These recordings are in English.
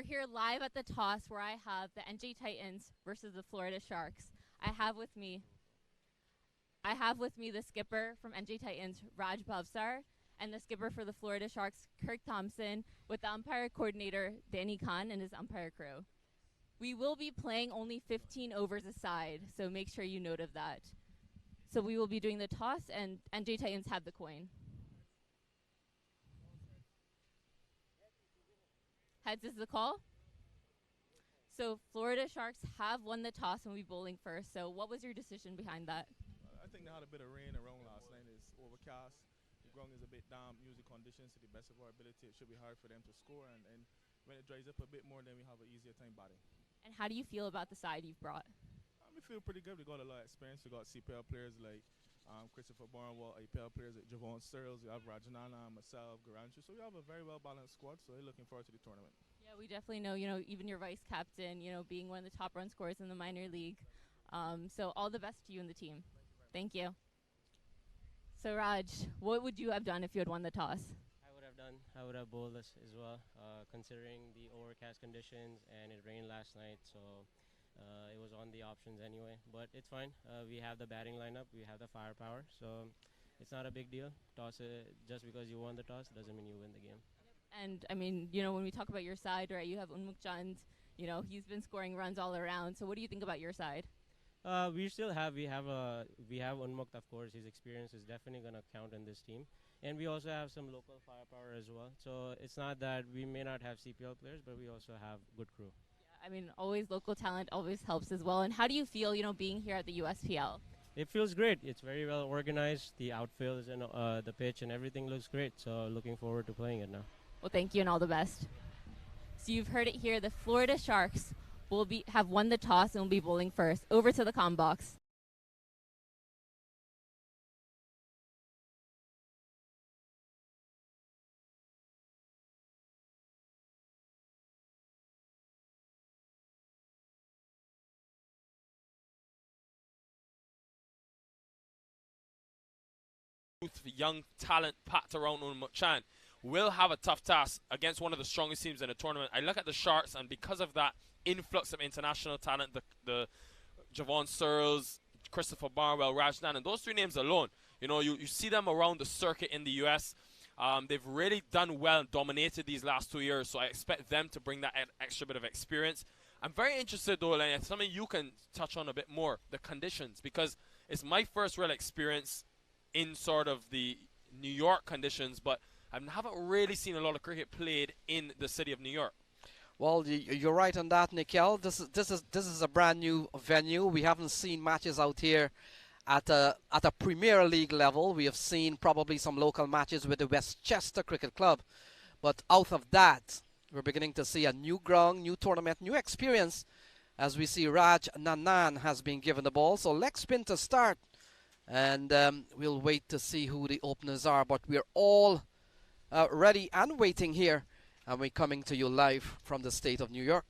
here live at the toss where I have the NJ Titans versus the Florida Sharks. I have with me the skipper from NJ Titans, Raj Bhavsar, and the skipper for the Florida Sharks, Kirk Thompson, with the umpire coordinator, Danny Khan, and his umpire crew. We will be playing only 15 overs a side, so make sure you note of that. So we will be doing the toss, and NJ Titans have the coin. Heads is the call. So Florida Sharks have won the toss and will be bowling first. So what was your decision behind that? I think they had a bit of rain around last night. It's overcast. The ground is a bit damp. Music conditions to the best of our ability. It should be hard for them to score. And when it dries up a bit more, then we have an easier time batting. And how do you feel about the side you've brought? We feel pretty good. We got a lot of experience. We got CPL players like Christopher Barnwell, APL players like Javon Searles. We have Rajanana, myself, Garanchu. So we have a very well-balanced squad. So we're looking forward to the tournament. Yeah, we definitely know, even your vice captain, being one of the top run scorers in the minor league. So all the best to you and the team. Thank you. So Raj, what would you have done if you had won the toss? I would have bowled as well, considering the overcast conditions, and it rained last night, so it was on the options anyway. But it's fine. We have the batting lineup, we have the firepower, so it's not a big deal. Toss it, just because you won the toss doesn't mean you win the game. And I mean, when we talk about your side, right, you have Unmuk Chand, he's been scoring runs all around. So what do you think about your side? We have Unmukt, of course. His experience is definitely going to count in this team. And we also have some local firepower as well. So it's not that we may not have CPL players, but we also have good crew. Yeah, I mean, always local talent always helps as well. And how do you feel, being here at the USPL? It feels great. It's very well organized. The outfields and the pitch and everything looks great. So looking forward to playing it now. Well, thank you and all the best. So you've heard it here. The Florida Sharks have won the toss and will be bowling first. Over to the comm box. Young talent packed around Unmuk Chand will have a tough task against one of the strongest teams in the tournament. I look at the Sharks, and because of that influx of international talent, the Javon Searles, Christopher Barnwell, Rajnan, and those three names alone, you see them around the circuit in the U.S. They've really done well and dominated these last 2 years, so I expect them to bring that extra bit of experience. I'm very interested, though, and something you can touch on a bit more, the conditions, because it's my first real experience in sort of the New York conditions, but I haven't really seen a lot of cricket played in the city of New York. Well, you're right on that, Nikhil. This is a brand new venue. We haven't seen matches out here at a Premier League level. We have seen probably some local matches with the Westchester Cricket Club, but out of that, we're beginning to see a new ground, new tournament, new experience. As we see, Raj Nanan has been given the ball, so leg spin to start, and we'll wait to see who the openers are. But we're all ready and waiting here, and we're coming to you live from the state of New York.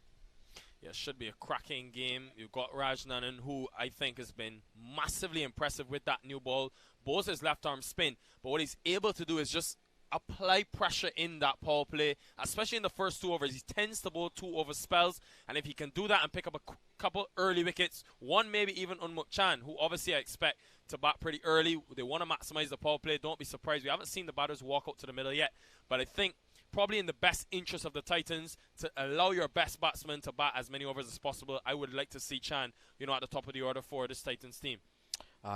Yeah, should be a cracking game. You've got Rajnanan, who I think has been massively impressive with that new ball. Bowls his left arm spin, but what he's able to do is just apply pressure in that power play, especially in the first 2 overs. He tends to bowl 2 over spells, and if he can do that and pick up a couple early wickets, one maybe even Unmuk Chand, who obviously I expect to bat pretty early. They want to maximize the power play. Don't be surprised. We haven't seen the batters walk out to the middle yet, but I think probably in the best interest of the Titans to allow your best batsman to bat as many overs as possible. I would like to see Chand, at the top of the order for this Titans team.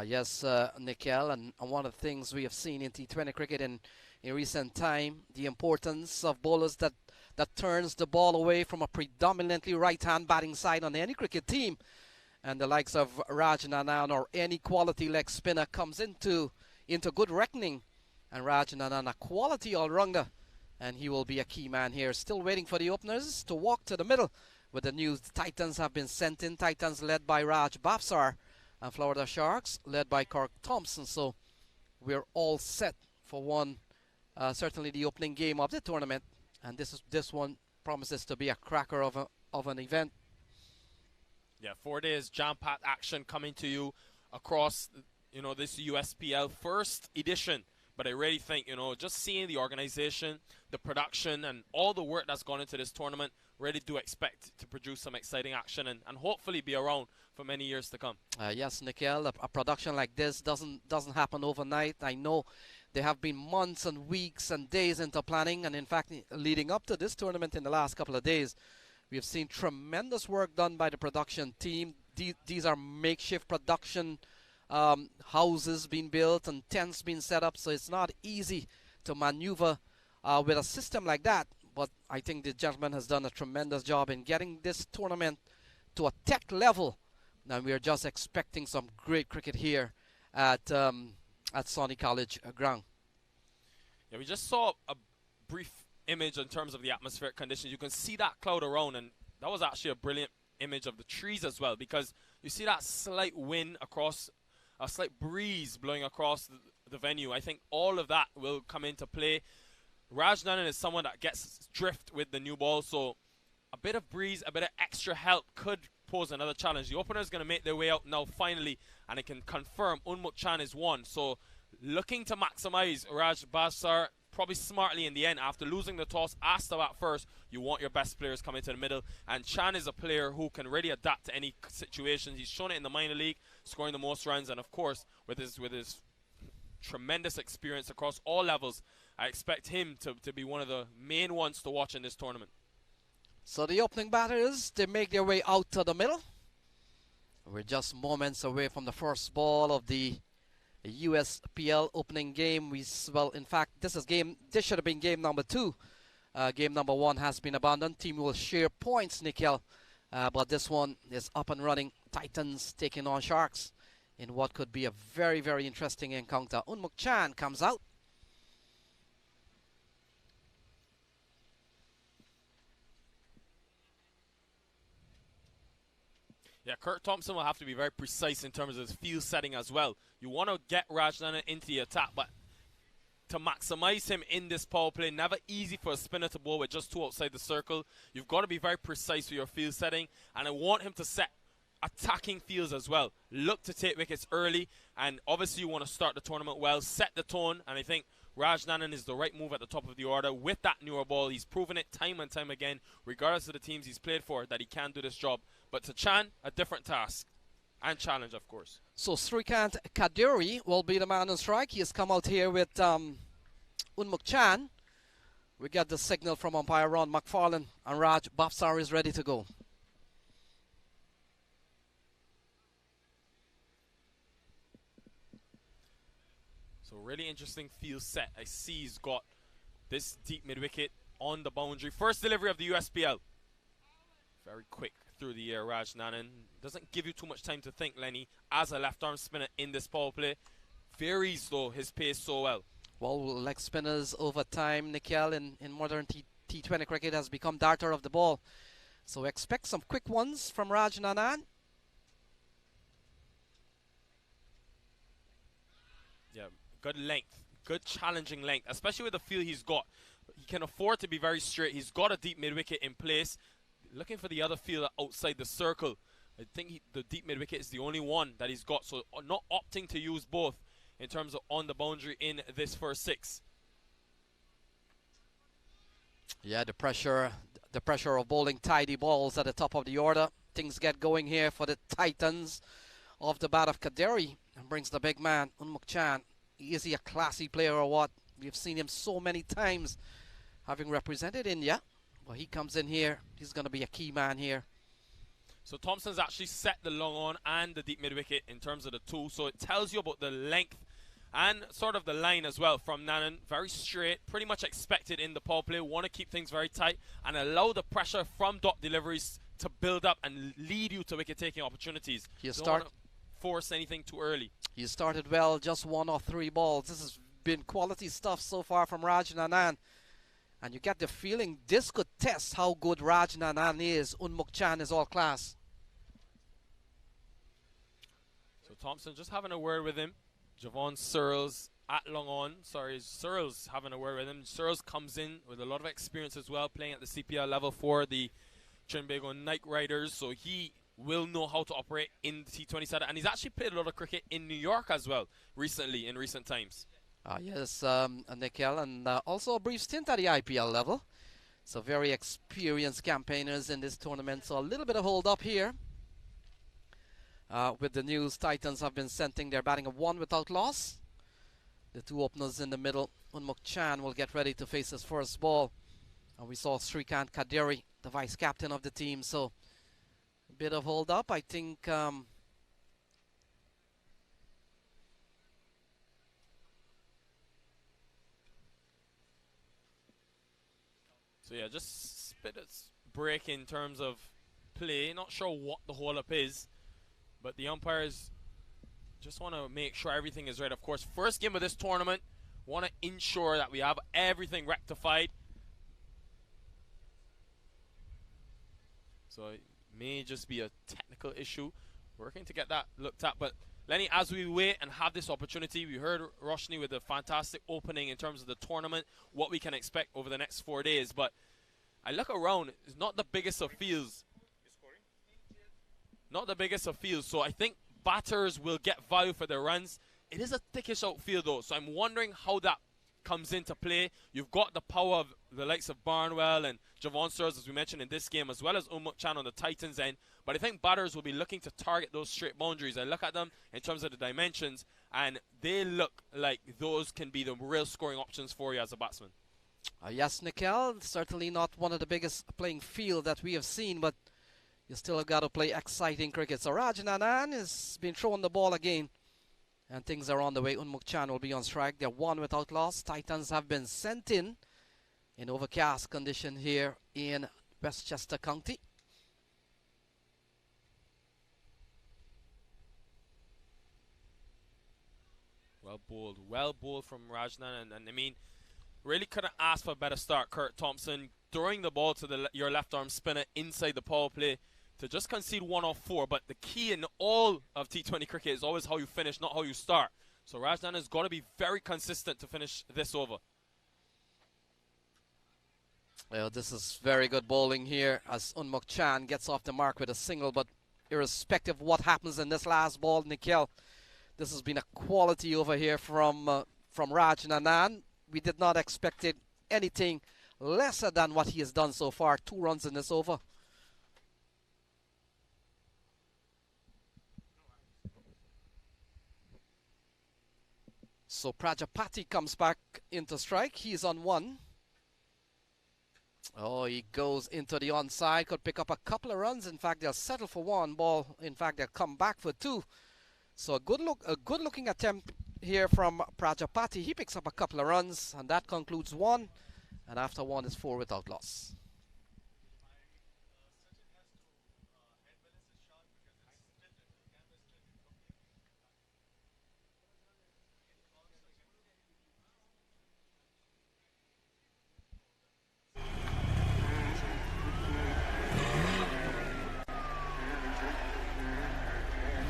Yes, Nikhil, and one of the things we have seen in T20 cricket in recent time, the importance of bowlers that turns the ball away from a predominantly right-hand batting side on any cricket team. And the likes of Raj Nanan or any quality leg spinner comes into good reckoning. And Raj Nanan, a quality all-rounder, and he will be a key man here. Still waiting for the openers to walk to the middle with the news. Titans have been sent in. Titans led by Raj Bhavsar, and Florida Sharks led by Kirk Thompson. So we're all set for certainly the opening game of the tournament. And this one promises to be a cracker of an event. Yeah, 4 days jam-packed action coming to you across, this USPL first edition. But I really think, just seeing the organization, the production, and all the work that's gone into this tournament really do expect to produce some exciting action and hopefully be around for many years to come. Yes, Nikhil, a production like this doesn't happen overnight. I know there have been months and weeks and days into planning, and in fact, leading up to this tournament in the last couple of days, we have seen tremendous work done by the production team. These are makeshift production houses being built and tents being set up, so it's not easy to maneuver with a system like that. But I think the gentleman has done a tremendous job in getting this tournament to a tech level. And we are just expecting some great cricket here at Suny College ground. Yeah, we just saw a brief image in terms of the atmospheric conditions. You can see that cloud around, and that was actually a brilliant image of the trees as well, because you see that slight wind across, a slight breeze blowing across the venue. I think all of that will come into play. Raj Nanan is someone that gets drift with the new ball, so a bit of breeze, a bit of extra help could pose another challenge. The opener is going to make their way out now finally, and it can confirm Unmuk Chan is one. So looking to maximize Raj Bhavsar, probably smartly in the end. After losing the toss, asked about first, you want your best players coming to the middle, and Chan is a player who can really adapt to any situations. He's shown it in the minor league, scoring the most runs, and of course with his tremendous experience across all levels, I expect him to be one of the main ones to watch in this tournament. So the opening batters, they make their way out to the middle. We're just moments away from the first ball of the USPL opening game. Well, in fact, this should have been game number 2. Game number 1 has been abandoned. Team will share points, Nikhil. But this one is up and running. Titans taking on Sharks in what could be a very, very interesting encounter. Unmuk Chan comes out. Yeah, Kurt Thompson will have to be very precise in terms of his field setting as well. You want to get Rajnana into the attack, but to maximize him in this power play, never easy for a spinner to bowl with just 2 outside the circle. You've got to be very precise with your field setting, and I want him to set attacking fields as well. Look to take wickets early, and obviously you want to start the tournament well, set the tone, and I think Raj Nanan is the right move at the top of the order with that newer ball. He's proven it time and time again, regardless of the teams he's played for, that he can do this job. But to Chan, a different task and challenge, of course. So Srikant Kadiri will be the man on strike. He has come out here with Unmuk Chan. We got the signal from umpire Ron McFarlane, and Raj Bhavsar is ready to go. So really interesting field set. I see he's got this deep mid-wicket on the boundary. First delivery of the USPL. Very quick through the air, Raj Nanan. Doesn't give you too much time to think, Lenny, as a left-arm spinner in this power play. Varies, though, his pace so well. Well, leg spinners over time, Nikhil, in modern T20 cricket has become darter of the ball. So expect some quick ones from Raj Nanan. Yeah, good length, good challenging length, especially with the field he's got. He can afford to be very straight. He's got a deep mid-wicket in place. Looking for the other fielder outside the circle. I think the deep mid-wicket is the only one that he's got, so not opting to use both in terms of on the boundary in this first 6. Yeah, the pressure of bowling tidy balls at the top of the order. Things get going here for the Titans off the bat of Kadiri, and brings the big man, Unmuk Chan. Is he a classy player or what? We've seen him so many times having represented India. Well, he comes in here. He's going to be a key man here. So Thompson's actually set the long on and the deep mid-wicket in terms of the 2. So it tells you about the length and sort of the line as well from Nanan. Very straight, pretty much expected in the power play. Want to keep things very tight and allow the pressure from dot deliveries to build up and lead you to wicket-taking opportunities. Don't want to force anything too early. He started well, just 1 or 3 balls. This has been quality stuff so far from Raj Nanan. And you get the feeling this could test how good Raj Nanan is. Unmuk Chan is all class. So Thompson just having a word with him. Javon Searles at long on. Sorry, Searles having a word with him. Searles comes in with a lot of experience as well, playing at the CPL level for the Trinbago Night Riders. So he will know how to operate in the T20 setup. And he's actually played a lot of cricket in New York as well recently, in recent times. Yes, Nikhil, and also a brief stint at the IPL level. So very experienced campaigners in this tournament. So a little bit of hold up here. With the news, Titans have been sending their batting of 1 without loss. The two openers in the middle, Unmuk Chan will get ready to face his first ball. And we saw Srikant Kaderi, the vice captain of the team. So a bit of hold up. I think So yeah, just a bit of break in terms of play. Not sure what the hold up is, but the umpires just want to make sure everything is right. Of course, first game of this tournament, want to ensure that we have everything rectified. So it may just be a technical issue. Working to get that looked at. But Lenny, as we wait and have this opportunity, we heard Roshni with a fantastic opening in terms of the tournament, what we can expect over the next 4 days. But I look around, it's not the biggest of fields. Not the biggest of fields. So I think batters will get value for their runs. It is a thickish outfield though, so I'm wondering how that comes into play. You've got the power of the likes of Barnwell and Javon Searles, as we mentioned in this game, as well as Unmuk Chan on the Titans end. But I think batters will be looking to target those straight boundaries. I look at them in terms of the dimensions, and they look like those can be the real scoring options for you as a batsman. yes, Nikhil, certainly not one of the biggest playing field that we have seen, but you still have got to play exciting cricket. So Rajnanan has been throwing the ball again, and things are on the way. Unmuk Chan will be on strike. They're 1 without loss. Titans have been sent in overcast condition here in Westchester County. Well bowled from Rajnan, and I mean, really couldn't ask for a better start. Kurt Thompson throwing the ball to your left arm spinner inside the power play to just concede 1 off 4. But the key in all of T20 cricket is always how you finish, not how you start. So Rajnan has got to be very consistent to finish this over. Well, this is very good bowling here as Unmuk Chan gets off the mark with a single, but irrespective of what happens in this last ball, Nikhil, this has been a quality over here from Rajnanan. We did not expect anything lesser than what he has done so far. 2 runs in this over. So Prajapati comes back into strike. He's on 1. Oh, he goes into the onside. Could pick up a couple of runs. In fact, they'll settle for 1 ball. In fact, they'll come back for 2. So a good looking attempt here from Prajapati. He picks up a couple of runs, and that concludes 1. And after 1 is 4 without loss.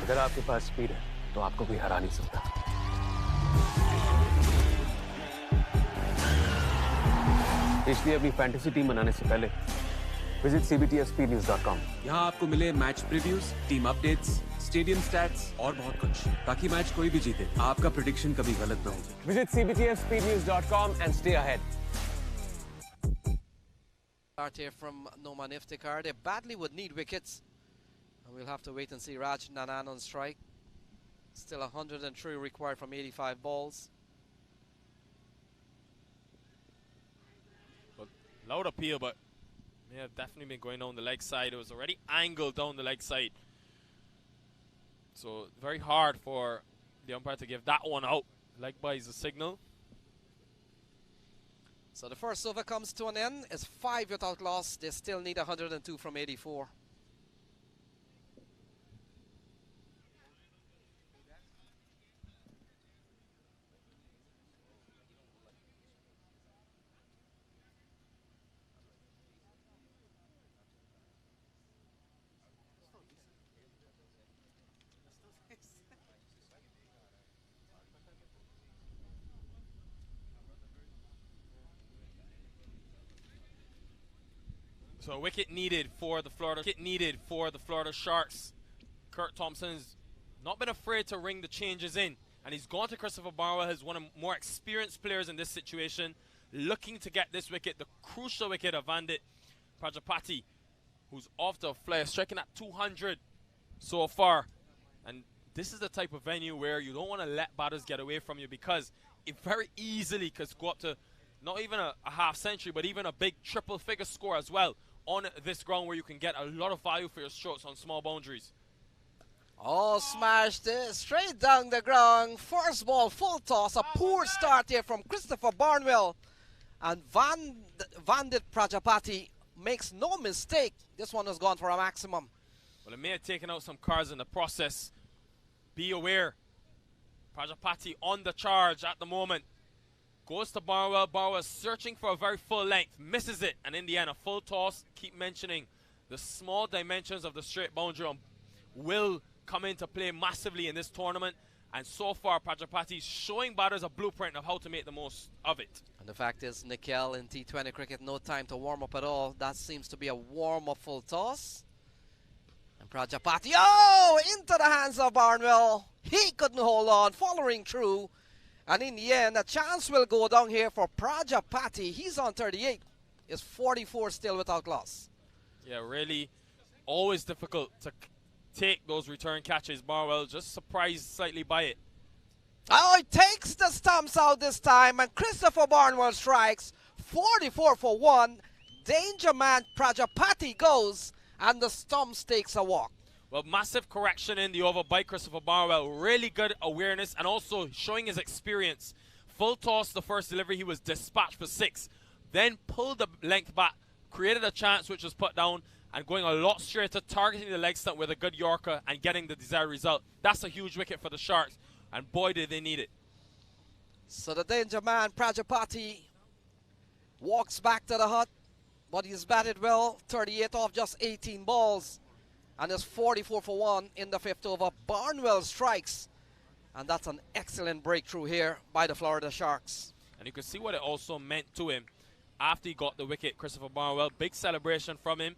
अगर आपके पास speed है तो आपको कोई हरा नहीं सकता। इसलिए अपनी फैंटेसी टीम बनाने से पहले विजिट cbtspnews.com। यहाँ आपको मिले match previews, team updates, stadium stats और बहुत कुछ, ताकि मैच कोई भी जीते आपका प्रेडिक्शन कभी गलत ना हो। Visit cbtspnews.com and stay ahead। Start here from Noman Iftikhar. They badly would need wickets. And we'll have to wait and see. Rajnanan on strike. Still 103 required from 85 balls. Well, loud appeal, but may have definitely been going down the leg side. It was already angled down the leg side. So very hard for the umpire to give that one out. Leg by is a signal. So the first over comes to an end. It's 5 without loss. They still need 102 from 84. So a wicket needed for the Florida Sharks. Kurt Thompson's not been afraid to ring the changes in, and he's gone to Christopher Barnwell, who's one of the more experienced players in this situation. looking to get this wicket, the crucial wicket of Vandit Prajapati, who's off the flare, striking at 200 so far. And this is the type of venue where you don't want to let batters get away from you, because it very easily could go up to not even a half century, but even a big triple figure score as well on this ground, where you can get a lot of value for your strokes on small boundaries. Oh, smashed it straight down the ground. First ball, full toss. A poor start here from Christopher Barnwell. And Vandit Prajapati makes no mistake. This one has gone for a maximum. Well, it may have taken out some cards in the process. Be aware. Prajapati on the charge at the moment. Goes to Barnwell. Barnwell searching for a very full length. Misses it. And in the end, a full toss. Keep mentioning the small dimensions of the straight boundary will come into play massively in this tournament. And so far, Prajapati is showing batters a blueprint of how to make the most of it. And the fact is, Nikhil, in T20 cricket, no time to warm up at all. That seems to be a warm-up full toss. And Prajapati, oh, into the hands of Barnwell. He couldn't hold on, following through. And in the end, a chance will go down here for Prajapati. He's on 38. It's 44 still without loss. Yeah, really always difficult to take those return catches. Barnwell just surprised slightly by it. Oh, he takes the stumps out this time, and Christopher Barnwell strikes. 44 for 1. Danger man Prajapati goes, and the stumps takes a walk. Well, massive correction in the over by Christopher Barnwell. Really good awareness and also showing his experience. Full toss the first delivery, he was dispatched for 6. Then pulled the length back, created a chance which was put down, and going a lot straighter, targeting the leg stump with a good Yorker and getting the desired result. That's a huge wicket for the Sharks, and boy did they need it. So the danger man Prajapati walks back to the hut, but he's batted well. 38 off just 18 balls, and it's 44 for 1 in the 5th over. Barnwell strikes, and that's an excellent breakthrough here by the Florida Sharks. And you can see what it also meant to him after he got the wicket. Christopher Barnwell, big celebration from him,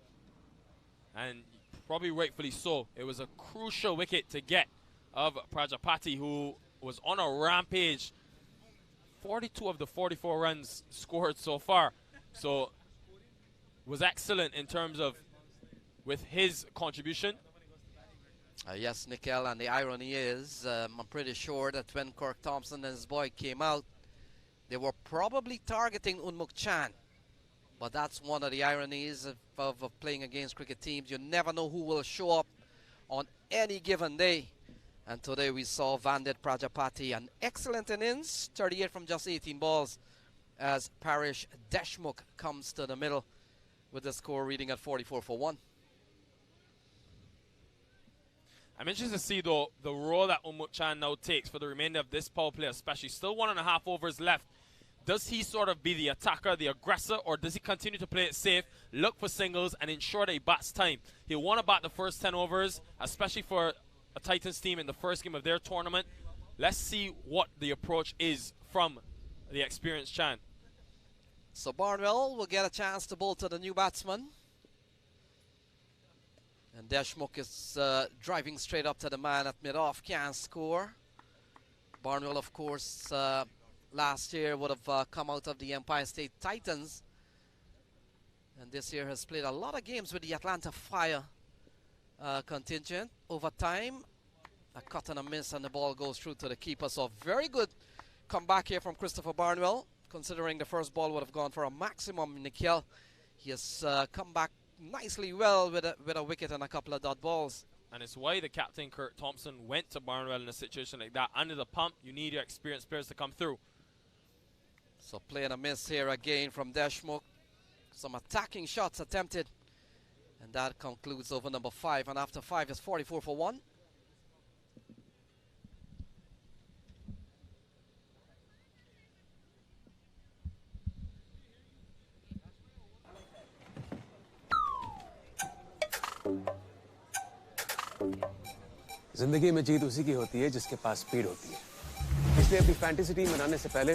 and probably rightfully so. It was a crucial wicket to get of Prajapati, who was on a rampage. 42 of the 44 runs scored so far, so was excellent in terms of with his contribution. Yes, Nikhil, and the irony is, I'm pretty sure that when Kirk Thompson and his boy came out, they were probably targeting Unmuk Chan. But that's one of the ironies of playing against cricket teams. You never know who will show up on any given day. And today we saw Vandit Prajapati, an excellent innings, 38 from just 18 balls, as Parish Deshmukh comes to the middle with the score reading at 44 for 1. I'm interested to see, though, the role that Unmuk Chan now takes for the remainder of this power play, especially. Still 1.5 overs left. Does he sort of be the attacker, the aggressor, or does he continue to play it safe, look for singles, and ensure that he bats time? He'll want to bat the first 10 overs, especially for a Titans team in the first game of their tournament. Let's see what the approach is from the experienced Chan. So Barnwell will get a chance to bowl to the new batsman. And Deshmukh is driving straight up to the man at mid-off, can't score. Barnwell, of course, last year would have come out of the Empire State Titans. And this year has played a lot of games with the Atlanta Fire contingent. Over time, a cut and a miss, and the ball goes through to the keeper. So very good comeback here from Christopher Barnwell, considering the first ball would have gone for a maximum. Nikhil, he has come back nicely well with a wicket and a couple of dot balls. And it's why the captain, Kurt Thompson, went to Barnwell in a situation like that. Under the pump, you need your experienced players to come through. So play and a miss here again from Deshmukh. Some attacking shots attempted. And that concludes over number 5. And after 5 is 44 for 1. जिंदगी में जीत उसी की होती है जिसके पास speed होती है। इसलिए अपनी फैंटेसी टीम बनाने से पहले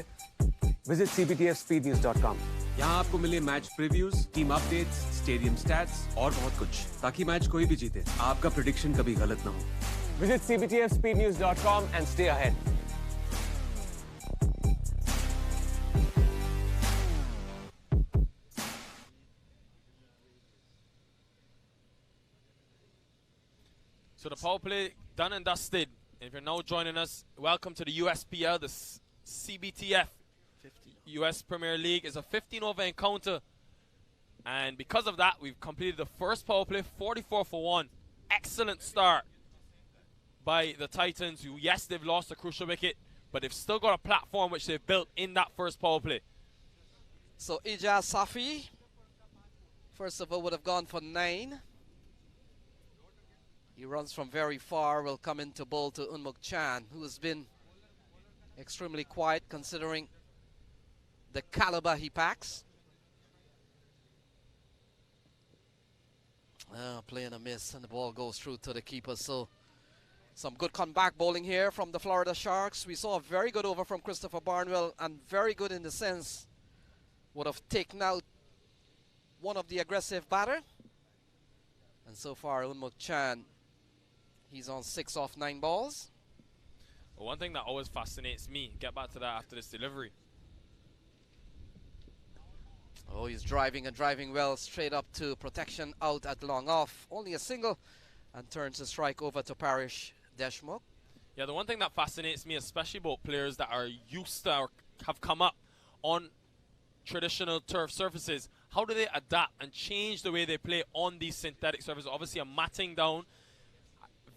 विजिट cbtfspeednews.com। यहाँ आपको मिले match previews, team updates, stadium stats और बहुत कुछ, ताकि मैच कोई भी जीते, आपका प्रेडिक्शन कभी गलत ना हो। Visit cbtfspeednews.com and stay ahead. So the power play done and dusted. If you're now joining us, welcome to the USPL, the CBTF. US Premier League is a 15-over encounter. And because of that, we've completed the first power play, 44 for 1. Excellent start by the Titans, who, yes, they've lost a crucial wicket, but they've still got a platform which they've built in that first power play. So Ijaz Safi, first of all, would have gone for 9. He runs from very far, will come into bowl to Unmuk Chan, who has been extremely quiet considering the caliber he packs. Playing a miss, and the ball goes through to the keeper. So some good comeback bowling here from the Florida Sharks. We saw a very good over from Christopher Barnwell, and very good in the sense would have taken out one of the aggressive batter. And so far, Unmuk Chan, he's on 6 off 9 balls. Well, one thing that always fascinates me, get back to that after this delivery. Oh, he's driving and driving well, straight up to protection, out at long off. Only a single, and turns the strike over to Parish Deshmukh. Yeah, the one thing that fascinates me, especially about players that are used to or have come up on traditional turf surfaces, how do they adapt and change the way they play on these synthetic surfaces? Obviously, a matting down,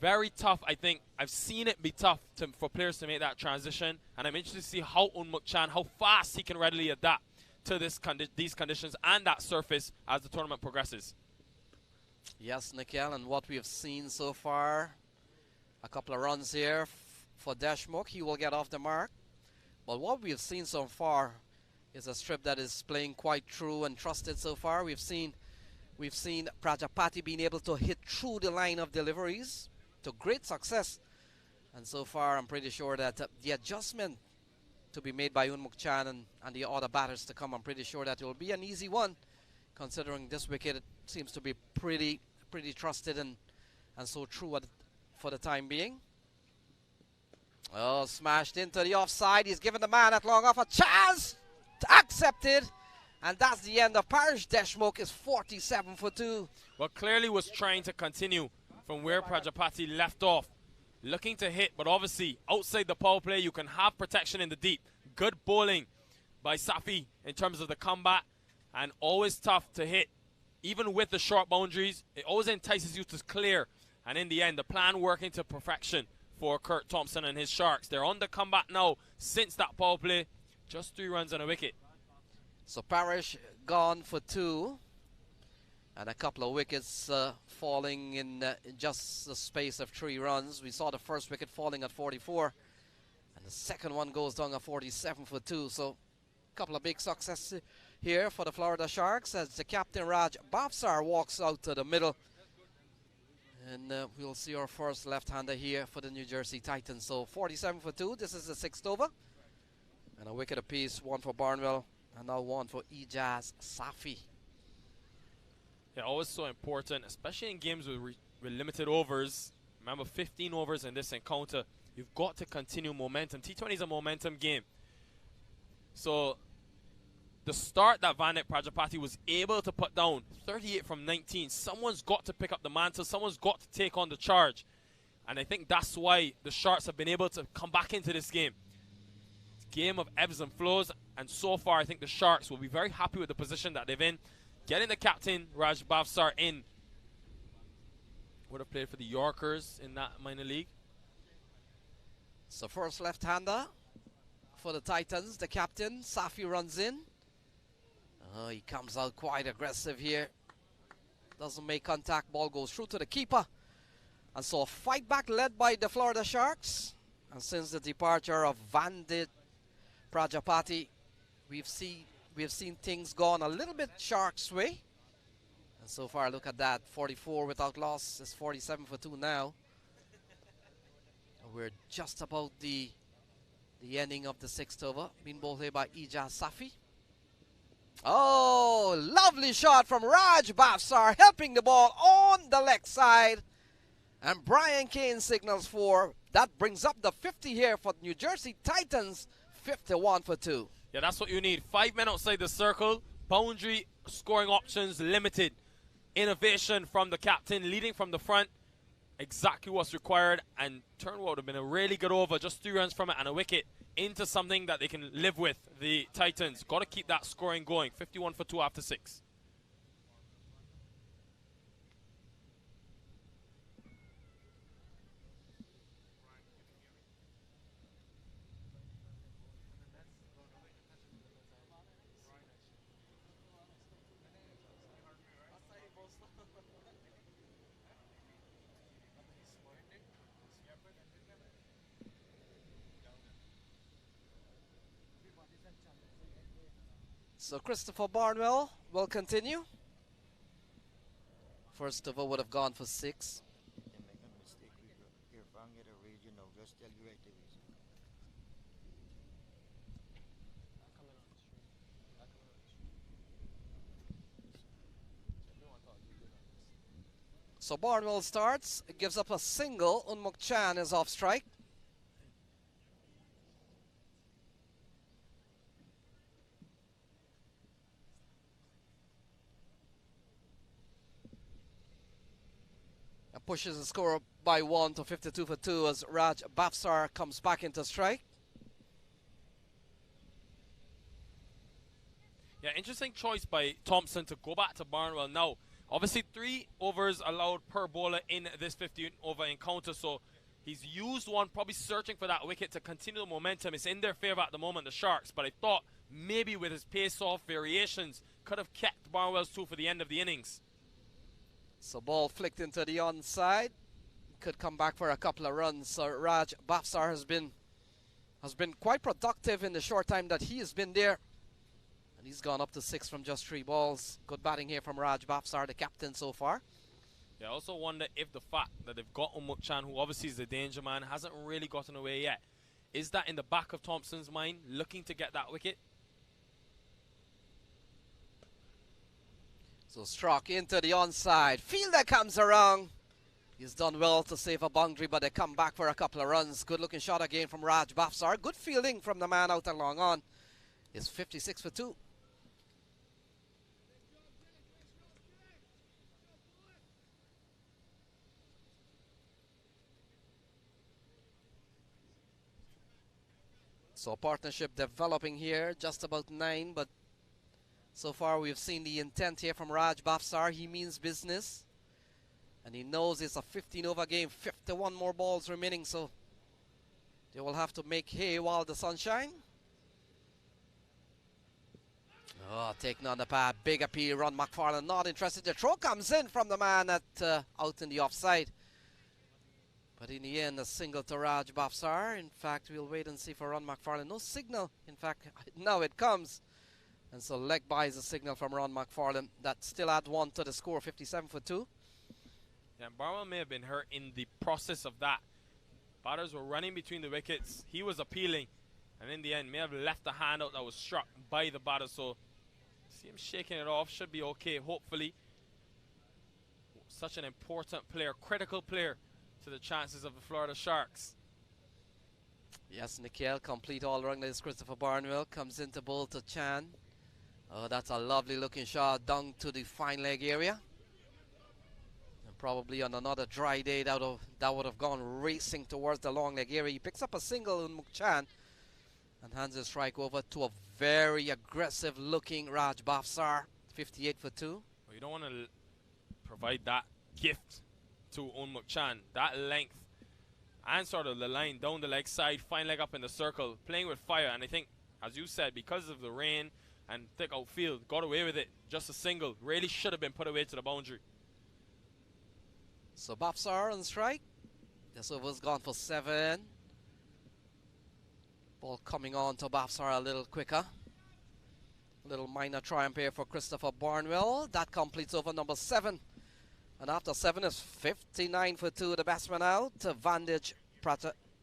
very tough. I think I've seen it be tough for players to make that transition, and I'm interested to see how Unmuk Chan, how fast he can readily adapt to these conditions and that surface as the tournament progresses. Yes, Nikhil, and what we have seen so far, a couple of runs here for Deshmukh. He will get off the mark. But what we have seen so far is a strip that is playing quite true and trusted so far. We've seen Prajapati being able to hit through the line of deliveries to great success. And so far, I'm pretty sure that the adjustment to be made by Unmuk Chan and the other batters to come, I'm pretty sure that it will be an easy one, considering this wicket seems to be pretty trusted and so true for the time being. Oh, smashed into the offside. He's given the man at long off a chance. Accepted. And that's the end of Parish Deshmukh. Is 47 for 2. Well, clearly was trying to continue from where Prajapati left off. Looking to hit, but obviously outside the power play, you can have protection in the deep. Good bowling by Safi in terms of the combat, and always tough to hit. Even with the short boundaries, it always entices you to clear. And in the end, the plan working to perfection for Kurt Thompson and his Sharks. They're on the comeback now since that power play. Just 3 runs and a wicket. So Parish gone for 2. And a couple of wickets falling in just the space of 3 runs. We saw the first wicket falling at 44. And the second one goes down at 47 for 2. So a couple of big successes here for the Florida Sharks as the captain Raj Bhavsar walks out to the middle. And we'll see our first left-hander here for the New Jersey Titans. So 47 for 2. This is the 6th over. And a wicket apiece, 1 for Barnwell and now 1 for Ijaz Safi. Yeah, always so important, especially in games with limited overs. Remember, 15 overs in this encounter. You've got to continue momentum. T20 is a momentum game. So the start that Vanek Prajapati was able to put down, 38 from 19. Someone's got to pick up the mantle. Someone's got to take on the charge. And I think that's why the Sharks have been able to come back into this game. Game of ebbs and flows. And so far, I think the Sharks will be very happy with the position that they're in. Getting the captain, Raj Bhavsar, in. Would have played for the Yorkers in that minor league. So first left-hander for the Titans. The captain, Safi, runs in. He comes out quite aggressive here. Doesn't make contact. Ball goes through to the keeper. And so a fight back led by the Florida Sharks. And since the departure of Vandit Prajapati, we've seen things gone a little bit Sharks' way. And so far, look at that. 44 without loss. It's 47 for 2 now. We're just about the ending of the 6th over. Being bowled here by Ijaz Safi. Oh, lovely shot from Raj Bhavsar, helping the ball on the leg side. And Brian Kane signals for. That brings up the 50 here for New Jersey Titans. 51 for 2. Yeah, that's what you need. 5 men outside the circle. Boundary scoring options limited. Innovation from the captain, leading from the front. exactly what's required, and Turnwell would have been a really good over, just 3 runs from it and a wicket into something that they can live with. The Titans got to keep that scoring going. 51 for 2 after 6. So Christopher Barnwell will continue. First over would have gone for 6. They make a mistake. If I get a read, just tell you right away. So Barnwell starts, it gives up a single. Unmuk Chan is off strike. And pushes the score by 1 to 52 for 2 as Raj Bafsar comes back into strike. Yeah, interesting choice by Thompson to go back to Barnwell now. Obviously, 3 overs allowed per bowler in this 15-over encounter, so he's used one, probably searching for that wicket to continue the momentum. It's in their favor at the moment, the Sharks, but I thought maybe with his pace-off variations could have kept Barnwell's 2 for the end of the innings. So ball flicked into the onside. Could come back for a couple of runs. So Raj Bafsar has been quite productive in the short time that he has been there. And he's gone up to 6 from just 3 balls. Good batting here from Raj Bafsar, the captain so far. Yeah, I also wonder if the fact that they've got Unmuk Chan, who obviously is the danger man, hasn't really gotten away yet. Is that in the back of Thompson's mind, looking to get that wicket? So struck into the onside. Fielder comes around. He's done well to save a boundary, but they come back for a couple of runs. Good looking shot again from Raj Bafsar. Good fielding from the man out and long on. It's 56 for 2. So partnership developing here, just about 9, but so far we've seen the intent here from Raj Bafsar. He means business. And he knows it's a 15-over game, 51 more balls remaining, so they will have to make hay while the sun shines. Oh, taking on the pad, big appeal, Ron McFarlane not interested. The throw comes in from the man at out in the offside. But in the end, a single to Raj Bafsar. In fact, we'll wait and see for Ron McFarlane. No signal. In fact, now it comes. And so leg buys a signal from Ron McFarlane. That still add 1 to the score, 57 for 2. Yeah, Barnwell may have been hurt in the process of that. Batters were running between the wickets. He was appealing. And in the end, may have left the hand out that was struck by the batter. So, see him shaking it off. Should be okay, hopefully. Such an important player, critical player to the chances of the Florida Sharks. Yes, Nikhil, complete all-round is Christopher Barnwell. Comes into bowl to Chan. Oh, that's a lovely looking shot down to the fine leg area. And probably on another dry day that would have gone racing towards the long leg area. He picks up a single in Mukchan and hands his strike over to a very aggressive looking Raj Bafsar. 58 for 2. Well, you don't want to provide that gift to Unmuk Chan. That length and sort of the line down the leg side, fine leg up in the circle, playing with fire. And I think, as you said, because of the rain and thick outfield, got away with it. Just a single. Really should have been put away to the boundary. So Bafsar on strike. This over's gone for 7. Ball coming on to Bafsar a little quicker. Little minor triumph here for Christopher Barnwell. That completes over number 7. And after 7 is 59 for 2. The batsman out. Vandij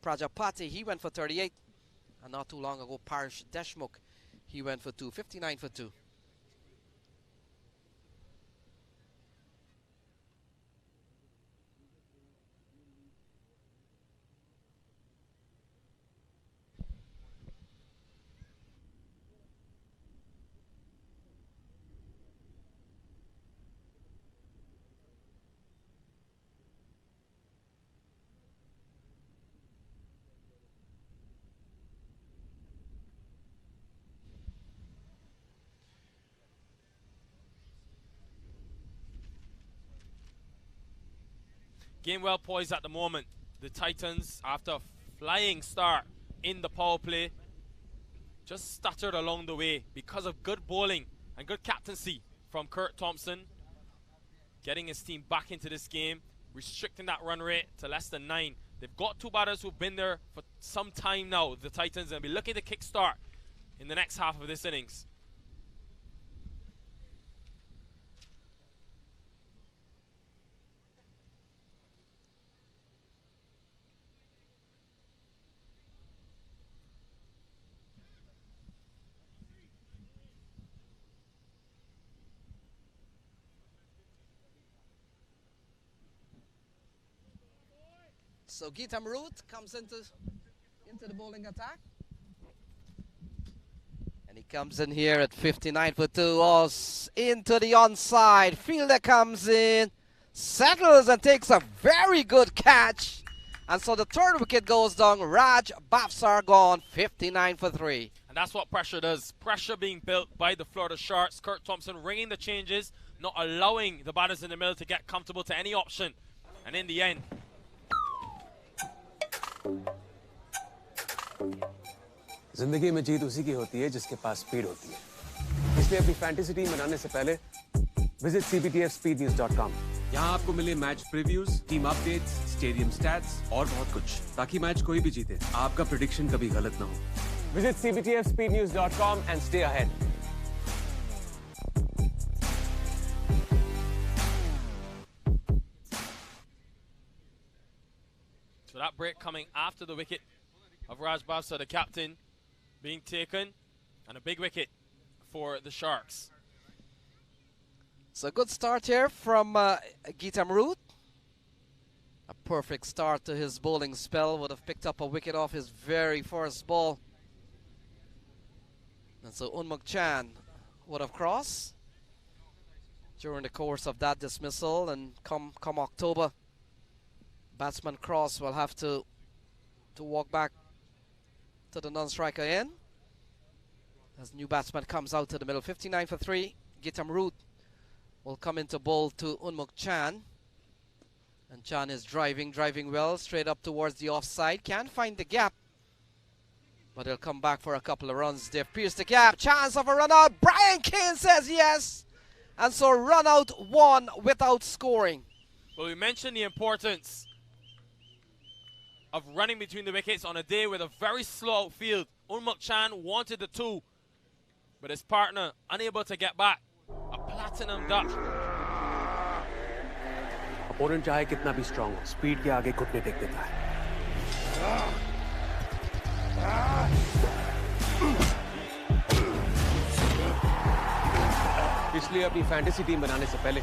Prajapati, he went for 38. And not too long ago, Parish Deshmukh, he went for 2. 59 for 2. Game well poised at the moment. The Titans, after a flying start in the power play, just stuttered along the way because of good bowling and good captaincy from Kurt Thompson, getting his team back into this game, restricting that run rate to less than 9. They've got 2 batters who've been there for some time now, the Titans, and be looking to kickstart in the next half of this innings. So Gitam Root comes into the bowling attack. And he comes in here at 59 for 2. Into the onside. Fielder comes in, settles and takes a very good catch. And so the 3rd wicket goes down. Raj Bhavsar gone, 59 for 3. And that's what pressure does. Pressure being built by the Florida Sharks. Kurt Thompson ringing the changes, not allowing the batters in the middle to get comfortable to any option. And in the end, जिंदगी में जीत उसी की होती है जिसके पास speed होती है इसलिए अपनी फैंटेसी टीम बनाने से पहले विजिट cptfspeednews.com यहाँ आपको मिले match previews, team updates, stadium stats और बहुत कुछ, ताकि मैच कोई भी जीते आपका प्रेडिक्शन कभी गलत ना हो। Visit cptfspeednews.com and stay ahead. so that break coming after the wicket of Raj Bhavsar, the captain, being taken, and a big wicket for the Sharks. So a good start here from Gitam Root. A perfect start to his bowling spell. Would have picked up a wicket off his very first ball. And so Unmuk Chan would have crossed during the course of that dismissal. And come October, batsman Cross will have to walk back to the non-striker end. As new batsman comes out to the middle. 59 for 3. Gitam Root will come into bowl to Unmuk Chan. And Chan is driving well, straight up towards the offside. Can't find the gap, but he'll come back for a couple of runs. They've pierced the gap. Chance of a run out. Brian Kane says yes. And so run out 1 without scoring. Well, we mentioned the importance of running between the wickets on a day with a very slow outfield. Unmuk Chan wanted the 2, but his partner unable to get back. A platinum duck. Opponent चाहे कितना भी strong हो speed के आगे घुटने take देता है इसलिए अपनी फैंटेसी टीम बनाने से पहले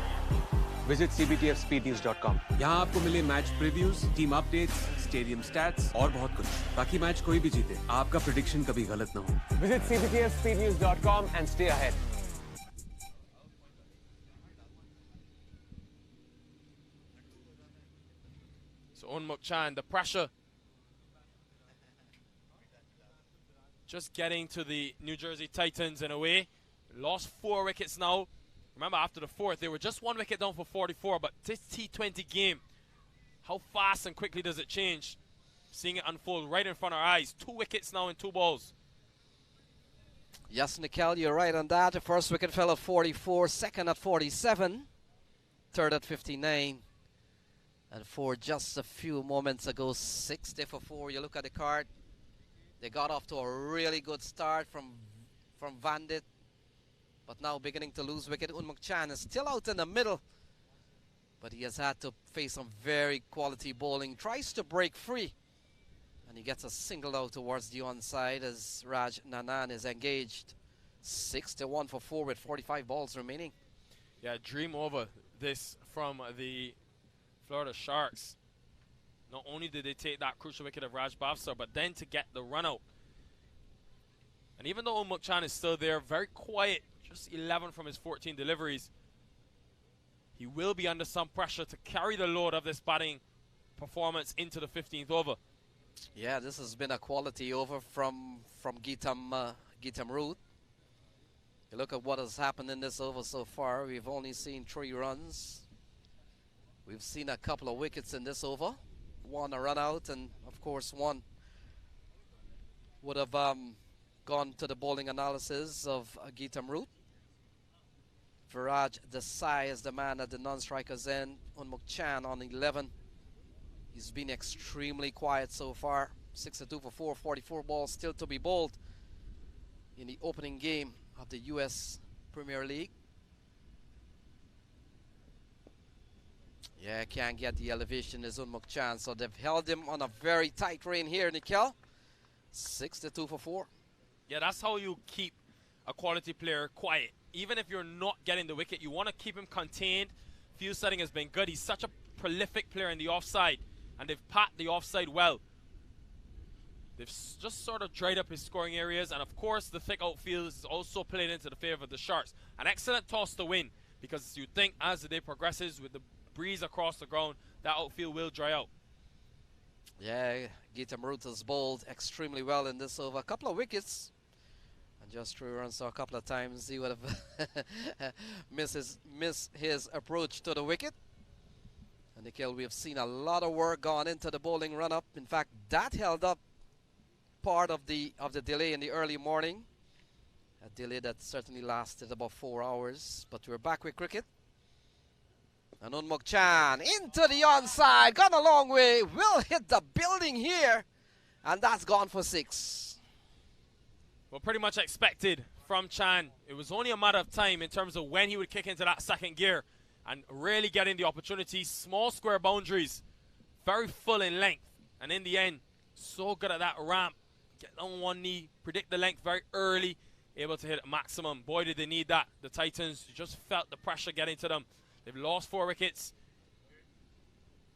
विजिट cptfspeednews.com यहाँ आपको मिले match previews, team updates, stadium stats और बहुत कुछ, ताकि मैच कोई भी जीते आपका प्रेडिक्शन कभी गलत ना हो। Visit cptfspeednews.com and stay ahead. So Unmuk Chan, the pressure just getting to the New Jersey Titans in a way. Lost 4 wickets now. Remember, after the 4th, they were just 1 wicket down for 44, but this T20 game, how fast and quickly does it change? Seeing it unfold right in front of our eyes. 2 wickets now in 2 balls. Yes, Nikhil, you're right on that. The first wicket fell at 44, second at 47, third at 59. And for just a few moments ago, 60 for 4. You look at the card. They got off to a really good start from Vandit. But now beginning to lose wicket. Unmuk Chan is still out in the middle. But he has had to face some very quality bowling. Tries to break free. And he gets a single out towards the onside as Raj Nanan is engaged. 61 for 4 with 45 balls remaining. Yeah, dream over this from the Florida Sharks. Not only did they take that crucial wicket of Raj Bhavsar, but then to get the run out. And even though Unmuk Chan is still there, very quiet, just 11 from his 14 deliveries, he will be under some pressure to carry the load of this batting performance into the 15th over. Yeah, this has been a quality over from Gitam Root. You look at what has happened in this over so far. We've only seen 3 runs. We've seen a couple of wickets in this over. One a run out, and of course one would have gone to the bowling analysis of Geetam Root. Viraj Desai is the man at the non-strikers end. Unmuk Chan on 11. He's been extremely quiet so far. 62 for 4, 44 balls still to be bowled in the opening game of the US Premier League. Yeah, can't get the elevation as Unmuk Chan, so they've held him on a very tight rein here, Nikhil. 62 for 4. Yeah, that's how you keep a quality player quiet. Even if you're not getting the wicket, you want to keep him contained. Field setting has been good. He's such a prolific player in the offside, and they've packed the offside well. They've just sort of dried up his scoring areas, and of course the thick outfield is also played into the favour of the Sharks. An excellent toss to win, because you think as the day progresses with the breeze across the ground, that outfield will dry out. Yeah, Geetam Root has bowled extremely well in this over. A couple of wickets and just 3 runs, so a couple of times he would have missed his approach to the wicket. And Nikhil, we have seen a lot of work gone into the bowling run-up. In fact, that held up part of the delay in the early morning. A delay that certainly lasted about 4 hours, but we're back with cricket. And Unmuk Chan into the onside, gone a long way, will hit the building here, and that's gone for 6. Well, pretty much expected from Chan. It was only a matter of time in terms of when he would kick into that second gear and really getting the opportunity. Small square boundaries, very full in length, and in the end, so good at that ramp. Get on one knee, predict the length very early, able to hit at maximum. Boy, did they need that. The Titans just felt the pressure getting to them. They've lost 4 wickets.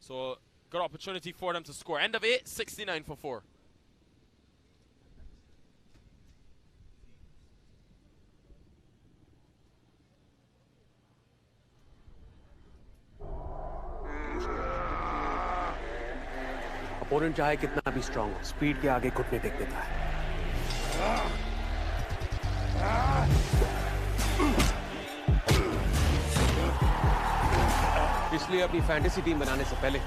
So, good opportunity for them to score. End of 8, 69 for 4. Opponent चाहे कितना भी strong हो, speed के आगे घुटने take देता है. इसलिए अपनी फैंटेसी टीम बनाने से पहले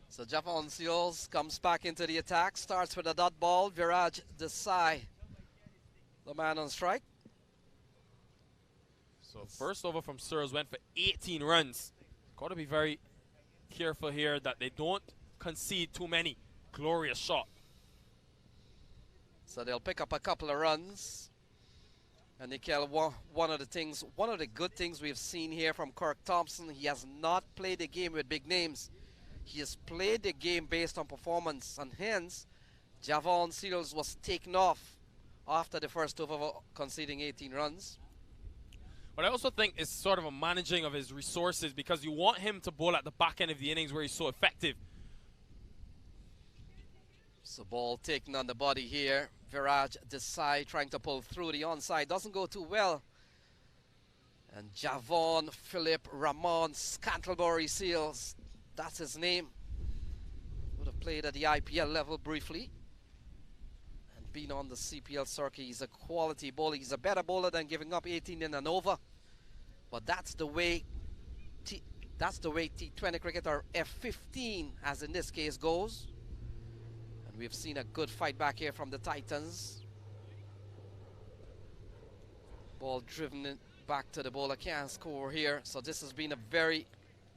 So Javon Seals comes back into the attack, starts with a dot ball. Viraj Desai, the man on strike. So first over from Searles went for 18 runs. Got to be very careful here that they don't concede too many. Glorious shot. So they'll pick up a couple of runs. And Nikhil, one of the good things we've seen here from Kirk Thompson, he has not played the game with big names. He has played the game based on performance, and hence Javon Seals was taken off after the first over, conceding 18 runs. But I also think it's sort of a managing of his resources, because you want him to bowl at the back end of the innings where he's so effective. So ball taken on the body here. Viraj Desai trying to pull through the onside. Doesn't go too well. And Javon Philip Ramon Scantlebury Seals, that's his name. Would have played at the IPL level briefly and been on the CPL circuit. He's a quality bowler. He's a better bowler than giving up 18 in and over. But that's the way T20 cricket, or F15 as in this case, goes. And we've seen a good fight back here from the Titans. Ball driven back to the bowler, can't score here. So this has been a very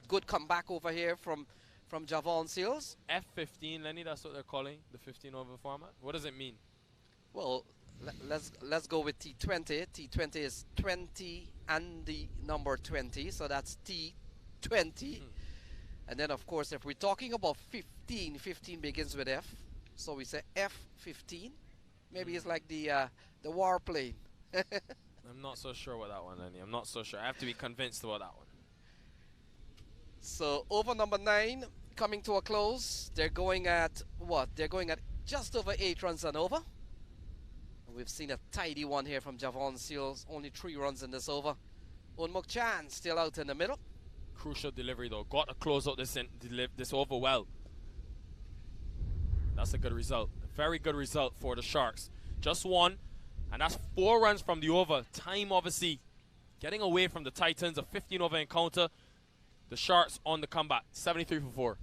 good comeback over here from Javon Seals. F15, Lenny, that's what they're calling the 15 over format. What does it mean? Well, let's go with T20. T20 is 20 and the number 20, so that's T20. And then of course, if we're talking about 15, 15 begins with F, so we say F15. Maybe it's like the warplane. I'm not so sure about that one, Lenny. I'm not so sure. I have to be convinced about that one. So over number 9 coming to a close. They're going at what? They're going at just over 8 runs and over. And we've seen a tidy one here from Javon Seals. Only 3 runs in this over. Unmuk Chan still out in the middle. Crucial delivery though. Got to close out this over well. That's a good result. A very good result for the Sharks. Just one, And that's 4 runs from the over. Time, obviously, getting away from the Titans. A 15-over encounter. The Sharks on the comeback. 73 for 4.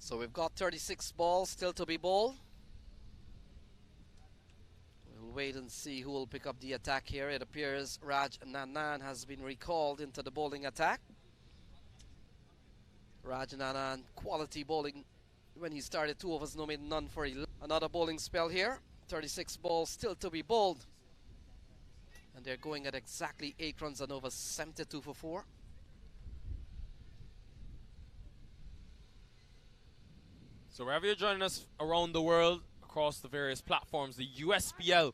So we've got 36 balls still to be bowled. We'll wait and see who will pick up the attack here. It appears Raj Nanan has been recalled into the bowling attack. Raj Nanan, quality bowling when he started 2 overs, no made none for 11. Another bowling spell here. 36 balls still to be bowled. And they're going at exactly 8 runs and over, 72 for 4. So wherever you're joining us around the world, across the various platforms, the USPL,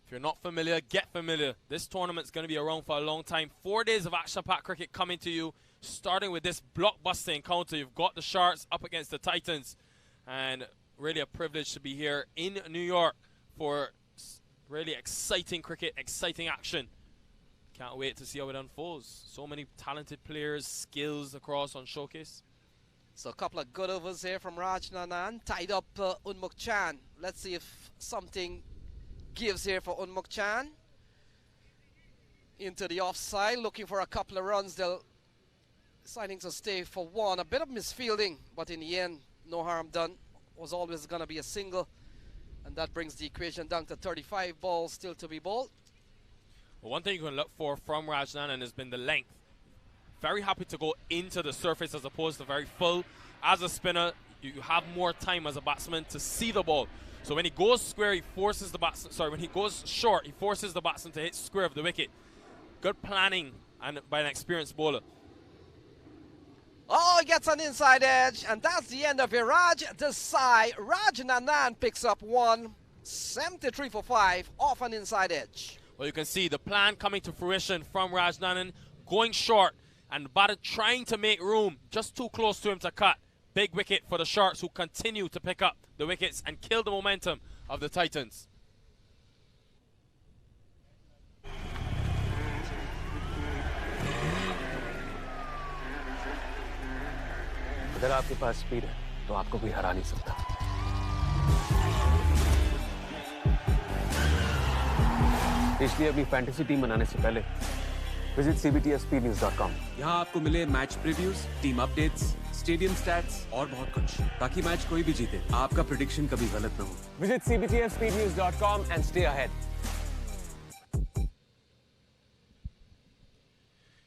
if you're not familiar, get familiar. This tournament's going to be around for a long time. 4 days of action-packed cricket coming to you, starting with this blockbuster encounter. You've got the Sharks up against the Titans, and really a privilege to be here in New York for really exciting cricket, exciting action. Can't wait to see how it unfolds. So many talented players, skills across on showcase. So a couple of good overs here from Raj Nanan. Tied up Unmuk Chan. Let's see if something gives here for Unmuk Chan. Into the offside, looking for a couple of runs. They'll deciding to stay for 1. A bit of misfielding, but in the end, no harm done. Was always going to be a single. And that brings the equation down to 35 balls still to be bowled. Well, one thing you can look for from Raj Nanan has been the length. Very happy to go into the surface as opposed to very full. As a spinner, you have more time as a batsman to see the ball. So when he goes square, he forces the batsman. Sorry, when he goes short, he forces the batsman to hit square of the wicket. Good planning and by an experienced bowler. Oh, he gets an inside edge, and that's the end of Iraj Desai. Raj Nanan picks up 1, 73 for 5 off an inside edge. Well, you can see the plan coming to fruition from Raj Nanan, going short. And the batter trying to make room, just too close to him to cut. Big wicket for the Sharks, who continue to pick up the wickets and kill the momentum of the Titans. अगर आपके पास speed है तो आपको कोई हरा नहीं सकता इसलिए अपनी फैंटेसी टीम बनाने से पहले विजिट cbtspnews.com। यहाँ आपको मिले match previews, team updates, stadium stats और बहुत कुछ, ताकि मैच कोई भी जीते आपका प्रेडिक्शन कभी गलत ना हो। Visit cbtspnews.com and stay ahead।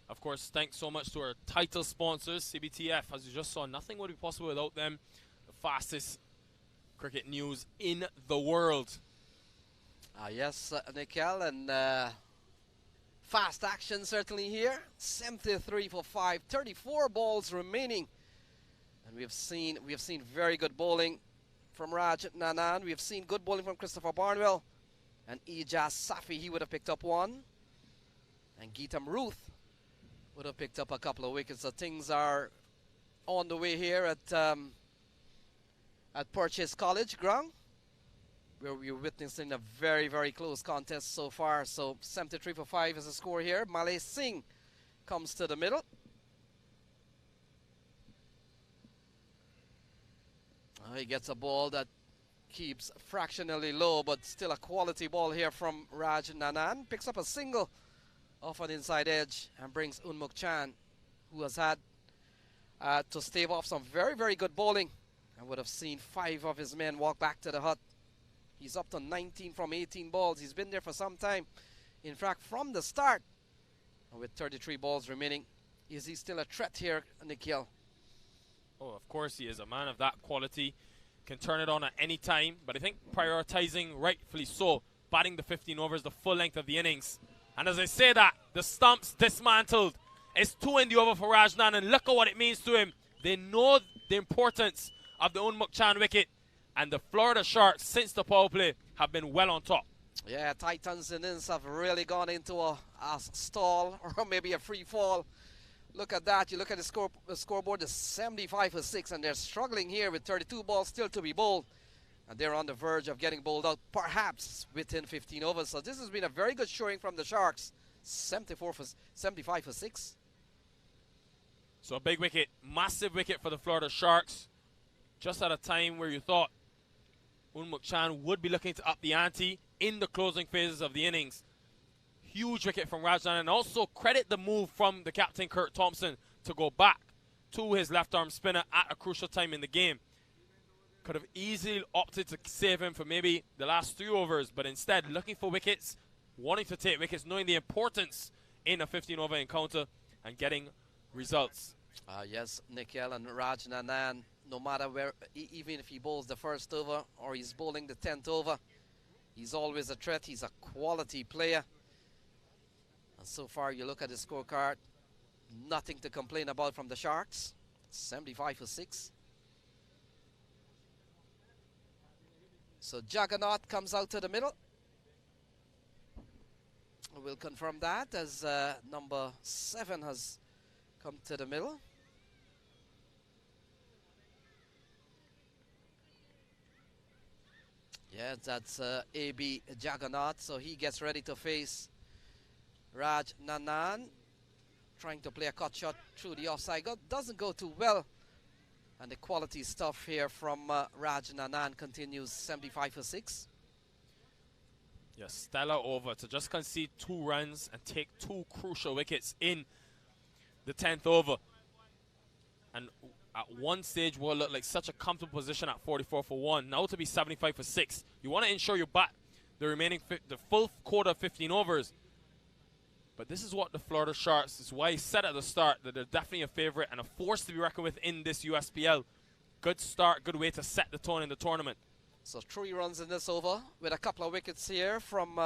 Of course, thanks so much to our title sponsors, CBTF. As you just saw, nothing would be possible without them. The fastest cricket news in the world. Yes, Nikhil, and fast action certainly here. 73 for 5, 34 balls remaining, and we have seen very good bowling from Raj Nanan. We have seen good bowling from Christopher Barnwell, and Ijaz Safi, he would have picked up 1, and Geetam Ruth would have picked up a couple of wickets. So things are on the way here at Purchase College ground, where we're witnessing a very, very close contest so far. So 73 for 5 is the score here. Malay Singh comes to the middle. He gets a ball that keeps fractionally low, but still a quality ball here from Raj Nanan. Picks up a single off an inside edge and brings Unmuk Chan, who has had to stave off some very, very good bowling, and would have seen 5 of his men walk back to the hut. He's up to 19 from 18 balls. He's been there for some time. In fact, from the start, and with 33 balls remaining, is he still a threat here, Nikhil? Oh, of course he is. A man of that quality can turn it on at any time, but I think prioritizing, rightfully so, batting the 15 overs, the full length of the innings. And as I say that, the stumps dismantled. It's 2 in the over for Raj Nanan. Look at what it means to him. They know the importance of the Unmuk Chan wicket. And the Florida Sharks, since the power play, have been well on top. Yeah, Titans innings have really gone into a stall or maybe a free fall. Look at that. You look at the scoreboard, it's 75 for 6, and they're struggling here with 32 balls still to be bowled. And they're on the verge of getting bowled out, perhaps within 15 overs. So this has been a very good showing from the Sharks. 75 for 6. So a big wicket, massive wicket for the Florida Sharks. Just at a time where you thought Chan would be looking to up the ante in the closing phases of the innings. Huge wicket from Rajan, and also credit the move from the captain Kurt Thompson to go back to his left arm spinner at a crucial time in the game. Could have easily opted to save him for maybe the last 3 overs, but instead looking for wickets, wanting to take wickets, knowing the importance in a 15-over encounter and getting results. Yes, Nikhil and Raj Nanan, no matter where, even if he bowls the first over or he's bowling the 10th over, he's always a threat. He's a quality player. And so far, you look at the scorecard, nothing to complain about from the Sharks. 75 for 6. So Juggernaut comes out to the middle. We'll confirm that as number 7 has come to the middle. Yeah, that's AB Juggernaut. So he gets ready to face Raj Nanan, trying to play a cut shot through the offside. Doesn't go too well. And the quality stuff here from Raj Nanan continues. 75 for 6. Yes, stellar over to just concede 2 runs and take 2 crucial wickets in the 10th over. And at one stage what looked like such a comfortable position at 44 for 1, now to be 75 for 6. You want to ensure you bat the remaining the full quarter of 15 overs. But this is what the Florida Sharks, this is why he said at the start that they're definitely a favorite and a force to be reckoned with in this USPL. Good start, good way to set the tone in the tournament. So 3 runs in this over with a couple of wickets here from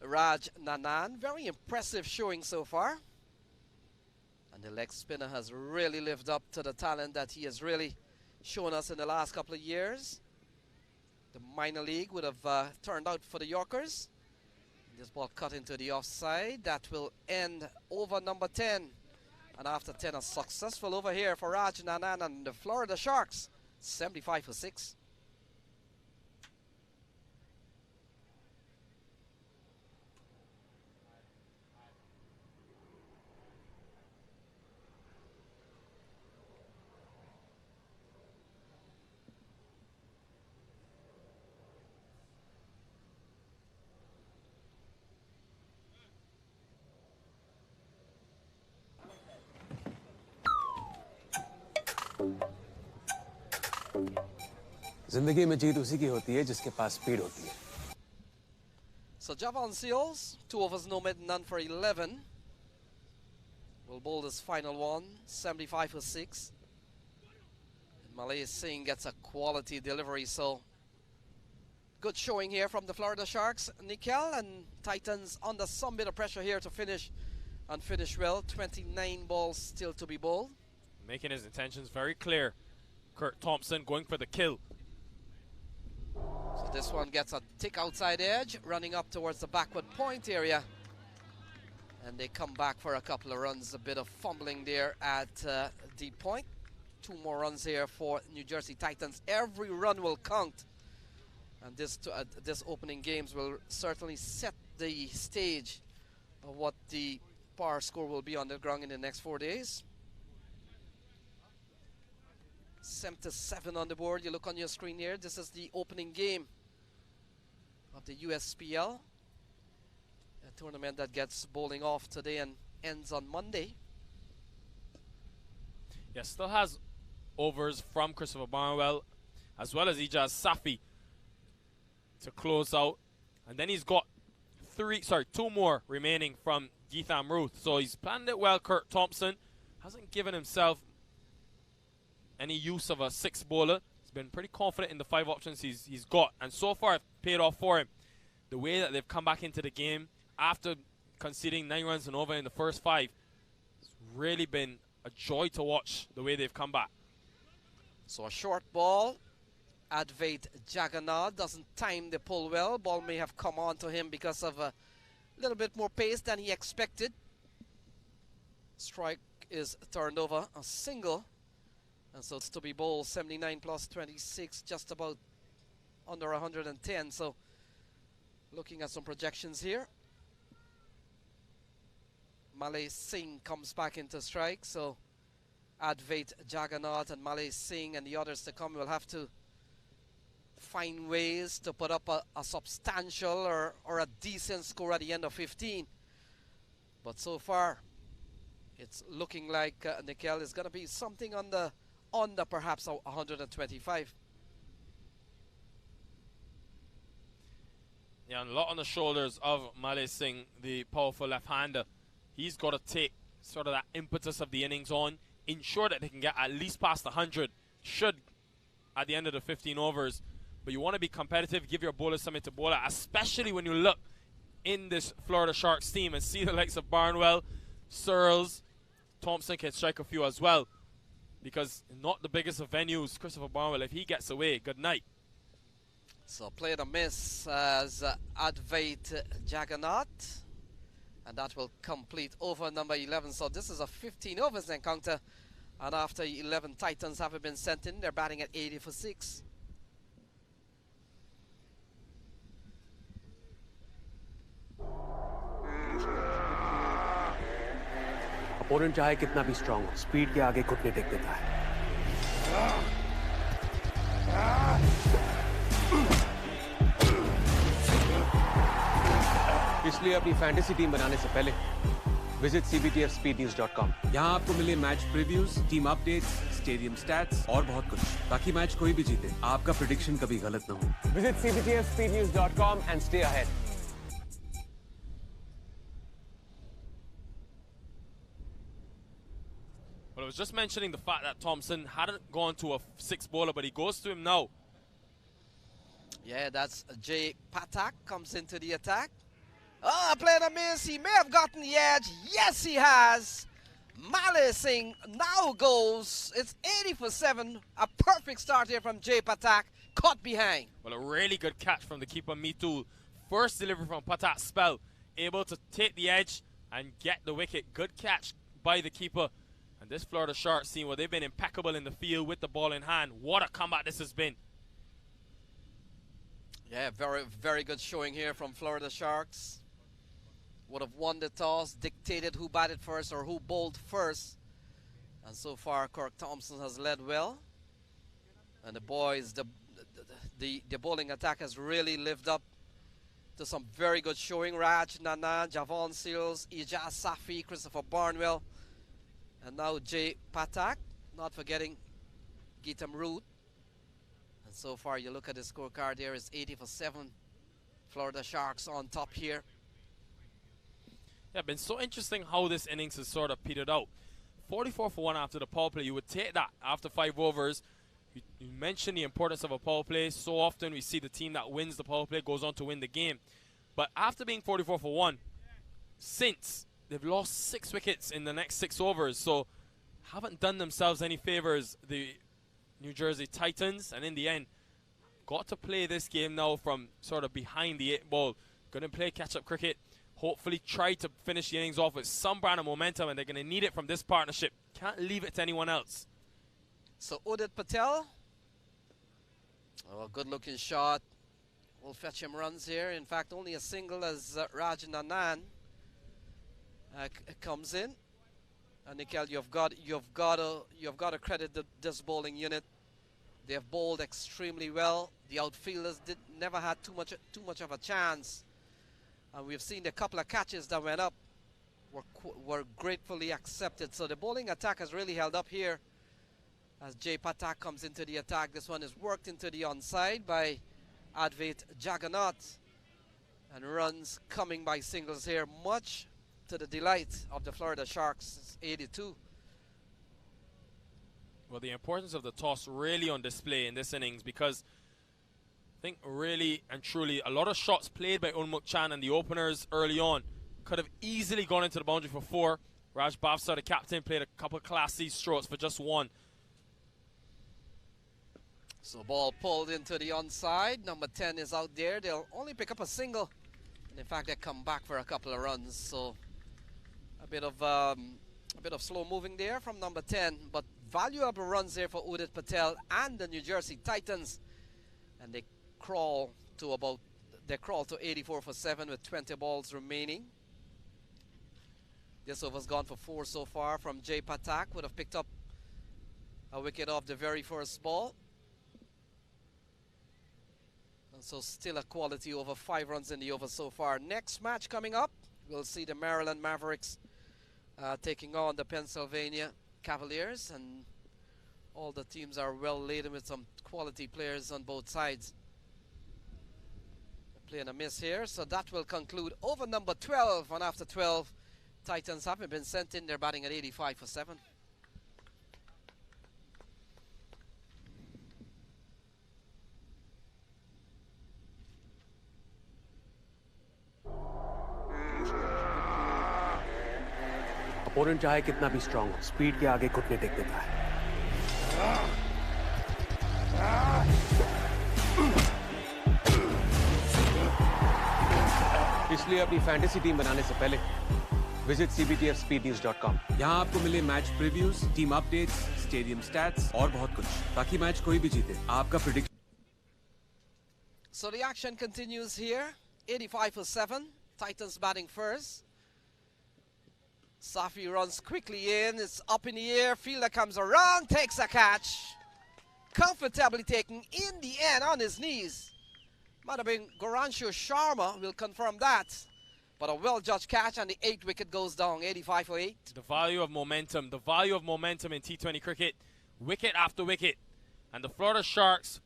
Raj Nanan. Very impressive showing so far. And the leg spinner has really lived up to the talent that he has really shown us in the last couple of years. The minor league would have turned out for the Yorkers. This ball cut into the offside. That will end over number 10. And after 10, a successful over here for Raj Nanan and the Florida Sharks. 75 for 6. जिंदगी में जीत उसी की होती है जिसके पास speed होती है. So Javon Seals, 2 overs, no mid, none for 11. Will bowl this final one, 75 for 6. And Malay Singh gets a quality delivery, so good showing here from the Florida Sharks. Nikhil and Titans under some bit of pressure here to finish and finish well. 29 balls still to be bowled. Making his intentions very clear. Kurt Thompson going for the kill. So this one gets a tick outside edge, running up towards the backward point area. And they come back for a couple of runs. A bit of fumbling there at deep point. 2 more runs here for New Jersey Titans. Every run will count. And this opening games will certainly set the stage of what the power score will be on the ground in the next 4 days. 77 on the board. You look on your screen here. This is the opening game of the USPL, a tournament that gets bowling off today and ends on Monday. Yeah, still has overs from Christopher Barnwell as well as Ijaz Safi to close out. And then he's got 2 more remaining from Geetham Ruth. So he's planned it well, Kurt Thompson. Hasn't given himself any use of a 6 bowler. He's been pretty confident in the 5 options he's got, and so far it's paid off for him. The way that they've come back into the game after conceding 9 runs and over in the first 5, it's really been a joy to watch the way they've come back. So a short ball. Advait Juggernaut doesn't time the pull well. Ball may have come on to him because of a little bit more pace than he expected. Strike is turned over, a single. And so it's to be bowled 79 plus 26, just about under 110. So looking at some projections here. Malay Singh comes back into strike. So Advait Jagannath and Malay Singh and the others to come will have to find ways to put up a substantial or a decent score at the end of 15. But so far, it's looking like Nikhil is going to be something under perhaps 125. Yeah, and a lot on the shoulders of Malay Singh, the powerful left-hander. He's got to take sort of that impetus of the innings on, ensure that they can get at least past 100, should at the end of the 15 overs. But you want to be competitive, give your bowlers something to bowl at, especially when you look in this Florida Sharks team and see the likes of Barnwell, Searles, Thompson can strike a few as well. Because not the biggest of venues, Christopher Barnwell, if he gets away, good night. So played a miss as Advait Jagannath. And that will complete over number 11. So this is a 15 overs encounter. And after 11 Titans have been sent in, they're batting at 80 for 6. Opponent चाहे कितना भी strong हो, speed के आगे घुटने take देता है। इसलिए अपनी फैंटेसी टीम बनाने से पहले विजिट cbtfspeednews.com। यहाँ आपको मिले match previews, team updates, stadium stats और बहुत कुछ, ताकि मैच कोई भी जीते आपका प्रेडिक्शन कभी गलत ना हो। Visit cbtfspeednews.com and stay ahead। Well, I was just mentioning the fact that Thompson hadn't gone to a 6 bowler, but he goes to him now. Yeah, that's Jay Patak comes into the attack. Oh, played a miss. He may have gotten the edge. Yes, he has. Malay Singh now goes. It's 80 for 7. A perfect start here from Jay Patak. Caught behind. Well, a really good catch from the keeper, Mitul. First delivery from Patak's spell. Able to take the edge and get the wicket. Good catch by the keeper. And this Florida Sharks team, well, they've been impeccable in the field with the ball in hand. What a comeback this has been. Yeah, very, very good showing here from Florida Sharks. Would have won the toss, dictated who batted first or who bowled first. And so far, Kirk Thompson has led well. And the boys, the bowling attack has really lived up to some very good showing. Raj Nana, Javon Seals, Ijaz Safi, Christopher Barnwell. And now Jay Patak, not forgetting Geetam Root. And so far, you look at the scorecard there, it's 80 for 7. Florida Sharks on top here. Yeah, been so interesting how this innings has sort of petered out. 44 for 1 after the power play. You would take that after 5 overs. You mentioned the importance of a power play. So often we see the team that wins the power play goes on to win the game. But after being 44 for 1, since they've lost 6 wickets in the next 6 overs, so haven't done themselves any favors, the New Jersey Titans, and in the end, got to play this game now from sort of behind the 8 ball. Going to play catch-up cricket, hopefully try to finish the innings off with some brand of momentum, and they're going to need it from this partnership. Can't leave it to anyone else. So Udit Patel, oh, good-looking shot. Will fetch him runs here. In fact, only a single as Raj Nanan comes in. And Nikhil, you've got to credit this bowling unit. They have bowled extremely well. The outfielders never had too much of a chance. And we've seen a couple of catches that went up were gratefully accepted. So the bowling attack has really held up here. As Jay Patak comes into the attack, this one is worked into the onside by Advait Jagannath. And runs coming by singles here, much to the delight of the Florida Sharks. It's 82. Well, the importance of the toss really on display in this innings, because I think really and truly a lot of shots played by Unmuk Chan and the openers early on could have easily gone into the boundary for 4. Raj Bhavsar, the captain, played a couple of classy strokes for just 1. So ball pulled into the onside. Number 10 is out there. They'll only pick up a single. And in fact, they come back for a couple of runs. So a bit of A bit of slow moving there from number 10, but valuable runs there for Udit Patel and the New Jersey Titans. And they crawl to 84 for 7 with 20 balls remaining. This over's gone for 4 so far from Jay Patak. Would have picked up a wicket off the very first ball. And so still a quality over, 5 runs in the over so far. Next match coming up, we'll see the Maryland Mavericks taking on the Pennsylvania Cavaliers. And all the teams are well laden with some quality players on both sides. Playing a miss here, so that will conclude over number 12. And after 12, Titans haven't been sent in. They're batting at 85 for 7. Opponent चाहे कितना भी strong हो, speed के आगे घुटने take देता है। इसलिए अपनी फैंटेसी टीम बनाने से पहले विजिट cbtfspeednews.com। यहाँ आपको मिले match previews, team updates, stadium stats और बहुत कुछ, ताकि मैच कोई भी जीते आपका prediction. So the action continues here. 85 for 7. Titans batting first. Safi runs quickly in. It's up in the air. Fielder comes around, takes a catch. Comfortably taken in the end on his knees. Might have been Goranshu Sharma. We'll confirm that. But a well-judged catch, and the 8th wicket goes down. 85 for 8. The value of momentum. The value of momentum in T20 cricket. Wicket after wicket. And the Florida Sharks,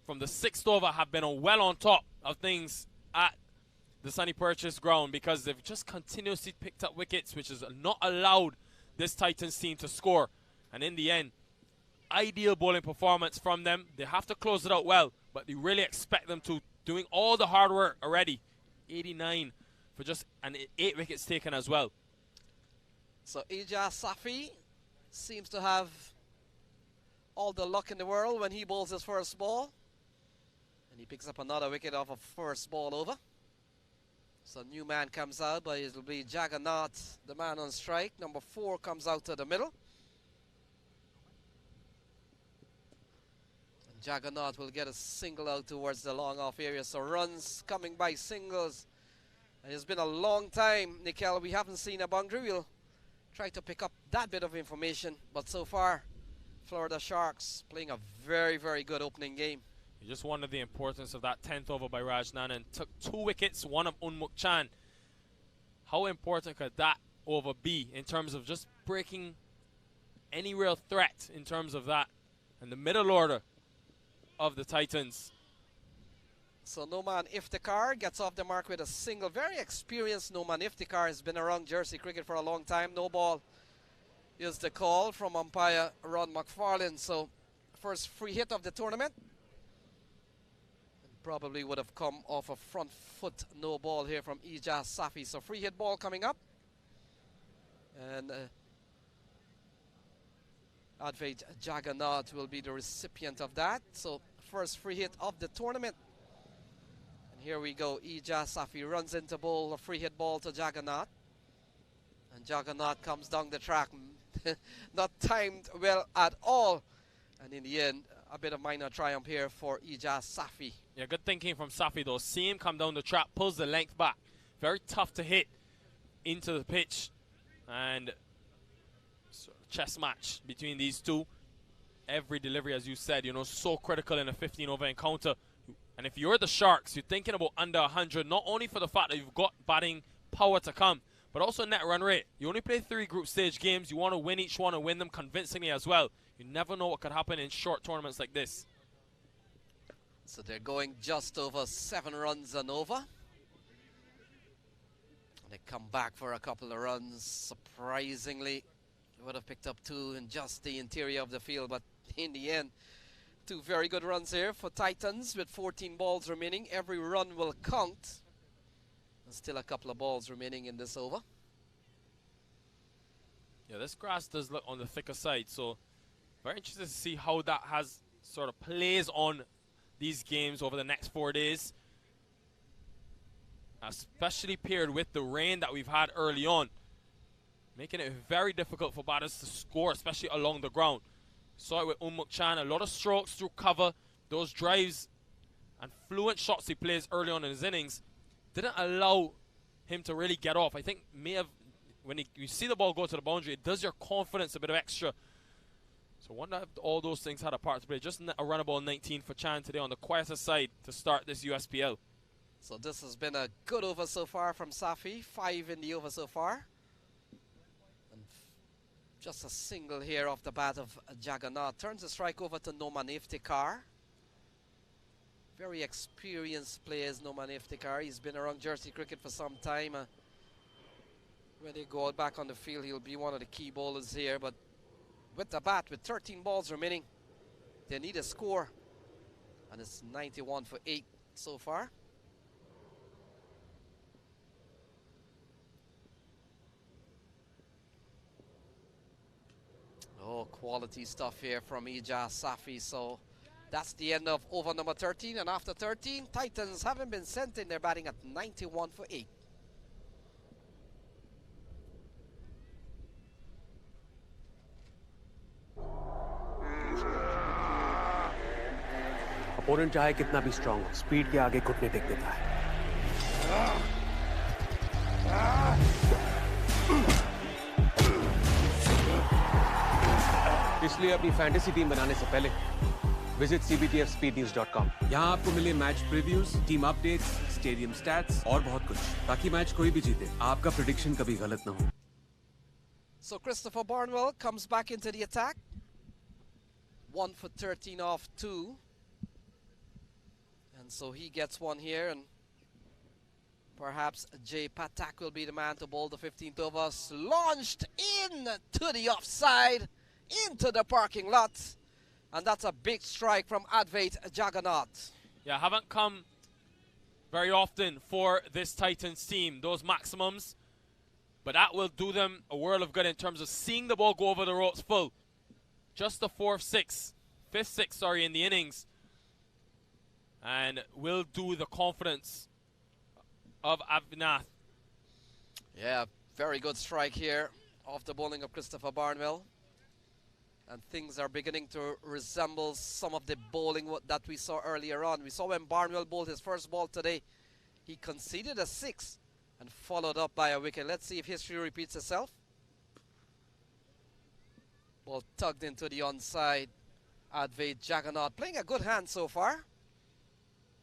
from the 6th over, have been well on top of things at the Suny Purchase ground, because they've just continuously picked up wickets, which has not allowed this Titans team to score. And in the end, ideal bowling performance from them. They have to close it out well, but you really expect them to, doing all the hard work already. 89 for just 8 wickets taken as well. So Ija Safi seems to have all the luck in the world when he bowls his first ball. And he picks up another wicket off a first ball over. So new man comes out, but it'll be Jagannath, the man on strike. Number 4 comes out to the middle. And Jagannath will get a single out towards the long off area. So runs coming by singles. And it's been a long time, Nikhil, we haven't seen a boundary. We'll try to pick up that bit of information. But so far, Florida Sharks playing a very, very good opening game. You just wondered the importance of that 10th over by Rajnan, took 2 wickets, one of Unmuk Chan. How important could that over be in terms of just breaking any real threat in terms of that? And the middle order of the Titans. So Noman Iftikhar gets off the mark with a single. Very experienced Noman Iftikhar, has been around Jersey cricket for a long time. No ball is the call from umpire Ron McFarlane. So first free hit of the tournament. Probably would have come off a front foot no ball here from Ija Safi. So free hit ball coming up. And Advait Jagannath will be the recipient of that. So first free hit of the tournament. And here we go. Ija Safi runs into bowl, a free hit ball to Jagannath. And Jagannath comes down the track. Not timed well at all. And in the end, a bit of minor triumph here for Ija Safi. Yeah, good thinking from Safi though. See him come down the track, pulls the length back. Very tough to hit into the pitch. And chess match between these two. Every delivery, as you said, you know, so critical in a 15-over encounter. And if you're the Sharks, you're thinking about under 100, not only for the fact that you've got batting power to come, but also net run rate. You only play 3 group stage games. You want to win each one and win them convincingly as well. You never know what could happen in short tournaments like this. So they're going just over 7 runs and over. They come back for a couple of runs. Surprisingly, they would have picked up 2 in just the interior of the field, but in the end, 2 very good runs here for Titans with 14 balls remaining. Every run will count. And still a couple of balls remaining in this over. Yeah, this grass does look on the thicker side, so very interested to see how that has sort of plays on these games over the next 4 days. Especially paired with the rain that we've had early on. making it very difficult for batters to score, especially along the ground. Saw it with Chan, a lot of strokes through cover. Those drives and fluent shots he plays early on in his innings didn't allow him to really get off. I think when you see the ball go to the boundary, it does your confidence a bit of extra. So I wonder if all those things had a part to play. Just a run ball 19 for Chan today on the quieter side to start this USPL. So this has been a good over so far from Safi. 5 in the over so far. And just a single here off the bat of Jagannath. Turns the strike over to Noman Iftikhar. Very experienced players, Noman Iftikhar. He's been around Jersey cricket for some time. When they go out back on the field, he'll be one of the key bowlers here. But with the bat, with 13 balls remaining, they need a score. And it's 91 for 8 so far. Oh, quality stuff here from Ijaz Safi. So that's the end of over number 13. And after 13, Titans haven't been sent in. They're batting at 91 for 8. Opponent चाहे कितना भी strong हो, speed के आगे घुटने take देता है। इसलिए अपनी फैंटेसी टीम बनाने से पहले विजिट cbtfspeednews.com। यहाँ आपको मिले match previews, team updates, stadium stats और बहुत कुछ, ताकि मैच कोई भी जीते आपका प्रेडिक्शन कभी गलत ना हो। So Christopher Barnwell comes back into the attack. 1 for 13 off 2. And so he gets one here, and perhaps Jay Patak will be the man to bowl the 15th over. Launched in to the offside, into the parking lot. And that's a big strike from Advait Jagannath. Yeah, haven't come very often for this Titans team, those maximums. But that will do them a world of good in terms of seeing the ball go over the ropes full. Just the fifth six, in the innings. And will do the confidence of Avinath. Yeah, very good strike here off the bowling of Christopher Barnwell. And things are beginning to resemble some of the bowling that we saw earlier on. We saw when Barnwell bowled his first ball today, he conceded a 6 and followed up by a wicket. Let's see if history repeats itself. Ball tugged into the onside. Advait Jagannath playing a good hand so far.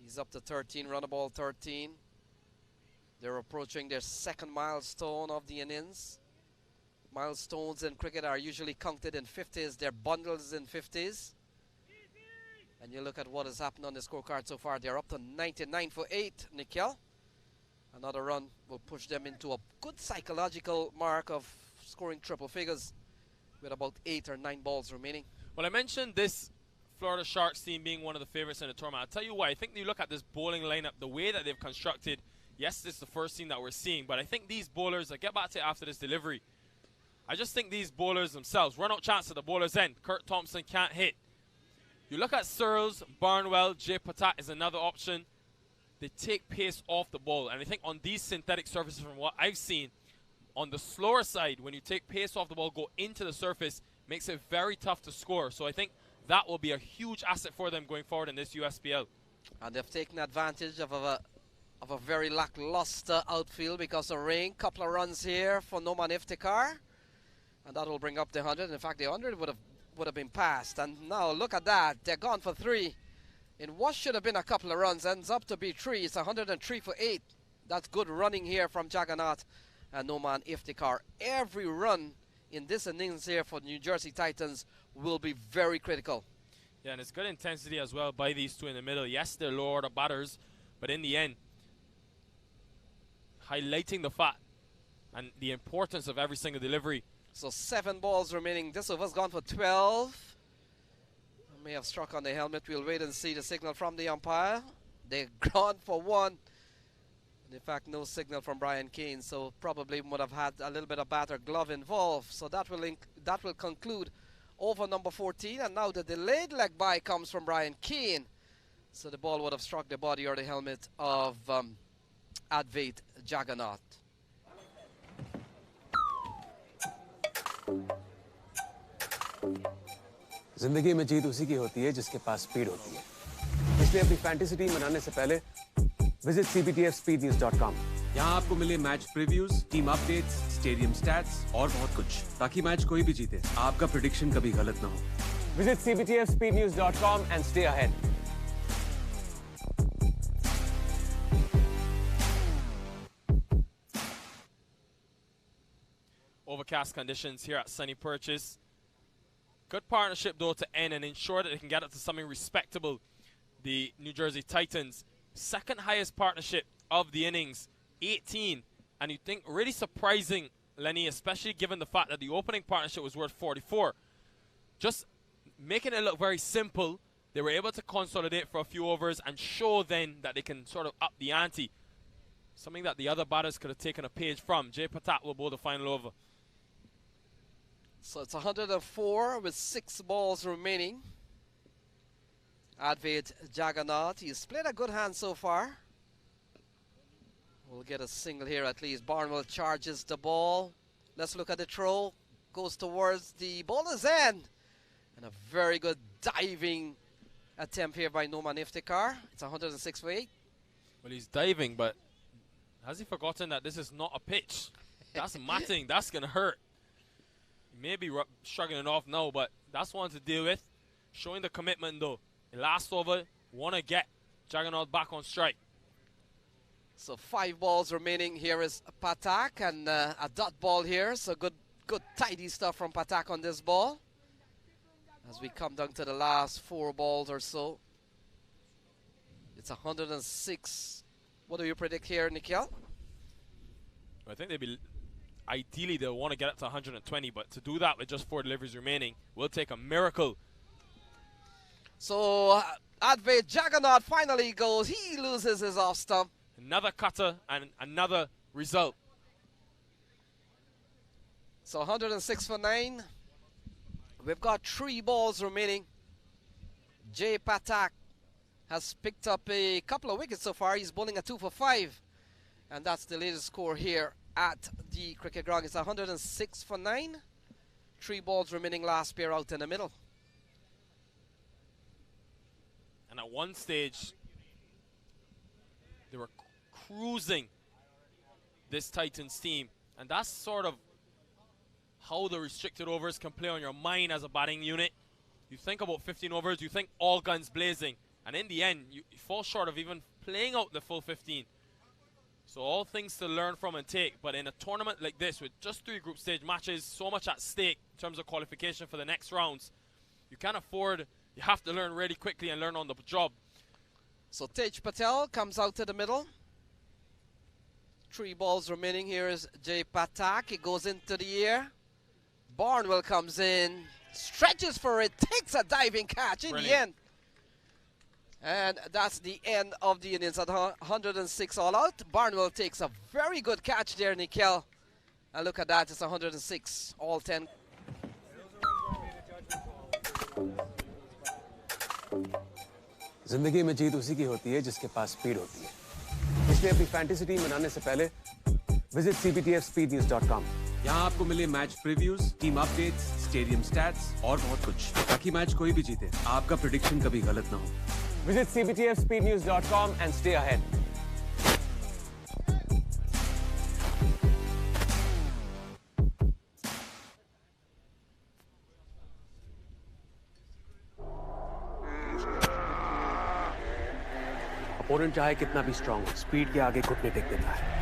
He's up to 13, run a ball 13. They're approaching their second milestone of the innings. Milestones in cricket are usually counted in 50s. They're bundles in 50s. And you look at what has happened on the scorecard so far. They're up to 99 for 8, Nikhil. Another run will push them into a good psychological mark of scoring triple figures with about 8 or 9 balls remaining. Well, I mentioned this Florida Sharks team being one of the favorites in the tournament. I'll tell you why. I think you look at this bowling lineup, the way that they've constructed. Yes, this is the first team that we're seeing, but I think these bowlers, I'll get back to it after this delivery. I just think these bowlers themselves, run out chance at the bowler's end. Kurt Thompson can't hit. You look at Searles, Barnwell, Jay Patak is another option. They take pace off the ball. And I think on these synthetic surfaces, from what I've seen, on the slower side, when you take pace off the ball, go into the surface, makes it very tough to score. So I think that will be a huge asset for them going forward in this USPL. And they've taken advantage of a very lackluster outfield because of rain. Couple of runs here for Noman Iftikhar. And that will bring up the 100. In fact, the 100 would have been passed. And now look at that. They're gone for 3. In what should have been a couple of runs, ends up to be 3. It's 103 for 8. That's good running here from Jagannath and Noman Iftikhar. Every run in this innings here for New Jersey Titans will be very critical. Yeah, and it's good intensity as well by these two in the middle. Yes, they're lower order batters, but in the end, highlighting the fact and the importance of every single delivery. So 7 balls remaining. This over's gone for 12. May have struck on the helmet. We'll wait and see the signal from the umpire. They're gone for 1. And in fact, no signal from Brian Kane, so probably would have had a little bit of bat or glove involved. So that will conclude over number 14. And now the delayed leg by comes from Brian Kane. So the ball would have struck the body or the helmet of Advait Jagannath. जिंदगी में जीत उसी की होती है जिसके पास speed होती है, इसलिए अपनी फैंटेसी टीम बनाने से पहले विजिट cbtfspeednews.com। यहाँ आपको मिले match previews, team updates, stadium stats और बहुत कुछ, ताकि मैच कोई भी जीते आपका प्रेडिक्शन कभी गलत ना हो। Visit cbtfspeednews.com and stay ahead. Overcast conditions here at Suny Purchase. Good partnership though to end and ensure that they can get up to something respectable. The New Jersey Titans, second highest partnership of the innings, 18. And you think really surprising, Lenny, especially given the fact that the opening partnership was worth 44. Just making it look very simple, they were able to consolidate for a few overs and show then that they can sort of up the ante. Something that the other batters could have taken a page from. Jay Patak will bowl the final over. So it's 104 with 6 balls remaining. Unveiled Juggernaut. He's played a good hand so far. We'll get a single here at least. Barnwell charges the ball. Let's look at the throw. Goes towards the bowler's end. And a very good diving attempt here by Noman Iftikhar. It's 106 for 8. Well, he's diving, but has he forgotten that this is not a pitch? That's matting. That's going to hurt. He may be shrugging it off now, but that's one to deal with. Showing the commitment, though. The last over, want to get Juggernaut back on strike. So 5 balls remaining. Here is Patak and a dot ball here. So good tidy stuff from Patak on this ball. As we come down to the last 4 balls or so. It's 106. What do you predict here, Nikhil? I think ideally they'll want to get up to 120, but to do that with just 4 deliveries remaining will take a miracle. So Unveiled Juggernaut finally goes. He loses his off stump. Another cutter and another result. So 106 for 9. We've got 3 balls remaining. Jay Patak has picked up a couple of wickets so far. He's bowling a 2 for 5. And that's the latest score here at the cricket ground. It's 106 for 9. 3 balls remaining, last pair out in the middle. And at one stage, they were cruising this Titans team. And that's sort of how the restricted overs can play on your mind as a batting unit. You think about 15 overs, you think all guns blazing. And in the end, you fall short of even playing out the full 15. So all things to learn from and take. But in a tournament like this, with just 3 group stage matches, so much at stake in terms of qualification for the next rounds, you can't afford, you have to learn really quickly and learn on the job. So Tej Patel comes out to the middle. 3 balls remaining. Here is Jay Patak. It goes into the air. Barnwell comes in, stretches for it, takes a diving catch in the end. And that's the end of the innings at 106 all out. Barnwell takes a very good catch there, Nikhil. And look at that, it's 106, all 10. जिंदगी में जीत उसी की होती है जिसके पास speed होती है, इसलिए अपनी फैंटेसी टीम बनाने से पहले विजिट cbtfspeednews.com। यहाँ आपको मिले match previews, team updates, stadium stats और बहुत कुछ, ताकि मैच कोई भी जीते आपका प्रेडिक्शन कभी गलत ना हो। Visit cbtfspeednews.com and stay ahead. Opponent चाहे कितना भी strong हो, speed के आगे घुटने टेक देता है।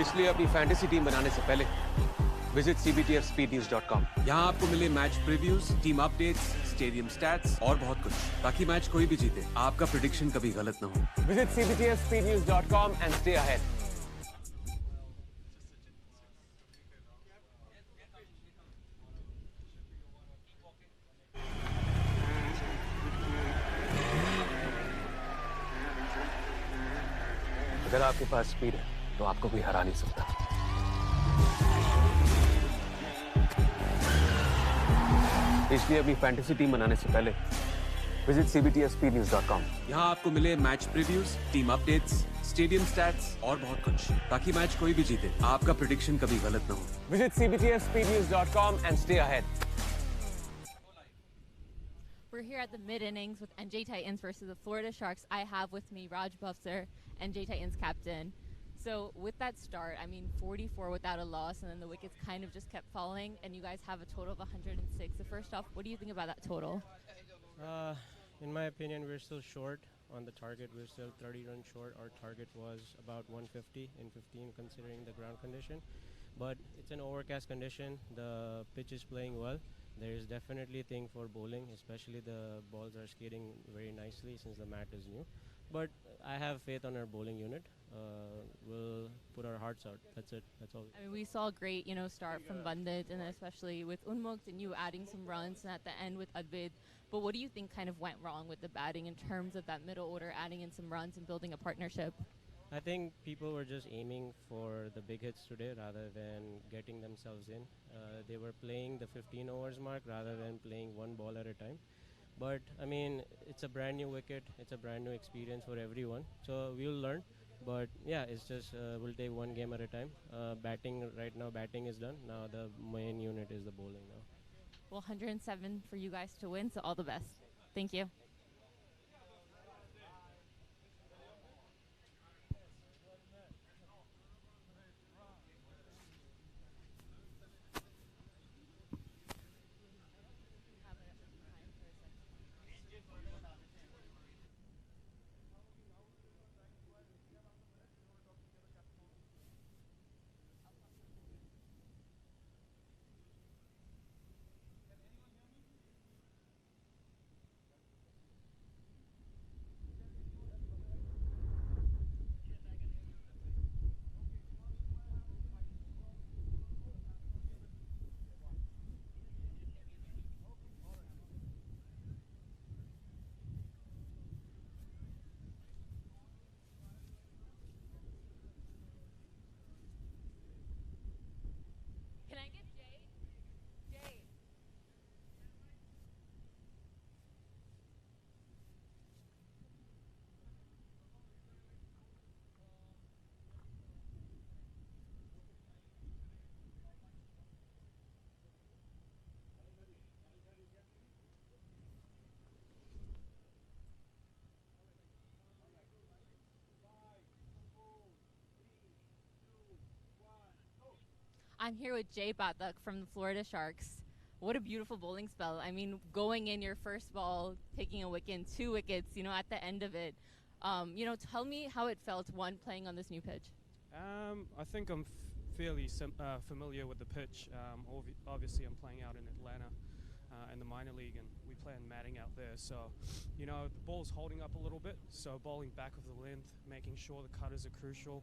इसलिए अपनी फैंटेसी टीम बनाने से पहले विजिट cbtfspeednews.com। यहाँ आपको मिले match previews, team updates, stadium stats और बहुत कुछ, ताकि मैच कोई भी जीते आपका प्रेडिक्शन कभी गलत ना हो। Visit cbtfspeednews.com and stay ahead. अगर आपके पास स्पीड है तो आपको कोई हरा नहीं सकता। इसलिए अपनी फैंटेसी टीम बनाने से पहले Visit cbtspeednews.com. यहाँ आपको मिले match previews, team updates, stadium stats और बहुत कुछ, ताकि मैच कोई भी जीते आपका प्रेडिक्शन कभी गलत ना हो. Visit cbtspeednews.com and stay ahead. We're here at the mid-innings with NJ Titans versus the Florida Sharks. I have with me Raj Bufsar, NJ Titans captain. So with that start, I mean 44 without a loss, and then the wickets kind of just kept falling, and you guys have a total of 106. So first off, what do you think about that total? In my opinion, we're still short on the target. We're still 30 runs short. Our target was about 150 in 15 considering the ground condition. But it's an overcast condition. The pitch is playing well. There is definitely a thing for bowling, especially the balls are skating very nicely since the mat is new. But I have faith on our bowling unit. We'll put our hearts out. That's it. That's all. I mean, we saw a great, start from Bandit, and especially with Unmukt and you adding some runs, and at the end with Advid. But what do you think kind of went wrong with the batting in terms of that middle order, adding in some runs and building a partnership? I think people were just aiming for the big hits today rather than getting themselves in. They were playing the 15 overs mark rather than playing one ball at a time. But, I mean, it's a brand new wicket. It's a brand new experience for everyone. So we'll learn. But, yeah, it's just we'll take one game at a time. Batting right now, batting is done. Now the main unit is the bowling now. Well, 107 for you guys to win, so all the best. Thank you. Can I get Jay? Jay. I'm here with Jay Batak from the Florida Sharks. What a beautiful bowling spell. I mean, going in your first ball, taking a wicket, 2 wickets, at the end of it. Tell me how it felt, playing on this new pitch. I think I'm fairly familiar with the pitch. Obviously, I'm playing out in Atlanta in the minor league, and we play on matting out there. So, the ball's holding up a little bit, so bowling back of the length, making sure the cutters are crucial.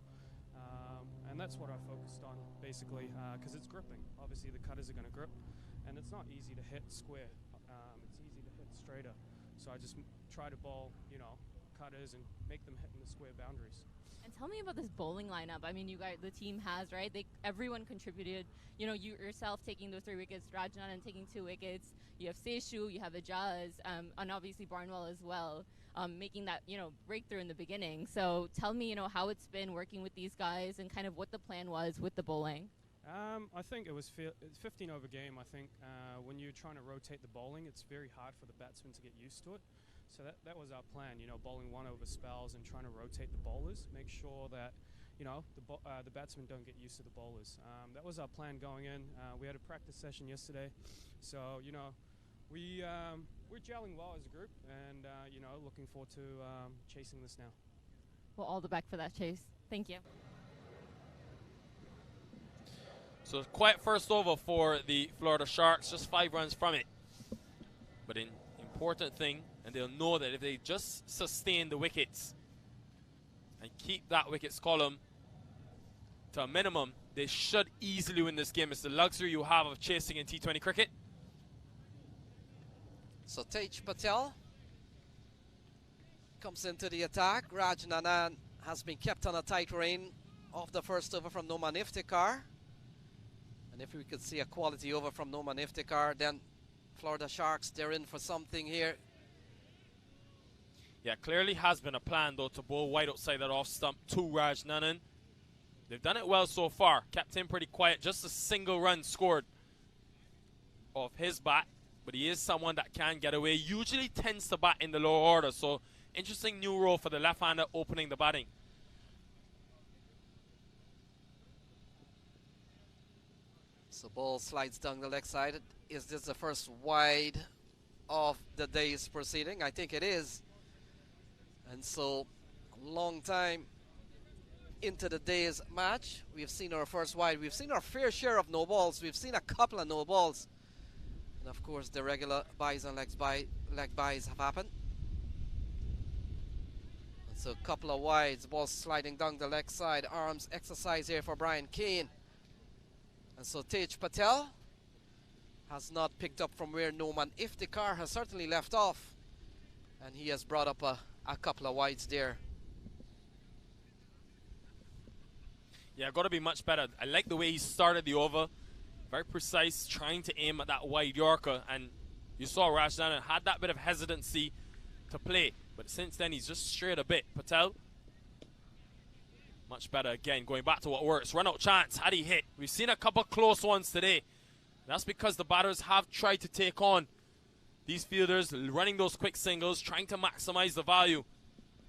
And that's what I focused on, basically, because it's gripping. Obviously, the cutters are going to grip, and it's not easy to hit square. It's easy to hit straighter. So I just try to bowl, cutters and make them hit in the square boundaries. And tell me about this bowling lineup. I mean, you guys, the team has, right? Everyone contributed. You yourself taking those 3 wickets, Rajanan taking 2 wickets. You have Seishu, you have Ajaz, and obviously Barnwell as well, making that, breakthrough in the beginning. So tell me, how it's been working with these guys and kind of what the plan was with the bowling. I think it's 15 over game. I think when you're trying to rotate the bowling, it's very hard for the batsmen to get used to it. So that was our plan, bowling 1 over spells and trying to rotate the bowlers, make sure that, the batsmen don't get used to the bowlers. That was our plan going in. We had a practice session yesterday, so we're gelling well as a group, and looking forward to chasing this now. Well, all the back for that chase. Thank you. So quiet first over for the Florida Sharks, just 5 runs from it. But an important thing, and they'll know that if they just sustain the wickets and keep that wickets column to a minimum, they should easily win this game. It's the luxury you have of chasing in T20 cricket. So Tej Patel comes into the attack. Rajnanan has been kept on a tight rein off the first over from Noman Iftikhar. And if we could see a quality over from Noman Iftikhar, then Florida Sharks, they're in for something here. Yeah, clearly has been a plan, though, to bowl wide outside that off stump to Rajnanan. They've done it well so far. Kept him pretty quiet. Just a single run scored off his bat. But he is someone that can get away. Usually tends to bat in the lower order. So, interesting new role for the left-hander opening the batting. So ball slides down the leg side. Is this the first wide of the day's proceeding? I think it is. And so, a long time into the day's match, we've seen our first wide. We've seen our fair share of no balls. We've seen a couple of no balls. And of course, the regular buys and leg buys have happened. And so, a couple of wides, ball sliding down the leg side. Arms exercise here for Brian Kane. And so, Tej Patel has not picked up from where Noman Iftikhar has certainly left off. And he has brought up a couple of wides there. Yeah, got to be much better. I like the way he started the over. Very precise, trying to aim at that wide Yorker. And you saw Rajnanan had that bit of hesitancy to play. But since then, he's just strayed a bit. Patel, much better again. Going back to what works. Run out chance. Had he hit? We've seen a couple close ones today. That's because the batters have tried to take on these fielders, running those quick singles, trying to maximize the value.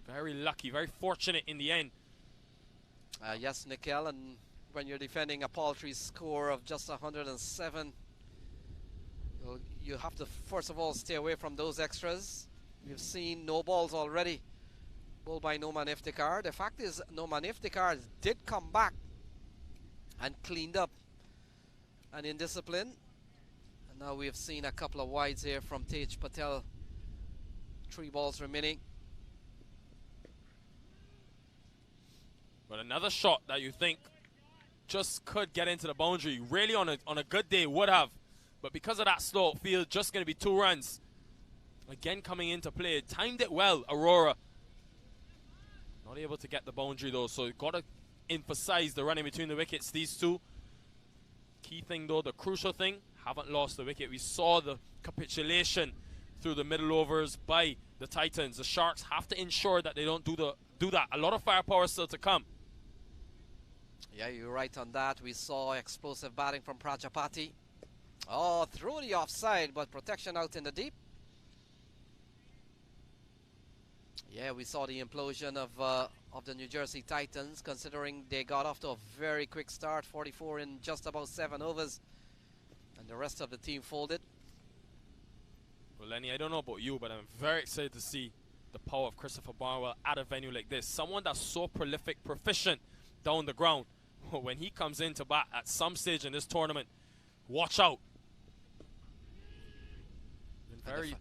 Very lucky, very fortunate in the end. Yes, Nikhil, and when you're defending a paltry score of just 107, you have to first of all stay away from those extras. We've seen no balls already bowled by Noman Iftikhar. The fact is, Noman Iftikhar did come back and cleaned up and in discipline. And now we've seen a couple of wides here from Tej Patel. 3 balls remaining. But another shot that you think just could get into the boundary. Really on a good day would have. But because of that slow field, just going to be 2 runs. Again coming into play. Timed it well, Aurora. Not able to get the boundary though. So got to emphasize the running between the wickets. These two. Key thing though, the crucial thing, haven't lost the wicket. We saw the capitulation through the middle overs by the Titans. The Sharks have to ensure that they don't do that. A lot of firepower still to come. Yeah, you're right on that. We saw explosive batting from Prajapati. Oh, through the offside, but protection out in the deep. Yeah, we saw the implosion of the New Jersey Titans, considering they got off to a very quick start, 44 in just about 7 overs, and the rest of the team folded. Well, Lenny, I don't know about you, but I'm very excited to see the power of Christopher Barnwell at a venue like this. Someone that's so prolific, proficient down the ground. When he comes in to bat at some stage in this tournament, watch out. Very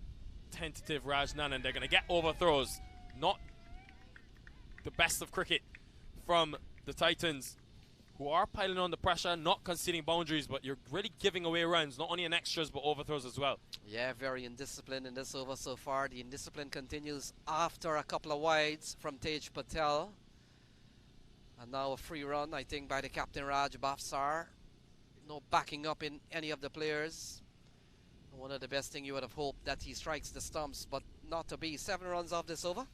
tentative Rajnanan. They're going to get overthrows. Not the best of cricket from the Titans, who are piling on the pressure, not conceding boundaries, but you're really giving away runs, not only in extras, but overthrows as well. Yeah, very indisciplined in this over so far. The indiscipline continues after a couple of wides from Tej Patel. And now a free run, I think, by the captain Raj Bafsar. No backing up in any of the players. One of the best things you would have hoped that he strikes the stumps, but not to be. 7 runs off this over.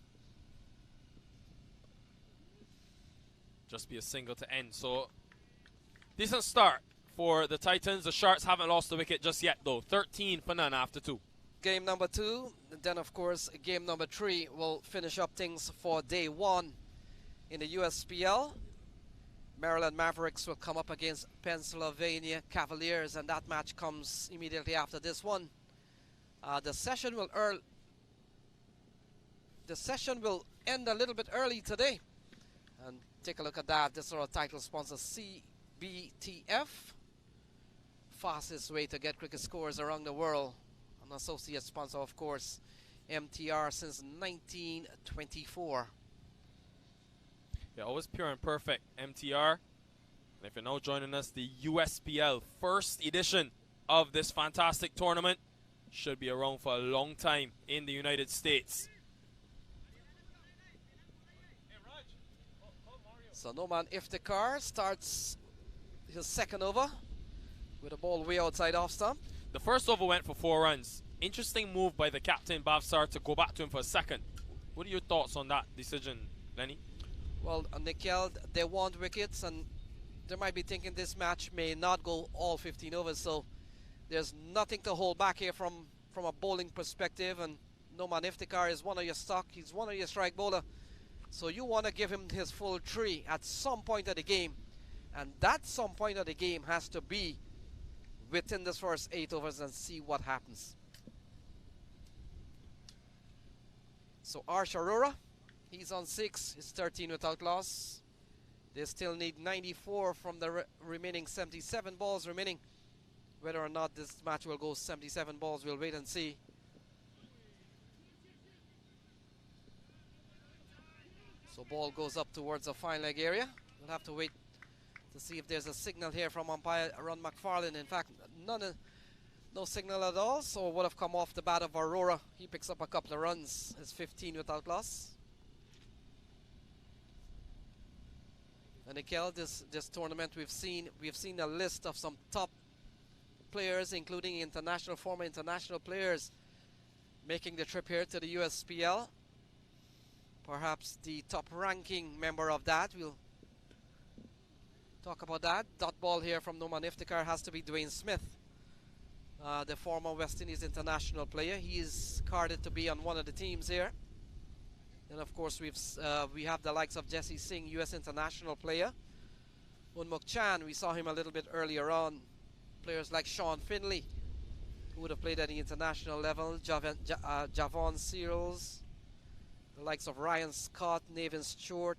Just be a single to end. So, decent start for the Titans. The Sharks haven't lost the wicket just yet, though. 13 for none after 2. Game number 2. And then, of course, game number 3 will finish up things for day 1 in the USPL. Maryland Mavericks will come up against Pennsylvania Cavaliers, and that match comes immediately after this one. The session will end a little bit early today. And take a look at that. This is our title sponsor, CBTF. Fastest way to get cricket scores around the world. An associate sponsor, of course, MTR since 1924. Yeah, always pure and perfect, MTR. And if you're now joining us, the USPL first edition of this fantastic tournament should be around for a long time in the United States. So Noman Iftikhar starts his second over with a ball way outside off stump. The first over went for 4 runs. Interesting move by the captain Bavsar to go back to him for a second. What are your thoughts on that decision, Lenny? Well, Nikel, they want wickets, and they might be thinking this match may not go all 15 overs, so there's nothing to hold back here from a bowling perspective. And Noman Iftikhar is one of your stock, he's one of your strike bowler, so you want to give him his full 3 at some point of the game, and that some point of the game has to be within this first 8 overs, and see what happens. So Arsh Arora, he's on 6, he's 13 without loss. They still need 94 from the remaining 77 balls remaining. Whether or not this match will go 77 balls, we'll wait and see. So ball goes up towards the fine leg area. We'll have to wait to see if there's a signal here from umpire Ron McFarlane. In fact, no signal at all, so it would have come off the bat of Aurora. He picks up a couple of runs. It's 15 without loss. And Nikel, this tournament we've seen a list of some top players, including former international players, making the trip here to the USPL. Perhaps the top ranking member of that, we'll talk about that. Dot ball here from Noman Iftikhar has to be Dwayne Smith, the former West Indies international player. He is carded to be on one of the teams here. And of course we have the likes of Jesse Singh, US international player. Unmuk Chan, we saw him a little bit earlier on. Players like Sean Finley, who would have played at the international level. Javon Searles, the likes of Ryan Scott, Nathan Stewart,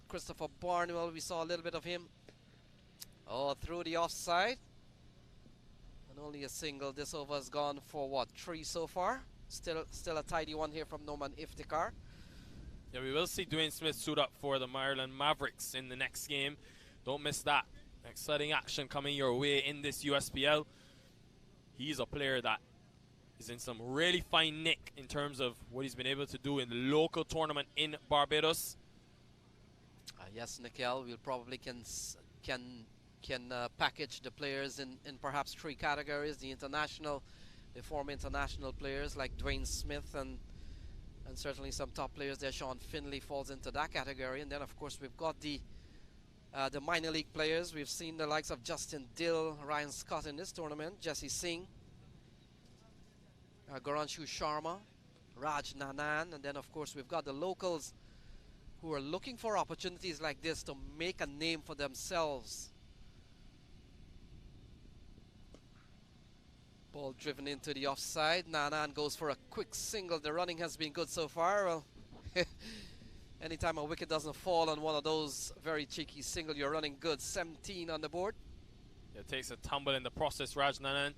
Christopher Barnwell, we saw a little bit of him. Oh, through the offside. And only a single. This over has gone for what, 3 so far? Still a tidy one here from Noman Iftikhar. Yeah, we will see Dwayne Smith suit up for the Maryland Mavericks in the next game. Don't miss that. Exciting action coming your way in this USPL. He's a player that is in some really fine nick in terms of what he's been able to do in the local tournament in Barbados. Yes, Nikel, we'll probably can package the players in perhaps 3 categories: the former international players like Dwayne Smith, and certainly some top players there. Sean Finley falls into that category. And then of course we've got the minor league players. We've seen the likes of Justin Dill, Ryan Scott in this tournament, Jesse Singh, Garanshu Sharma, Raj Nanan, and then of course we've got the locals who are looking for opportunities like this to make a name for themselves. Ball driven into the offside. Nanan goes for a quick single. The running has been good so far. Well, anytime a wicket doesn't fall on one of those very cheeky single, you're running good. 17 on the board. It takes a tumble in the process, Raj Nanan.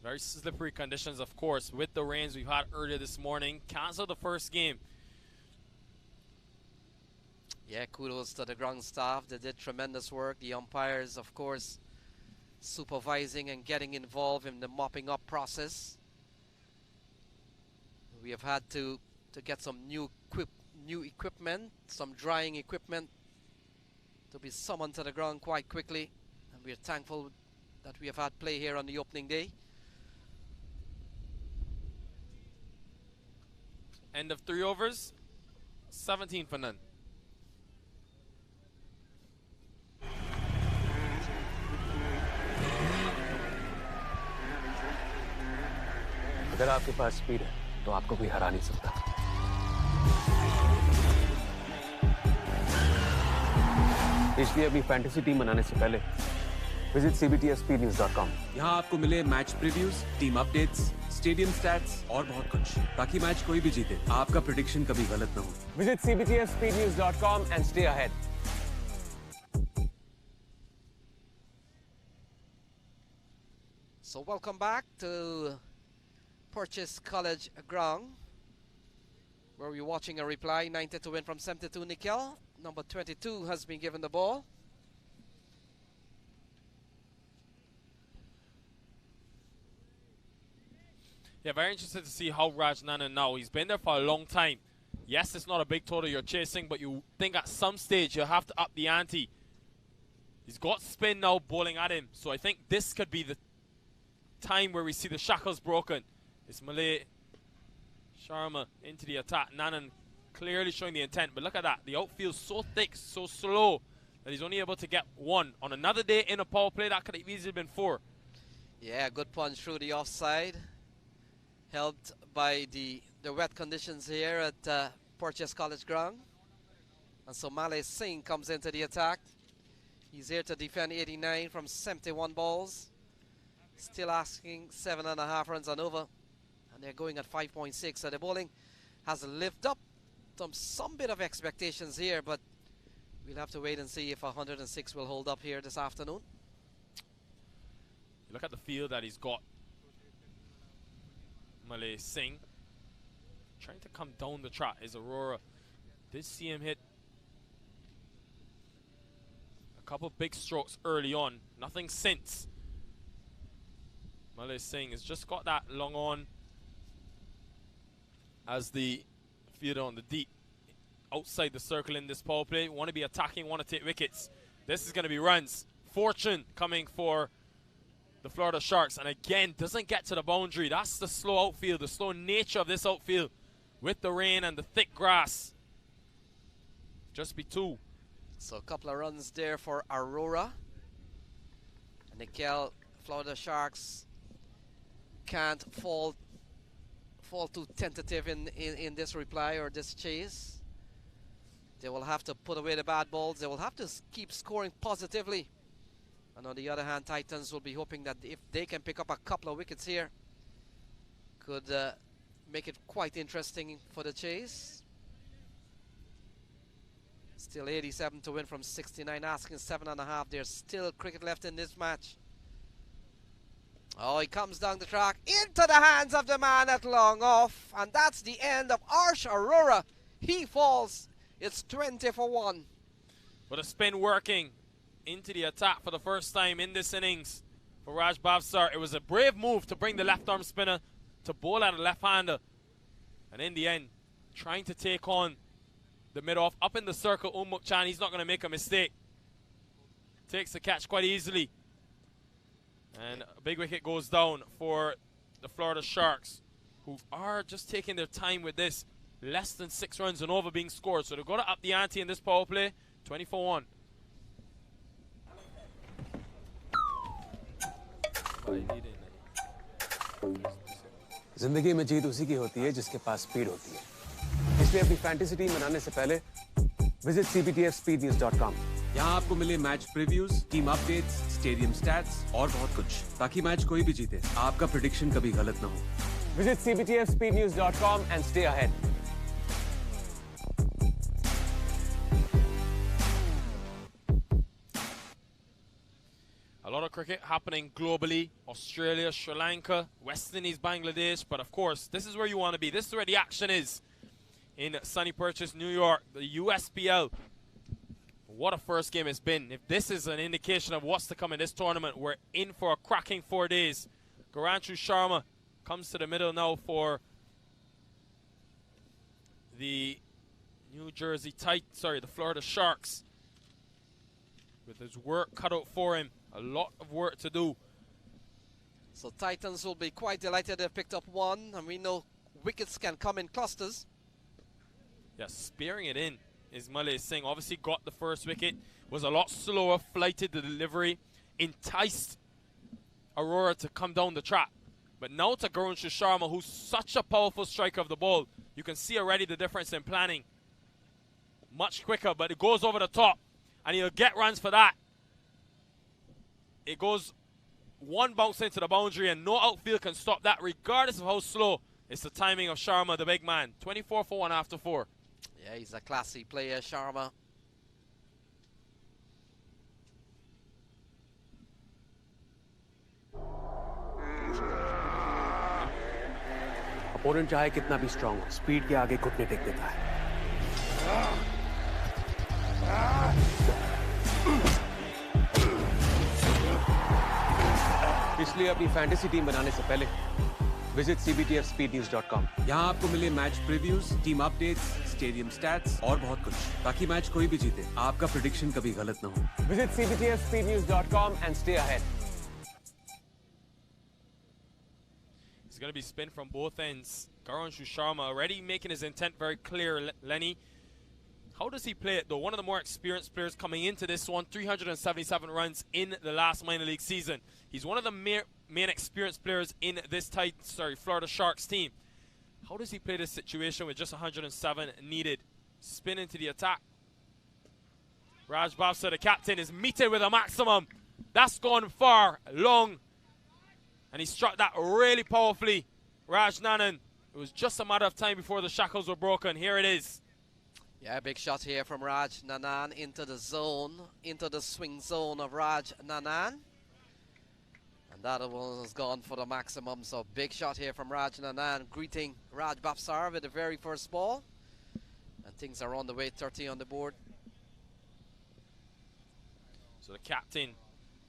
Very slippery conditions, of course, with the rains we've had earlier this morning. Cancelled the first game. Yeah, kudos to the ground staff. They did tremendous work. The umpires, of course, supervising and getting involved in the mopping up process. We have had to get some new equipment, some drying equipment to be summoned to the ground quite quickly, and we're thankful that we have had play here on the opening day. End of 3 overs, 17 for none. अगर आपके पास speed है तो आपको कोई हरा नहीं सकता। इसलिए अपनी फैंटेसी टीम बनाने से पहले विजिट cbtspnews.com। यहाँ आपको मिले match previews, team updates, stadium stats और बहुत कुछ, ताकि मैच कोई भी जीते आपका प्रेडिक्शन कभी गलत ना हो। Visit cbtspnews.com and stay ahead. So welcome back to Purchase College ground, where we're watching a reply. 90 to win from 72. Nikel, number 22, has been given the ball. Yeah, very interested to see how Raj Nanan now. He's been there for a long time. Yes, it's not a big total you're chasing, but you think at some stage you'll have to up the ante. He's got spin now bowling at him, so I think this could be the time where we see the shackles broken. It's Malay Sharma into the attack. Nanan clearly showing the intent, but look at that. The outfield's so thick, so slow, that he's only able to get one. On another day in a power play, that could have easily been 4. Yeah, good punch through the offside. Helped by the wet conditions here at Purchase College Ground. And so Malay Singh comes into the attack. He's here to defend 89 from 71 balls. Still asking 7.5 runs and over. And they're going at 5.6. So the bowling has lived up to some bit of expectations here, but we'll have to wait and see if 106 will hold up here this afternoon. Look at the field that he's got. Malay Singh trying to come down the track is Aurora. Did see him hit a couple big strokes early on. Nothing since. Malay Singh has just got that long on as the fielder on the deep outside the circle in this power play. Want to be attacking, want to take wickets. This is going to be runs. Fortune coming for the Florida Sharks, and again doesn't get to the boundary. That's the slow outfield, the slow nature of this outfield with the rain and the thick grass. Just be 2. So a couple of runs there for Aurora. And Nikhil, Florida Sharks can't fall too tentative in this reply or this chase. They will have to put away the bad balls. They will have to keep scoring positively. And on the other hand, Titans will be hoping that if they can pick up a couple of wickets here, could make it quite interesting for the chase. Still 87 to win from 69, asking 7.5. There's still cricket left in this match. Oh, he comes down the track into the hands of the man at long off. And that's the end of Arsh Aurora. He falls. It's 20 for 1. But a spin working into the attack for the first time in this innings for Raj Bhavsar. It was a brave move to bring the left arm spinner to bowl at a left-hander. And in the end, trying to take on the mid-off up in the circle. Umuk Chan, he's not going to make a mistake. Takes the catch quite easily. And a big wicket goes down for the Florida Sharks, who are just taking their time with this. Less than 6 runs and over being scored. So they've got to up the ante in this power play. 24-1. जिंदगी में जीत उसी की होती है जिसके पास speed होती है। इसलिए अपनी फैंटेसी टीम बनाने से पहले विजिट cptfspeednews.com। यहाँ आपको मिले match previews, team updates, stadium stats और बहुत कुछ, ताकि मैच कोई भी जीते आपका प्रेडिक्शन कभी गलत ना हो। Visit cptfspeednews.com and stay ahead। A lot of cricket happening globally. Australia, Sri Lanka, West Indies, Bangladesh. But of course, this is where you want to be. This is where the action is in Suny Purchase, New York, the USPL. What a first game it's been. If this is an indication of what's to come in this tournament, we're in for a cracking 4 days. Garanshu Sharma comes to the middle now for the the Florida Sharks. With his work cut out for him. A lot of work to do. So Titans will be quite delighted they've picked up 1, and we know wickets can come in clusters. Yeah, spearing it in is Malay Singh. Obviously got the first wicket, was a lot slower, flighted the delivery, enticed Aurora to come down the track. But now to Garanshu Sharma, who's such a powerful striker of the ball, you can see already the difference in planning. Much quicker, but it goes over the top, and he'll get runs for that. It goes 1 bounce into the boundary, and no outfield can stop that, regardless of how slow. It's the timing of Sharma, the big man. 24 for 1 after 4. Yeah, he's a classy player, Sharma. Opponent चाहे कितना भी strong हो, speed के आगे घुटने take देता है। इसलिए अपनी फैंटेसी टीम बनाने से पहले विजिट cptfspeednews.com। यहाँ आपको मिले match previews, team updates, stadium stats और बहुत कुछ, ताकि मैच कोई भी जीते आपका प्रेडिक्शन कभी गलत ना हो। Visit cptfspeednews.com and stay ahead। It's going to be spin from both ends. Garanshu Sharma already making his intent very clear, Lenny. How does he play it, though? One of the more experienced players coming into this one, 377 runs in the last minor league season. He's one of the main experienced players in this Florida Sharks team. How does he play this situation with just 107 needed? Spin into the attack. Raj Bhavsar, the captain, is meted with a maximum. That's gone far, long. And he struck that really powerfully. Raj Nanan, it was just a matter of time before the shackles were broken. Here it is. Yeah, big shot here from Raj Nanan into the zone, into the swing zone of Raj Nanan. And that one was gone for the maximum. So big shot here from Raj Nanan, greeting Raj Bhavsar with the very first ball. And things are on the way, 30 on the board. So the captain,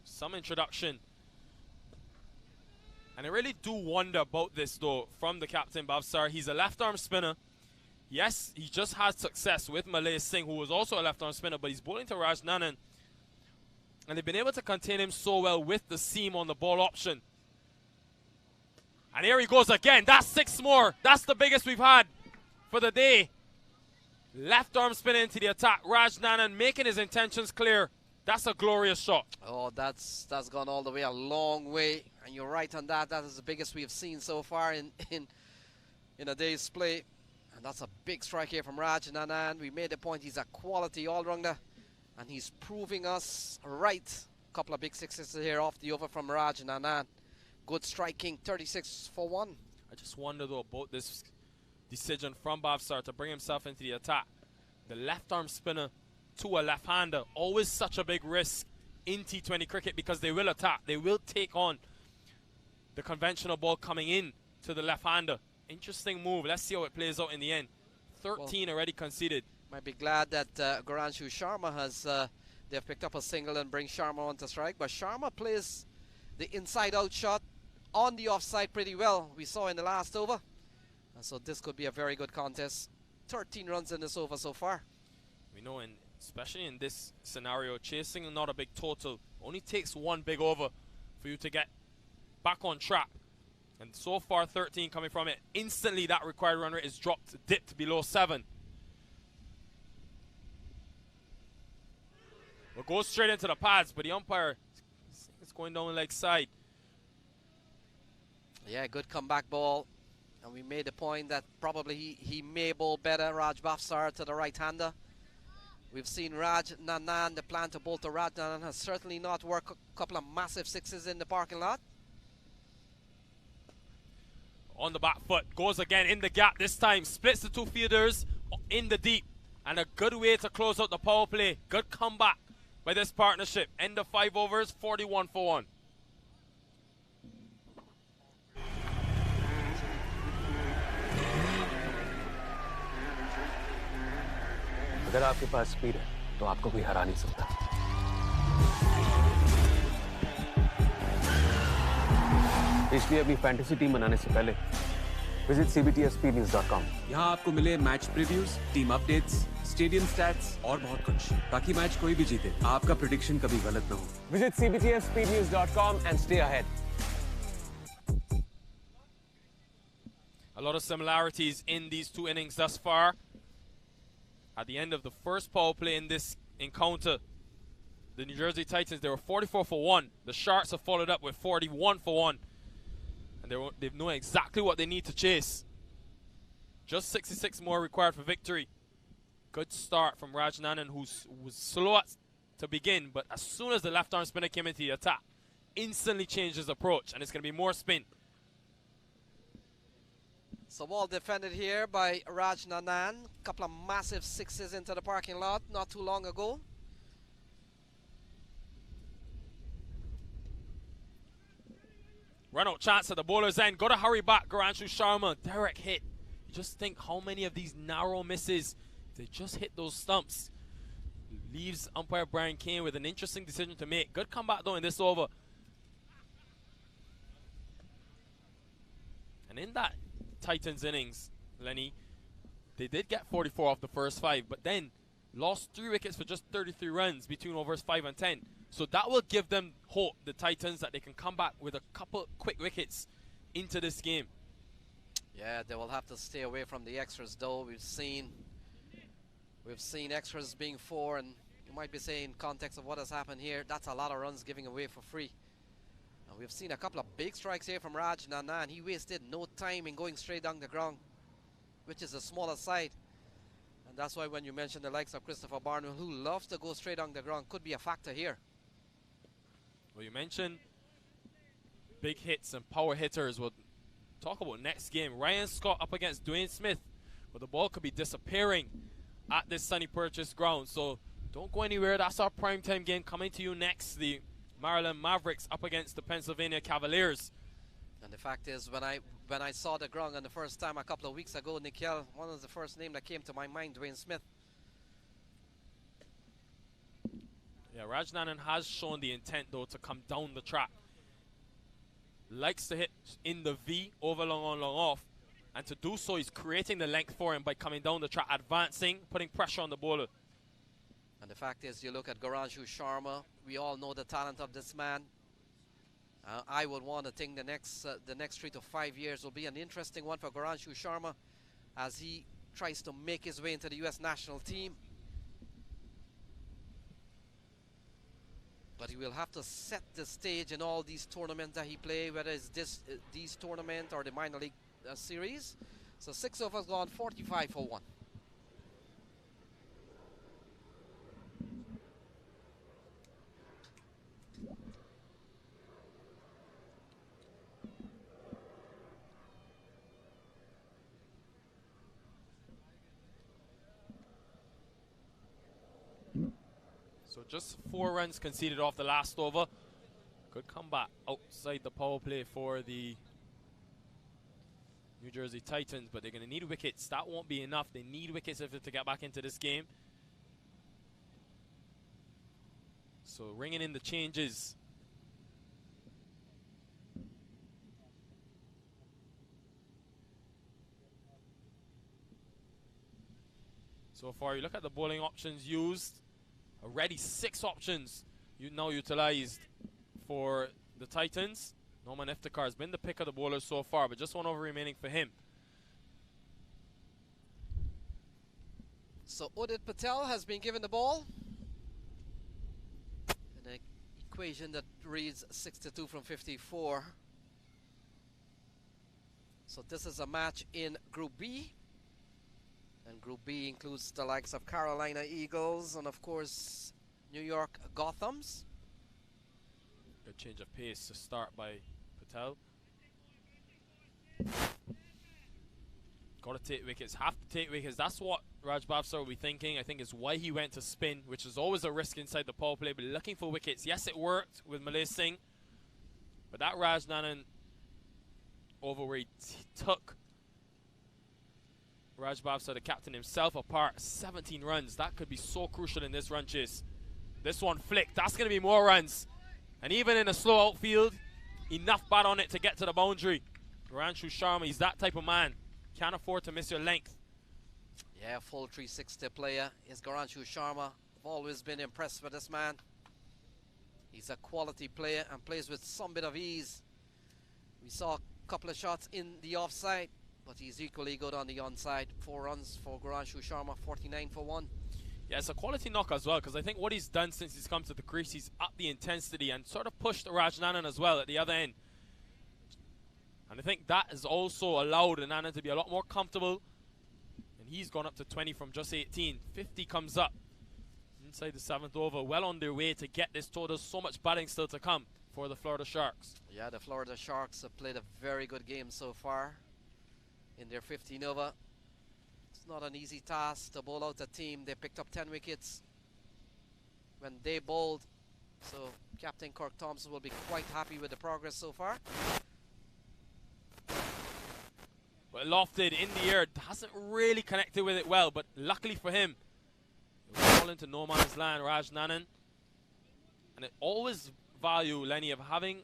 some introduction. And I really do wonder about this, though, from the captain, Bhavsar. He's a left-arm spinner. Yes, he just had success with Malay Singh, who was also a left-arm spinner, but he's bowling to Raj Nanan. And they've been able to contain him so well with the seam on the ball option. And here he goes again. That's 6 more. That's the biggest we've had for the day. Left-arm spin into the attack. Raj Nanan making his intentions clear. That's a glorious shot. Oh, that's gone all the way, a long way. And you're right on that. That is the biggest we have seen so far in a day's play. And that's a big strike here from Raj Nanan. We made the point he's a quality all-rounder. And he's proving us right. A couple of big sixes here off the over from Raj Nanan. Good striking, 36 for 1. I just wonder, though, about this decision from Bhavsar to bring himself into the attack. The left-arm spinner to a left-hander, always such a big risk in T20 cricket because they will attack. They will take on the conventional ball coming in to the left-hander. Interesting move. Let's see how it plays out in the end. 13 already conceded. Might be glad that Garanshu Sharma has they've picked up a single and bring Sharma on to strike. But Sharma plays the inside-out shot on the offside pretty well. We saw in the last over. And so this could be a very good contest. 13 runs in this over so far. We know, especially in this scenario, chasing not a big total. Only takes one big over for you to get back on track. And so far, 13 coming from it. Instantly, that required run rate is dipped below 7. We'll go straight into the pads, but the umpire is going down the leg side. Yeah, good comeback ball. And we made the point that probably he may bowl better, Raj Bhavsar, to the right-hander. We've seen Raj Nanan, the plan to bowl to Raj Nanan has certainly not worked. A couple of massive sixes in the parking lot. On the back foot, goes again in the gap this time. Splits the two fielders in the deep. And a good way to close out the power play. Good comeback by this partnership. End of 5 overs, 41 for 1. अगर आपके पास speed है तो आपको कोई हरा नहीं सकता इसलिए अपनी फैंटेसी टीम बनाने से पहले विजिट cbtspnews.com। यहाँ आपको मिले match previews, team updates, stadium stats और बहुत कुछ, ताकि मैच कोई भी जीते आपका प्रेडिक्शन कभी गलत ना हो। Visit cbtspnews.com and stay ahead। A lot of similarities in these two innings thus far. At the end of the first power play in this encounter, the New Jersey Titans, they were 44 for 1. The Sharks have followed up with 41 for 1. And they know exactly what they need to chase. Just 66 more required for victory. Good start from Raj Nanan, who was slow to begin, but as soon as the left-arm spinner came into the attack, instantly changed his approach, and it's going to be more spin. So ball defended here by Raj Nanan. Couple of massive sixes into the parking lot not too long ago. Run out chance at the bowler's end. Got to hurry back, Garanshu Sharma. Direct hit. You just think how many of these narrow misses, they just hit those stumps. Leaves umpire Brian Kane with an interesting decision to make. Good comeback though in this over. And in that Titans innings, Lenny, they did get 44 off the first 5, but then lost 3 wickets for just 33 runs between overs 5 and 10. So that will give them hope, the Titans, that they can come back with a couple quick wickets into this game. Yeah, they will have to stay away from the extras though. We've seen extras being 4, and you might be saying in context of what has happened here, that's a lot of runs giving away for free. And we've seen a couple of big strikes here from Raj Nana, and he wasted no time in going straight down the ground, which is the smaller side. And that's why when you mention the likes of Christopher Barnwell, who loves to go straight down the ground, could be a factor here. Well, you mentioned big hits and power hitters. We'll talk about next game. Ryan Scott up against Dwayne Smith. But the ball could be disappearing at this Suny Purchase ground. So don't go anywhere. That's our primetime game coming to you next. The Maryland Mavericks up against the Pennsylvania Cavaliers. And the fact is, when I saw the ground on the first time a couple of weeks ago, Nikhil, one of the first names that came to my mind, Dwayne Smith. Yeah, Rajnanan has shown the intent, though, to come down the track. Likes to hit in the V, over long on, long off. And to do so, he's creating the length for him by coming down the track, advancing, putting pressure on the bowler. And the fact is, you look at Garanshu Sharma, we all know the talent of this man. I would want to think the next 3 to 5 years will be an interesting one for Garanshu Sharma as he tries to make his way into the U.S. national team. But he will have to set the stage in all these tournaments that he plays, whether it's these tournaments or the minor league series. So 6 overs gone, 45 for 1. So just 4 runs conceded off the last over. Good comeback outside the power play for the New Jersey Titans, but they're going to need wickets. That won't be enough. They need wickets if they're to get back into this game. So ringing in the changes. So far, you look at the bowling options used. Already 6 options you now utilized for the Titans. Norman Iftikhar has been the pick of the bowlers so far, but just 1 over remaining for him. So Udit Patel has been given the ball. An equation that reads 62 from 54. So this is a match in Group B. And Group B includes the likes of Carolina Eagles and, of course, New York Gothams. Good change of pace to start by Patel. Got to take wickets, have to take wickets. That's what Raj Bhavsar will be thinking. I think is why he went to spin, which is always a risk inside the power play, but looking for wickets. Yes, it worked with Malay Singh, but that Raj Nanan over where he took Raj Bhavsar, the captain himself, apart. 17 runs. That could be so crucial in this run chase. This one flicked. That's going to be more runs. And even in a slow outfield, enough bat on it to get to the boundary. Garanshu Sharma, he's that type of man. Can't afford to miss your length. Yeah, full 360 player is Garanshu Sharma. I've always been impressed with this man. He's a quality player and plays with some bit of ease. We saw a couple of shots in the offside, but he's equally good on the onside. 4 runs for Garanshu Sharma, 49 for 1. Yeah, it's a quality knock as well, because I think what he's done since he's come to the crease, he's upped the intensity and sort of pushed Rajnanan as well at the other end. And I think that has also allowed Anand to be a lot more comfortable. And he's gone up to 20 from just 18. 50 comes up inside the 7th over. Well on their way to get this total. So much batting still to come for the Florida Sharks. Yeah, the Florida Sharks have played a very good game so far in their 15 over. It's not an easy task to bowl out a team. They picked up 10 wickets when they bowled. So Captain Kirk Thompson will be quite happy with the progress so far. But lofted in the air, hasn't really connected with it well, but luckily for him, it was all into no man's land, Raj Nanan. And I always value, Lenny, of having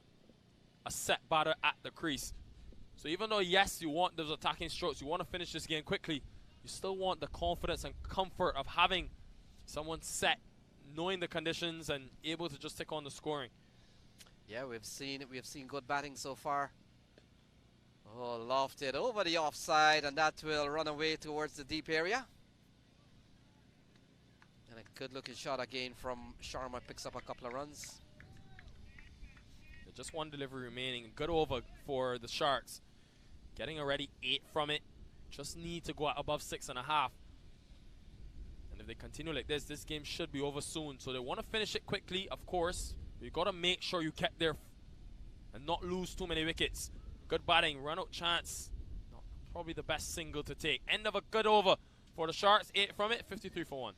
a set batter at the crease. So even though, yes, you want those attacking strokes, you want to finish this game quickly, you still want the confidence and comfort of having someone set, knowing the conditions and able to just take on the scoring. Yeah, we've seen good batting so far. Oh, lofted over the offside, and that will run away towards the deep area. And a good looking shot again from Sharma, picks up a couple of runs. Just one delivery remaining. Good over for the Sharks. Getting already 8 from it. Just need to go above 6.5. And if they continue like this, this game should be over soon. So they want to finish it quickly, of course. You got to make sure you kept there and not lose too many wickets. Good batting, run out chance. Not probably the best single to take. End of a good over for the Sharks. 8 from it, 53 for 1.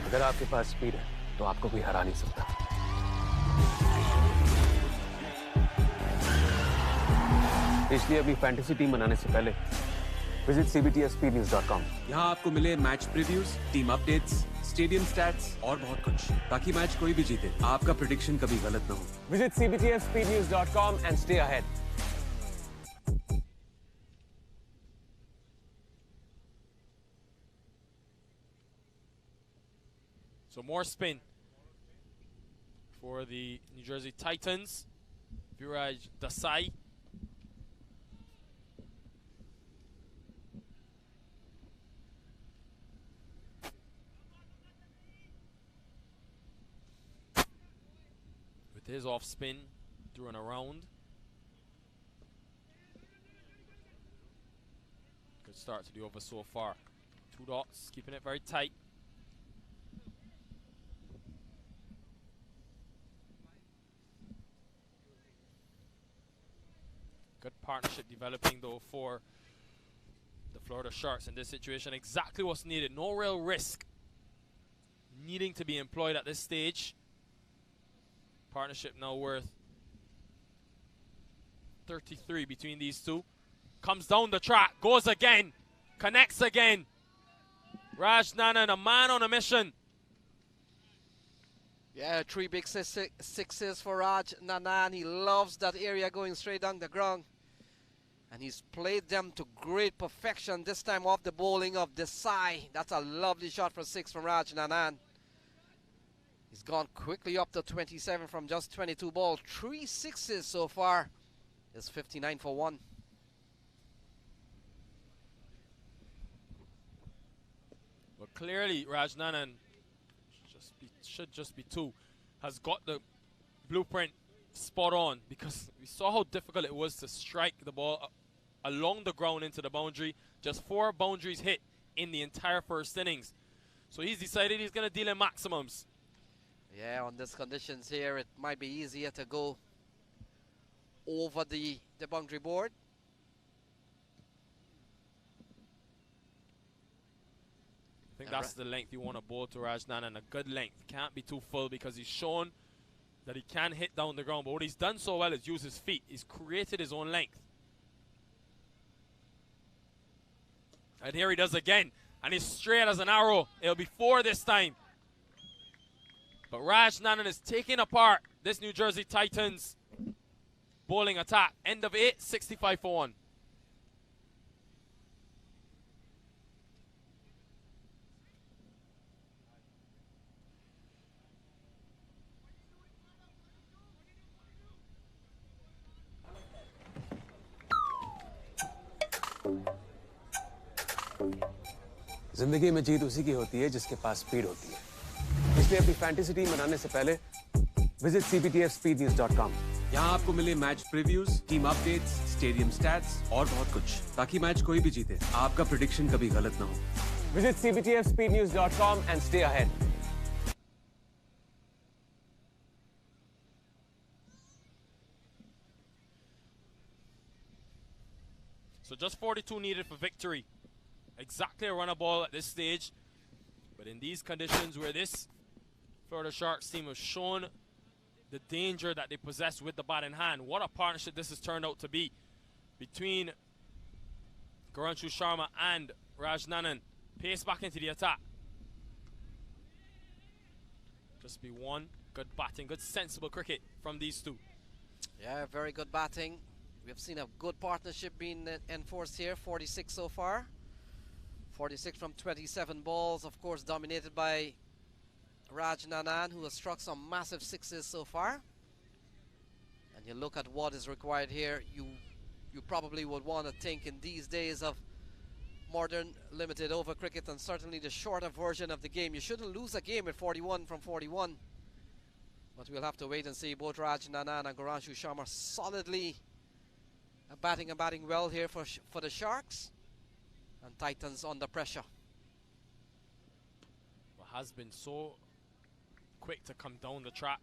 अगर आपके पास speed है तो आपको कोई हरा नहीं सकता। इसलिए अपनी फैंटेसी टीम बनाने से पहले विजिट cbtspnews.com। यहाँ आपको मिले match previews, team updates, stadium stats और बहुत कुछ, ताकि मैच कोई भी जीते आपका प्रेडिक्शन कभी गलत ना हो। Visit cbtspnews.com and stay ahead। So more spin for the New Jersey Titans. Viraj Desai. With his off spin, through and around. Good start to the over so far. 2 dots, keeping it very tight. Good partnership developing though for the Florida Sharks in this situation. Exactly what's needed. No real risk needing to be employed at this stage. Partnership now worth 33 between these two. Comes down the track, goes again, connects again. Raj Nanan, a man on a mission. Yeah, 3 big sixes for Raj Nanan. He loves that area going straight down the ground. And he's played them to great perfection, this time off the bowling of Desai. That's a lovely shot for 6 from Raj Nanan. He's gone quickly up to 27 from just 22 balls. 3 sixes so far. It's 59 for 1. But clearly, Raj Nanan should just be 2. Has got the blueprint spot on, because we saw how difficult it was to strike the ball along the ground into the boundary. Just 4 boundaries hit in the entire first innings. So he's decided he's going to deal in maximums. Yeah, on these conditions here, it might be easier to go over the boundary board. I think that's the length you want to bowl to Raj Nanan, a good length. Can't be too full, because he's shown that he can hit down the ground. But what he's done so well is use his feet. He's created his own length. And here he does again. And he's straight as an arrow. It'll be 4 this time. But Raj Nanan is taking apart this New Jersey Titans bowling attack. End of 8, 65 for 1. जिंदगी में जीत उसी की होती है जिसके पास speed होती है। इसलिए अपनी फैंटेसी टीम बनाने से पहले विजिट cbtspnews.com। यहाँ आपको मिले match previews, team updates, stadium stats और बहुत कुछ, ताकि मैच कोई भी जीते आपका प्रेडिक्शन कभी गलत ना हो। Visit cbtspnews.com and stay ahead। So just 42 needed for victory. Exactly a runner ball at this stage. But in these conditions where this Florida Sharks team has shown the danger that they possess with the bat in hand, what a partnership this has turned out to be between Garanshu Sharma and Raj Nanan. Pace back into the attack. Just be 1. Good batting, good sensible cricket from these two. Yeah, very good batting. We've seen a good partnership being enforced here. 46 so far 46 from 27 balls, of course, dominated by Raj Nanan, who has struck some massive sixes so far. And you look at what is required here, you probably would want to think in these days of modern limited over cricket, and certainly the shorter version of the game, you shouldn't lose a game at 41 from 41. But we'll have to wait and see. Both Raj Nanan and Goranshu Sharma solidly batting well here for the Sharks. And Titans under pressure. Well, has been so quick to come down the track.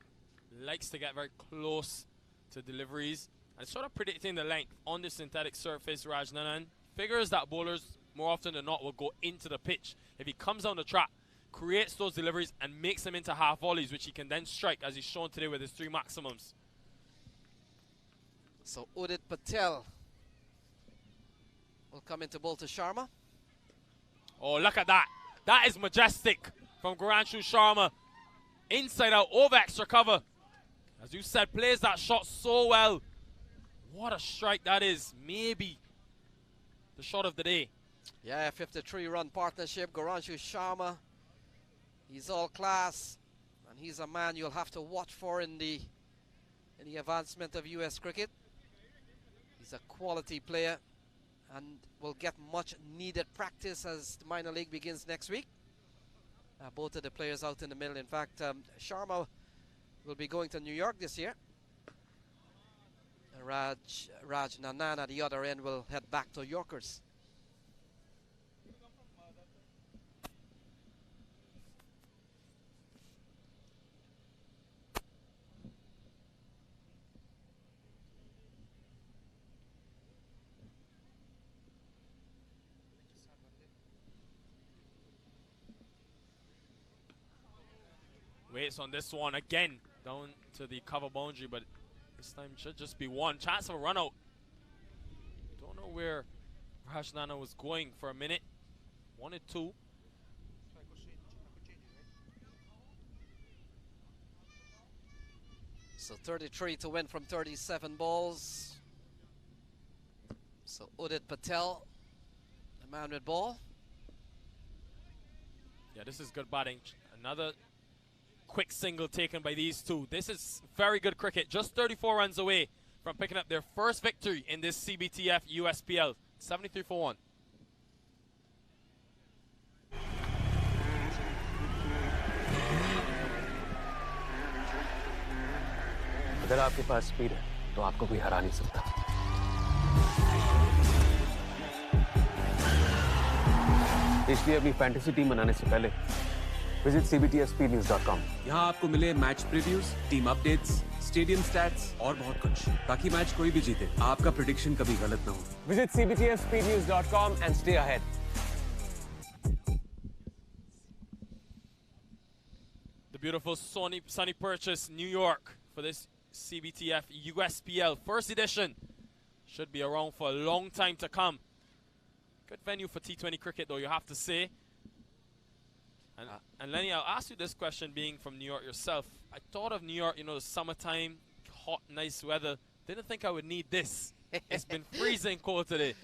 Likes to get very close to deliveries. And sort of predicting the length on the synthetic surface, Raj Nanan figures that bowlers more often than not will go into the pitch. If he comes down the track, creates those deliveries and makes them into half volleys, which he can then strike, as he's shown today with his 3 maximums. So Udit Patel will come into bowl to Sharma. Oh, look at that. That is majestic from Goranshu Sharma. Inside out, over extra cover. As you said, plays that shot so well. What a strike that is. Maybe the shot of the day. Yeah, 53-run partnership. Goranshu Sharma, he's all class. And he's a man you'll have to watch for in the advancement of US cricket. He's a quality player and will get much needed practice as the minor league begins next week. Both of the players out in the middle. In fact, Sharma will be going to New York this year. Raj Nanan at the other end will head back to Yorkers. Waits on this one again, down to the cover boundary, but this time should just be one. Chance of a run out. Don't know where Raj Nanan was going for a minute. 1 and 2. So 33 to win from 37 balls. So Udit Patel, the man with ball. Yeah, this is good batting. Another quick single taken by these two. This is very good cricket. Just 34 runs away from picking up their first victory in this CBTF USPL. 73 for 1. अगर आपके पास speed है तो आपको कोई हरा नहीं सकता। इसलिए अपनी फैंटेसी टीम बनाने से पहले विजिट cbtspnews.com। यहाँ आपको मिले match previews, team updates, stadium stats और बहुत कुछ, ताकि मैच कोई भी जीते आपका प्रेडिक्शन कभी गलत ना हो। Visit cbtspnews.com and stay ahead. The beautiful Suny Purchase, New York, for this CBTF USPL first edition. Should be around for a long time to come. Good venue for T20 cricket, though, you have to say. And Lenny, I'll ask you this question, being from New York yourself. I thought of New York, you know, the summertime, hot, nice weather. Didn't think I would need this. It's been freezing cold today.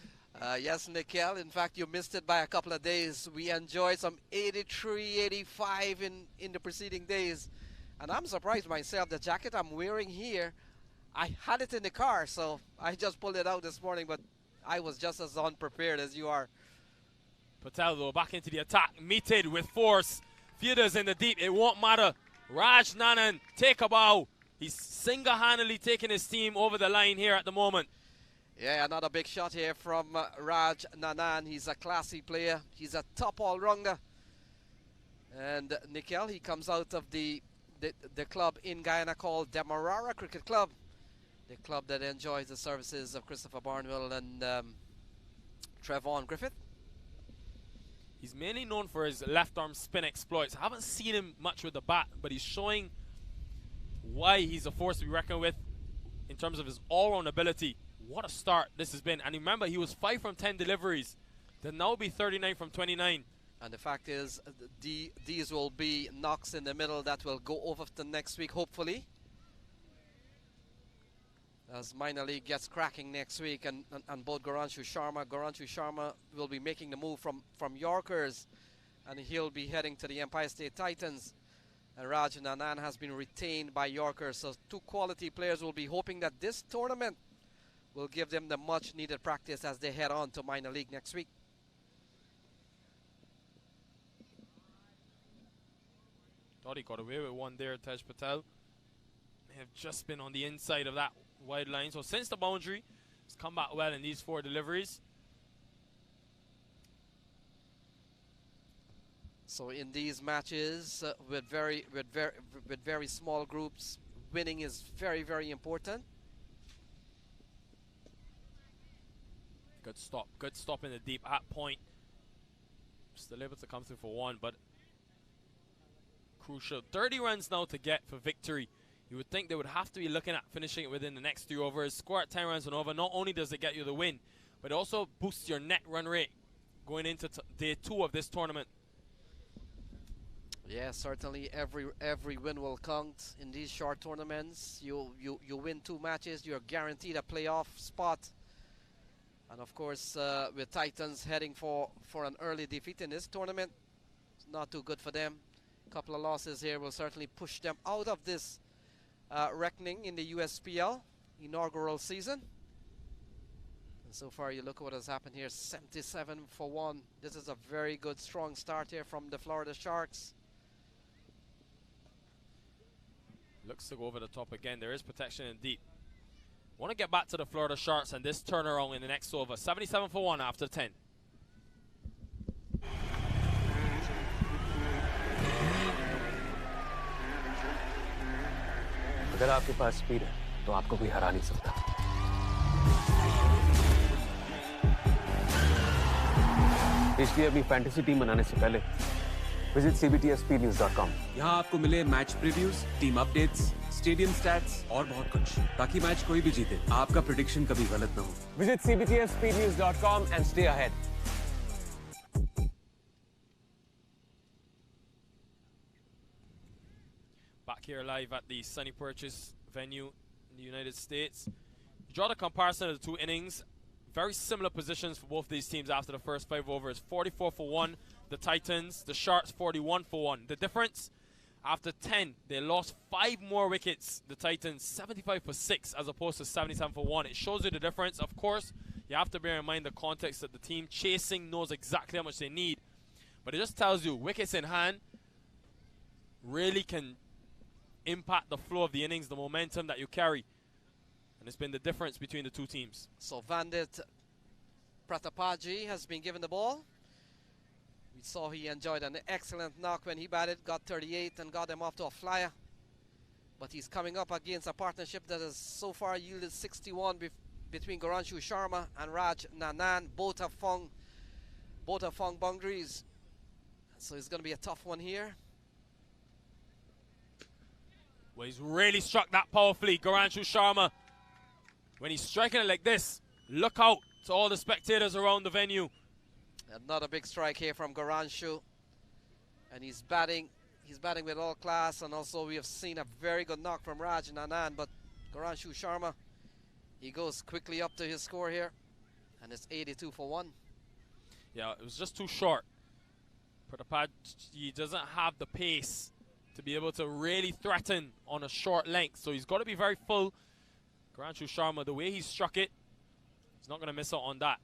Yes, Nikhil. In fact, you missed it by a couple of days. We enjoyed some 83, 85 in the preceding days. And I'm surprised myself. The jacket I'm wearing here, I had it in the car, so I just pulled it out this morning, but I was just as unprepared as you are. Patel, though, back into the attack, meted with force. Fielders in the deep, it won't matter. Raj Nanan, take a bow. He's single-handedly taking his team over the line here at the moment. Yeah, another big shot here from Raj Nanan. He's a classy player. He's a top all-rounder. And Nikhil, he comes out of the club in Guyana called Demerara Cricket Club. The club that enjoys the services of Christopher Barnwell and Trevon Griffith. He's mainly known for his left-arm spin exploits. I haven't seen him much with the bat, but he's showing why he's a force to be reckoned with in terms of his all-round ability. What a start this has been. And remember, he was 5 from 10 deliveries. They'll now be 39 from 29. And the fact is, these will be knocks in the middle that will go over to next week, hopefully. as minor league gets cracking next week, and both Garanshu Sharma will be making the move from Yorkers, and he'll be heading to the Empire State Titans. And Raj Nanan has been retained by Yorkers, so two quality players will be hoping that this tournament will give them the much needed practice as they head on to minor league next week. Thought he got away with one there, Tej Patel. May have just been on the inside of that wide line. So since the boundary, he's come back well in these 4 deliveries. So in these matches with very small groups, winning is very, very important. Good stop in the deep at point. Still able to come through for one, but crucial. 30 runs now to get for victory. You would think they would have to be looking at finishing it within the next 3 overs. Score at 10 runs and over. Not only does it get you the win, but it also boosts your net run rate going into day 2 of this tournament. Yeah, certainly every win will count in these short tournaments. You win 2 matches, you're guaranteed a playoff spot. And of course, with Titans heading for an early defeat in this tournament, it's not too good for them. A couple of losses here will certainly push them out of this reckoning in the USPL inaugural season. And so far, you look at what has happened here, 77 for 1. This is a very good, strong start here from the Florida Sharks. Looks to go over the top again. There is protection in deep. Want to get back to the Florida Sharks and this turnaround in the next over. 77 for 1 after 10. अगर आपके पास speed है तो आपको कोई हरा नहीं सकता। इसलिए अपनी फैंटेसी टीम बनाने से पहले विजिट cbtspnews.com। यहाँ आपको मिले match previews, team updates, stadium stats और बहुत कुछ, ताकि मैच कोई भी जीते आपका प्रेडिक्शन कभी गलत ना हो। Visit cbtspnews.com and stay ahead. Back here live at the Suny Purchase venue in the United States. You draw the comparison of the 2 innings. Very similar positions for both these teams after the first 5 overs. 44 for 1, the Titans. The Sharks 41 for 1. The difference, after 10, they lost 5 more wickets. The Titans 75 for 6 as opposed to 77 for 1. It shows you the difference. Of course, you have to bear in mind the context that the team chasing knows exactly how much they need. But it just tells you wickets in hand really can impact the flow of the innings, the momentum that you carry. And it's been the difference between the 2 teams. So Vandit Pratapaji has been given the ball. We saw he enjoyed an excellent knock when he batted, got 38 and got them off to a flyer. But he's coming up against a partnership that has so far yielded 61 between Garanshu Sharma and Raj Nanan. Both have found boundaries. So it's going to be a tough one here. Well, he's really struck that powerfully, Garanshu Sharma. When he's striking it like this, look out to all the spectators around the venue. Another big strike here from Garanshu. And he's batting with all class, and also we have seen a very good knock from Raj Nanan, but Garanshu Sharma, he goes quickly up to his score here, and it's 82 for 1. Yeah, it was just too short. He doesn't have the pace to be able to really threaten on a short length, so he's got to be very full. Garanshu Sharma, the way he struck it, he's not going to miss out on that.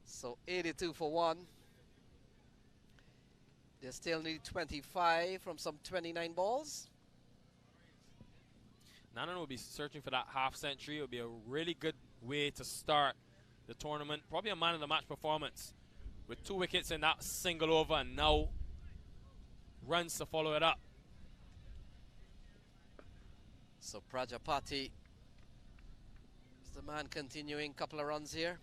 So 82 for 1. They still need 25 from some 29 balls. Nanan will be searching for that half century. It will be a really good way to start the tournament. Probably a man of the match performance with 2 wickets in that single over, and now runs to follow it up. So Prajapati is the man continuing, couple of runs here.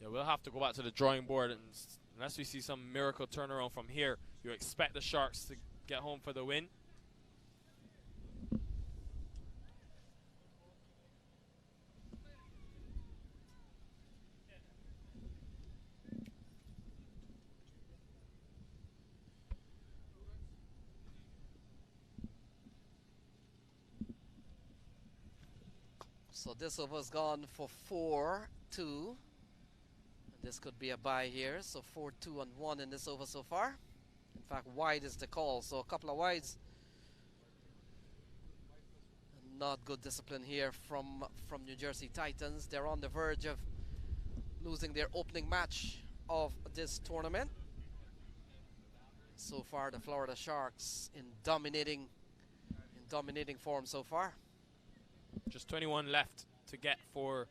Yeah, we'll have to go back to the drawing board, and unless we see some miracle turnaround from here, you expect the Sharks to get home for the win. So this over's gone for 4-2. This could be a bye here. So 4-2 and 1 in this over so far. In fact, wide is the call. So a couple of wides. Not good discipline here from New Jersey Titans. They're on the verge of losing their opening match of this tournament. So far, the Florida Sharks in dominating form so far. Just 21 left to get for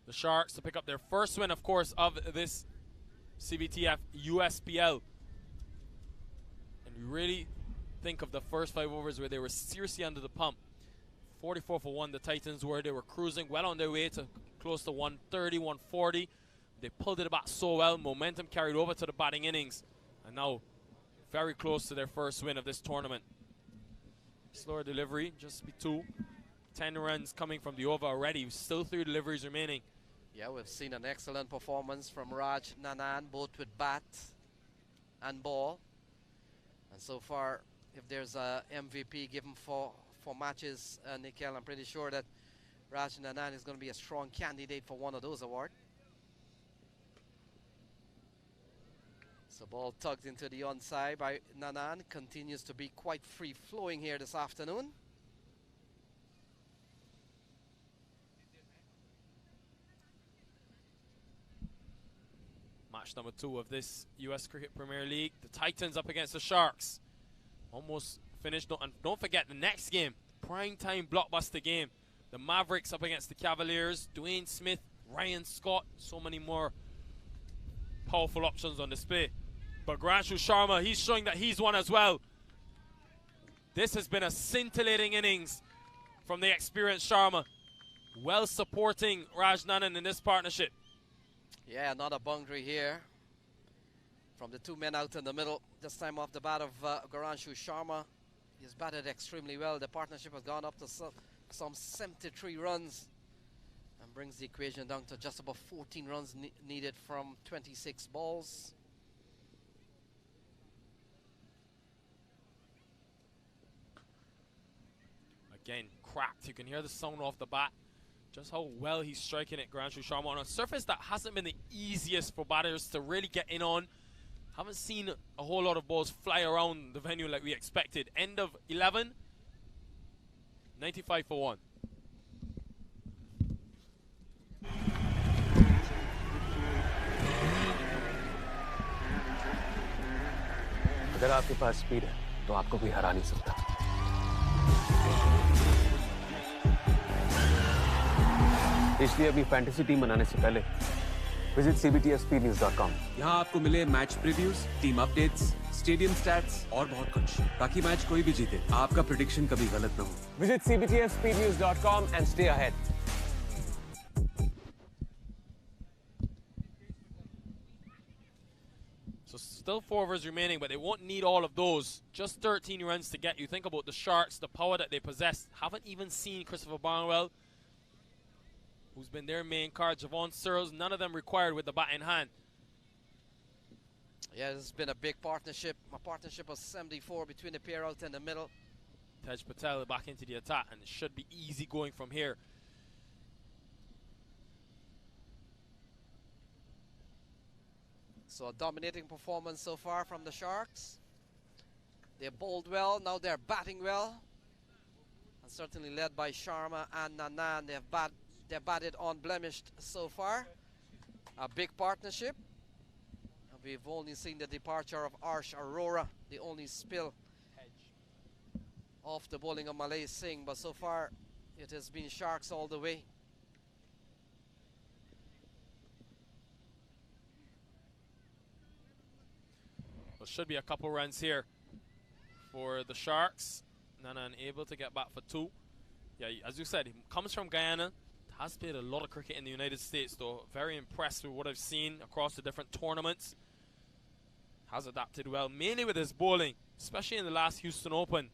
the Sharks to pick up their first win, of course, of this CBTF USPL. And we really think of the first 5 overs where they were seriously under the pump. 44 for 1 the Titans were. They were cruising well on their way to close to 130, 140. They pulled it back so well. Momentum carried over to the batting innings. And now very close to their first win of this tournament. Slower delivery, just be 2. 10 runs coming from the over already. Still 3 deliveries remaining. Yeah, we've seen an excellent performance from Raj Nanan, both with bat and ball. And so far, if there's a MVP given for matches, Nikhil, I'm pretty sure that Raj Nanan is going to be a strong candidate for one of those awards. So ball tugged into the onside by Nanan. Continues to be quite free-flowing here this afternoon. Match number 2 of this US Cricket Premier League. The Titans up against the Sharks. Almost finished. And don't forget the next game, prime-time blockbuster game. The Mavericks up against the Cavaliers. Dwayne Smith, Ryan Scott, so many more powerful options on display. But Granshu Sharma, he's showing that he's one as well. This has been a scintillating innings from the experienced Sharma. Well supporting Raj Nanan in this partnership. Yeah, another boundary here from the 2 men out in the middle. This time off the bat of Garanshu Sharma. He's batted extremely well. The partnership has gone up to some 73 runs and brings the equation down to just about 14 runs needed from 26 balls. Again, cracked. You can hear the sound off the bat. Just how well he's striking it, Granshu Sharma, on a surface that hasn't been the easiest for batters to really get in on. Haven't seen a whole lot of balls fly around the venue like we expected. End of 11, 95 for 1. अगर आपके पास speed है तो आपको कोई हरा नहीं सकता। इसलिए अपनी फैंटेसी टीम बनाने से पहले विजिट cbtfspeednews.com। यहाँ आपको मिले match previews, team updates, stadium stats और बहुत कुछ, ताकि मैच कोई भी जीते आपका प्रेडिक्शन कभी गलत ना हो। Visit cbtfspeednews.com and stay ahead। So still 4 overs remaining, but they won't need all of those. Just 13 runs to get. You think about the Sharks, the power that they possess. Haven't even seen Christopher Barnwell, who's been their main card. Javon Searles, none of them required with the bat in hand. Yeah, this has been a big partnership. A partnership of 74 between the pair out in the middle. Tej Patel back into the attack, and it should be easy going from here. So a dominating performance so far from the Sharks. They bowled well, now they're batting well. And certainly led by Sharma and Nanan. They've batted unblemished so far. A big partnership. And we've only seen the departure of Arsh Arora, the only spill off the bowling of Malay Singh. But so far, it has been Sharks all the way. There should be a couple runs here for the Sharks. Nanan able to get back for 2. Yeah, as you said, he comes from Guyana. Has played a lot of cricket in the United States, though. Very impressed with what I've seen across the different tournaments. Has adapted well, mainly with his bowling, especially in the last Houston Open.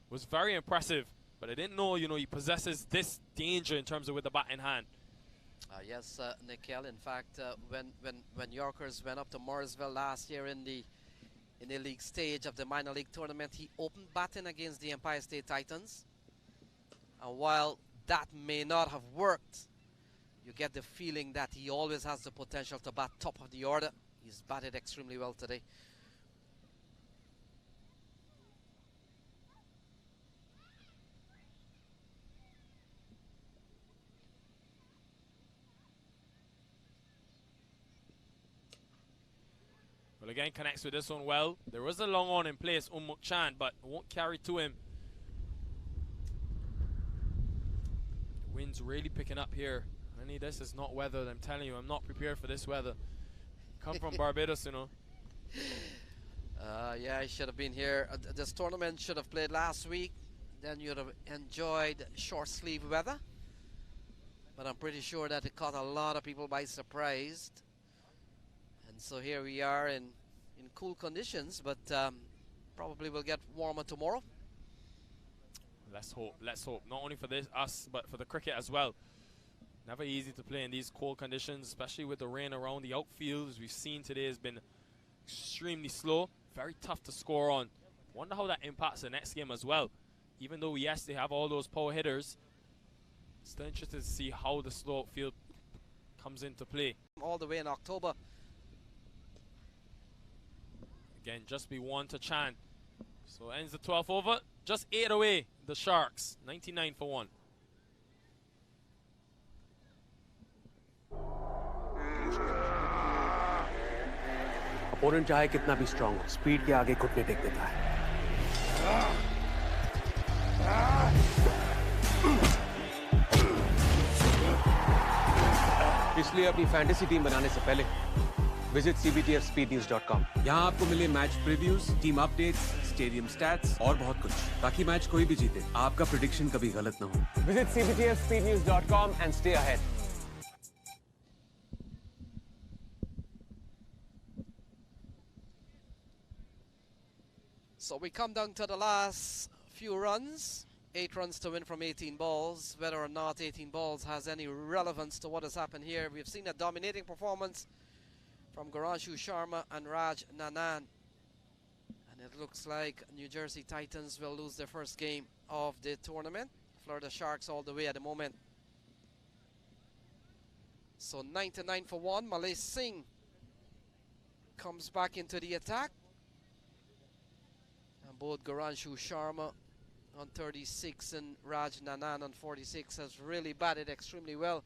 Was very impressive, but I didn't know, he possesses this danger in terms of with the bat in hand. Yes, Nikhil. In fact, when Yorkers went up to Morrisville last year in the league stage of the minor league tournament, he opened batting against the Empire State Titans. And while that may not have worked, you get the feeling that he always has the potential to bat top of the order. He's batted extremely well today. Well, again, connects with this one well. There was a long on in place, Chan, but it won't carry to him. The wind's really picking up here. This is not weather. I'm telling you, I'm not prepared for this weather. Come from Barbados, you know. Yeah, I should have been here. This tournament should have played last week. Then you'd have enjoyed short sleeve weather. But I'm pretty sure that it caught a lot of people by surprise. And so here we are in cool conditions, but probably will get warmer tomorrow. Let's hope. Let's hope. Not only for us, but for the cricket as well. Never easy to play in these cold conditions, especially with the rain around. The outfield, as we've seen today, has been extremely slow. Very tough to score on. Wonder how that impacts the next game as well. Even though, yes, they have all those power hitters, still interested to see how the slow outfield comes into play. All the way in October. Again, just be one to Chan. So ends the 12th over. Just 8 away, the Sharks. 99 for 1. Opponent चाहे कितना भी strong हो, speed के आगे घुटने take देता है। इसलिए अपनी फैंटेसी टीम बनाने से पहले विजिट cbtfspeednews.com। यहाँ आपको मिले match previews, team updates, stadium stats और बहुत कुछ, ताकि मैच कोई भी जीते आपका प्रेडिक्शन कभी गलत ना हो। Visit cbtfspeednews.com and stay ahead। So we come down to the last few runs. 8 runs to win from 18 balls. Whether or not 18 balls has any relevance to what has happened here, we've seen a dominating performance from Garanshu Sharma and Raj Nanan. And it looks like New Jersey Titans will lose their first game of the tournament. Florida Sharks all the way at the moment. So 99 for 1. Malay Singh comes back into the attack. And both Garanshu Sharma on 36 and Raj Nanan on 46 has really batted extremely well.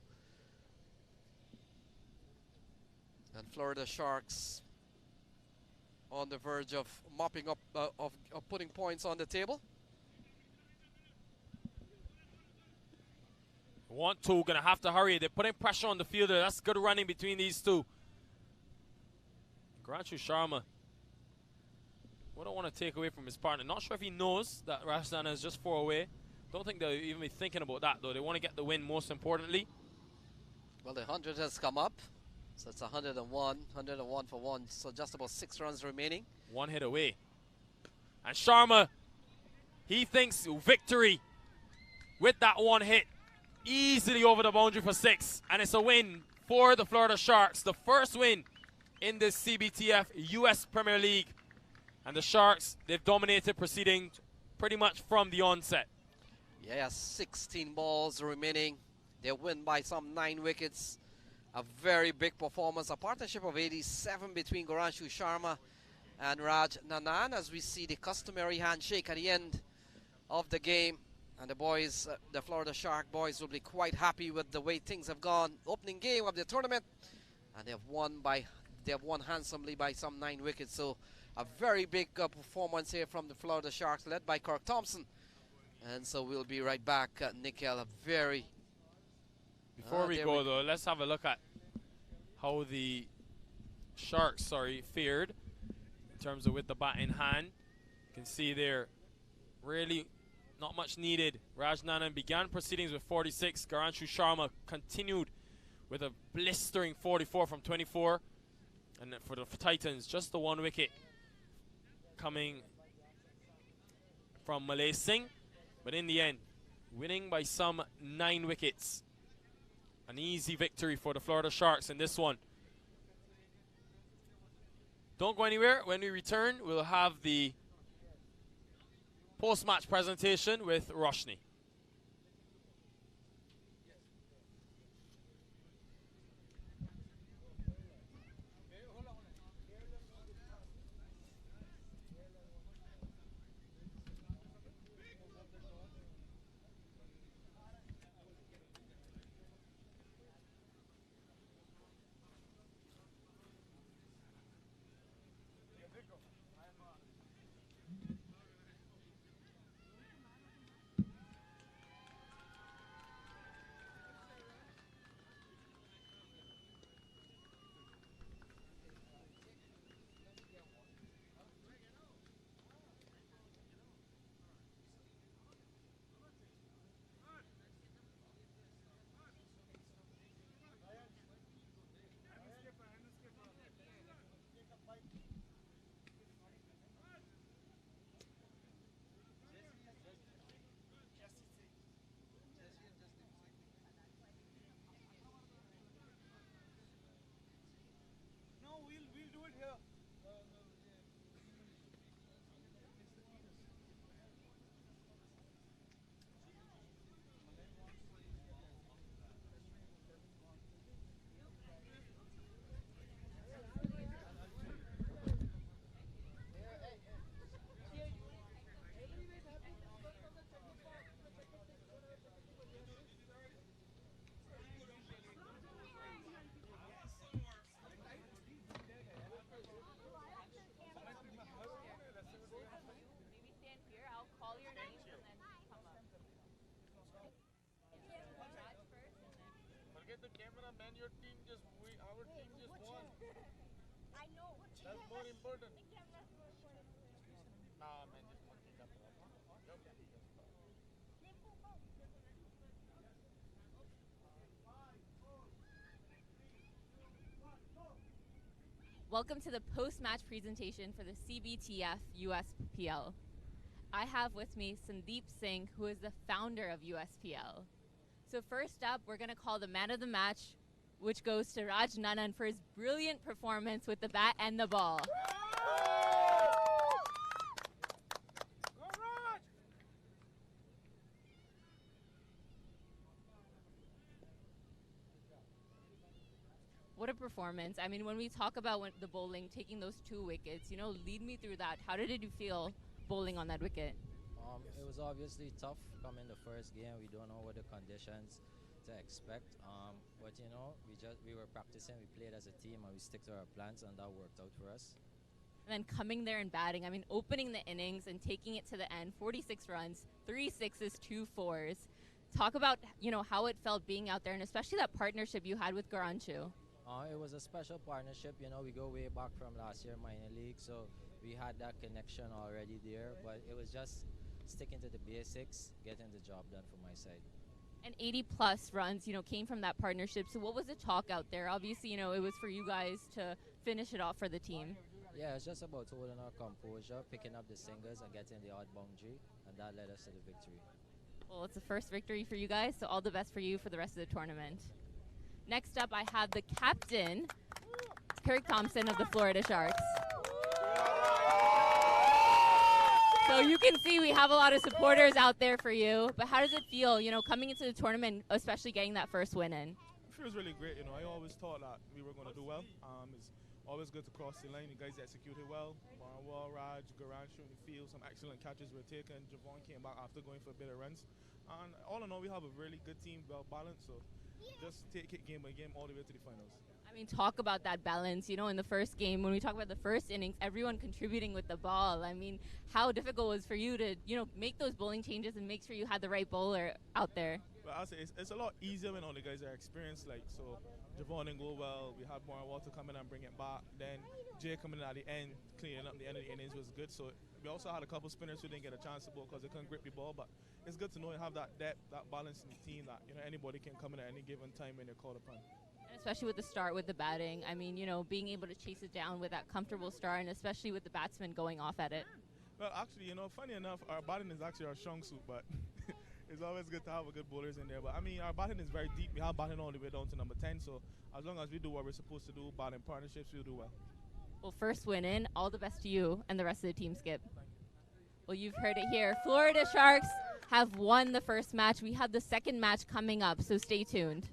And Florida Sharks on the verge of mopping up, of putting points on the table. 1-2, gonna have to hurry. They're putting pressure on the fielder. That's good running between these two. Garanshu Sharma, what I want to take away from his partner. Not sure if he knows that Rajasthan is just 4 away. Don't think they'll even be thinking about that, though. They want to get the win most importantly. Well, the 100 has come up. So it's 101 for 1. So just about 6 runs remaining. 1 hit away. And Sharma, he thinks victory with that 1 hit. Easily over the boundary for 6. And it's a win for the Florida Sharks. The first win in this CBTF US Premier League. And the Sharks, they've dominated proceedings pretty much from the onset. Yeah, 16 balls remaining. They win by some 9 wickets. A very big performance. A partnership of 87 between Garanshu Sharma and Raj Nanan, as we see the customary handshake at the end of the game. And the boys, the Florida Shark boys, will be quite happy with the way things have gone. Opening game of the tournament, and they have won handsomely by some 9 wickets. So a very big performance here from the Florida Sharks, led by Kirk Thompson. And so we'll be right back, Nikhil. A very... Before we go, though, let's have a look at how the Sharks, fared in terms of with the bat in hand. You can see there, really not much needed. Raj Nanan began proceedings with 46. Garanshu Sharma continued with a blistering 44 from 24. And for the Titans, just the 1 wicket coming from Malay Singh. But in the end, winning by some 9 wickets. An easy victory for the Florida Sharks in this one. Don't go anywhere. When we return, we'll have the post-match presentation with Roshni. Welcome to the post-match presentation for the CBTF USPL. I have with me Sandeep Singh, who is the founder of USPL. So first up, we're going to call the man of the match, which goes to Raj Nanan for his brilliant performance with the bat and the ball. What a performance. I mean, when we talk about the bowling, taking those 2 wickets, lead me through that. How did you feel bowling on that wicket? It was obviously tough coming the first game. We don't know what the conditions to expect. But we were practicing, we played as a team, and we stick to our plans, and that worked out for us. And then coming there and batting, I mean, opening the innings and taking it to the end, 46 runs, 3 sixes, 2 fours. Talk about, how it felt being out there, and especially that partnership you had with Garanchu. It was a special partnership. We go way back from last year minor league, so we had that connection already there. But it was just sticking to the basics, getting the job done from my side. And 80-plus runs, came from that partnership. So what was the talk out there? Obviously, it was for you guys to finish it off for the team. Yeah, it's just about holding our composure, picking up the singles, and getting the odd boundary, and that led us to the victory. Well, it's the first victory for you guys, so all the best for you for the rest of the tournament. Next up, I have the captain, Kirk Thompson of the Florida Sharks. So you can see we have a lot of supporters out there for you, but how does it feel, coming into the tournament, especially getting that first win in? It feels really great. I always thought that we were going to do well. It's always good to cross the line. You guys executed well. Barnwell, Raj, Garan shooting the field. Some excellent catches were taken. Javon came back after going for a bit of runs. And all in all, we have a really good team, well balanced. So just take it game by game all the way to the finals. I mean, talk about that balance. In the first game, when we talk about the first innings, everyone contributing with the ball. I mean, how difficult was for you to, make those bowling changes and make sure you had the right bowler out there? But I'll say it's a lot easier when all the guys are experienced. So Javon didn't go well. We had Barnwell to come in and bring it back. Then Jay coming in at the end, cleaning up the end of the innings was good. So we also had a couple spinners who didn't get a chance to bowl because they couldn't grip the ball. But it's good to know you have that depth, that balance in the team that anybody can come in at any given time when they're called upon. And especially with the start with the batting. I mean, being able to chase it down with that comfortable start, and especially with the batsman going off at it. Well, actually, funny enough, our batting is actually our strong suit, but it's always good to have a good bowlers in there. But I mean, our batting is very deep. We have batting all the way down to number 10. So as long as we do what we're supposed to do, batting partnerships, we'll do well. Well, first win in. All the best to you and the rest of the team, Skip. Well, you've heard it here. Florida Sharks have won the first match. We have the second match coming up, so stay tuned.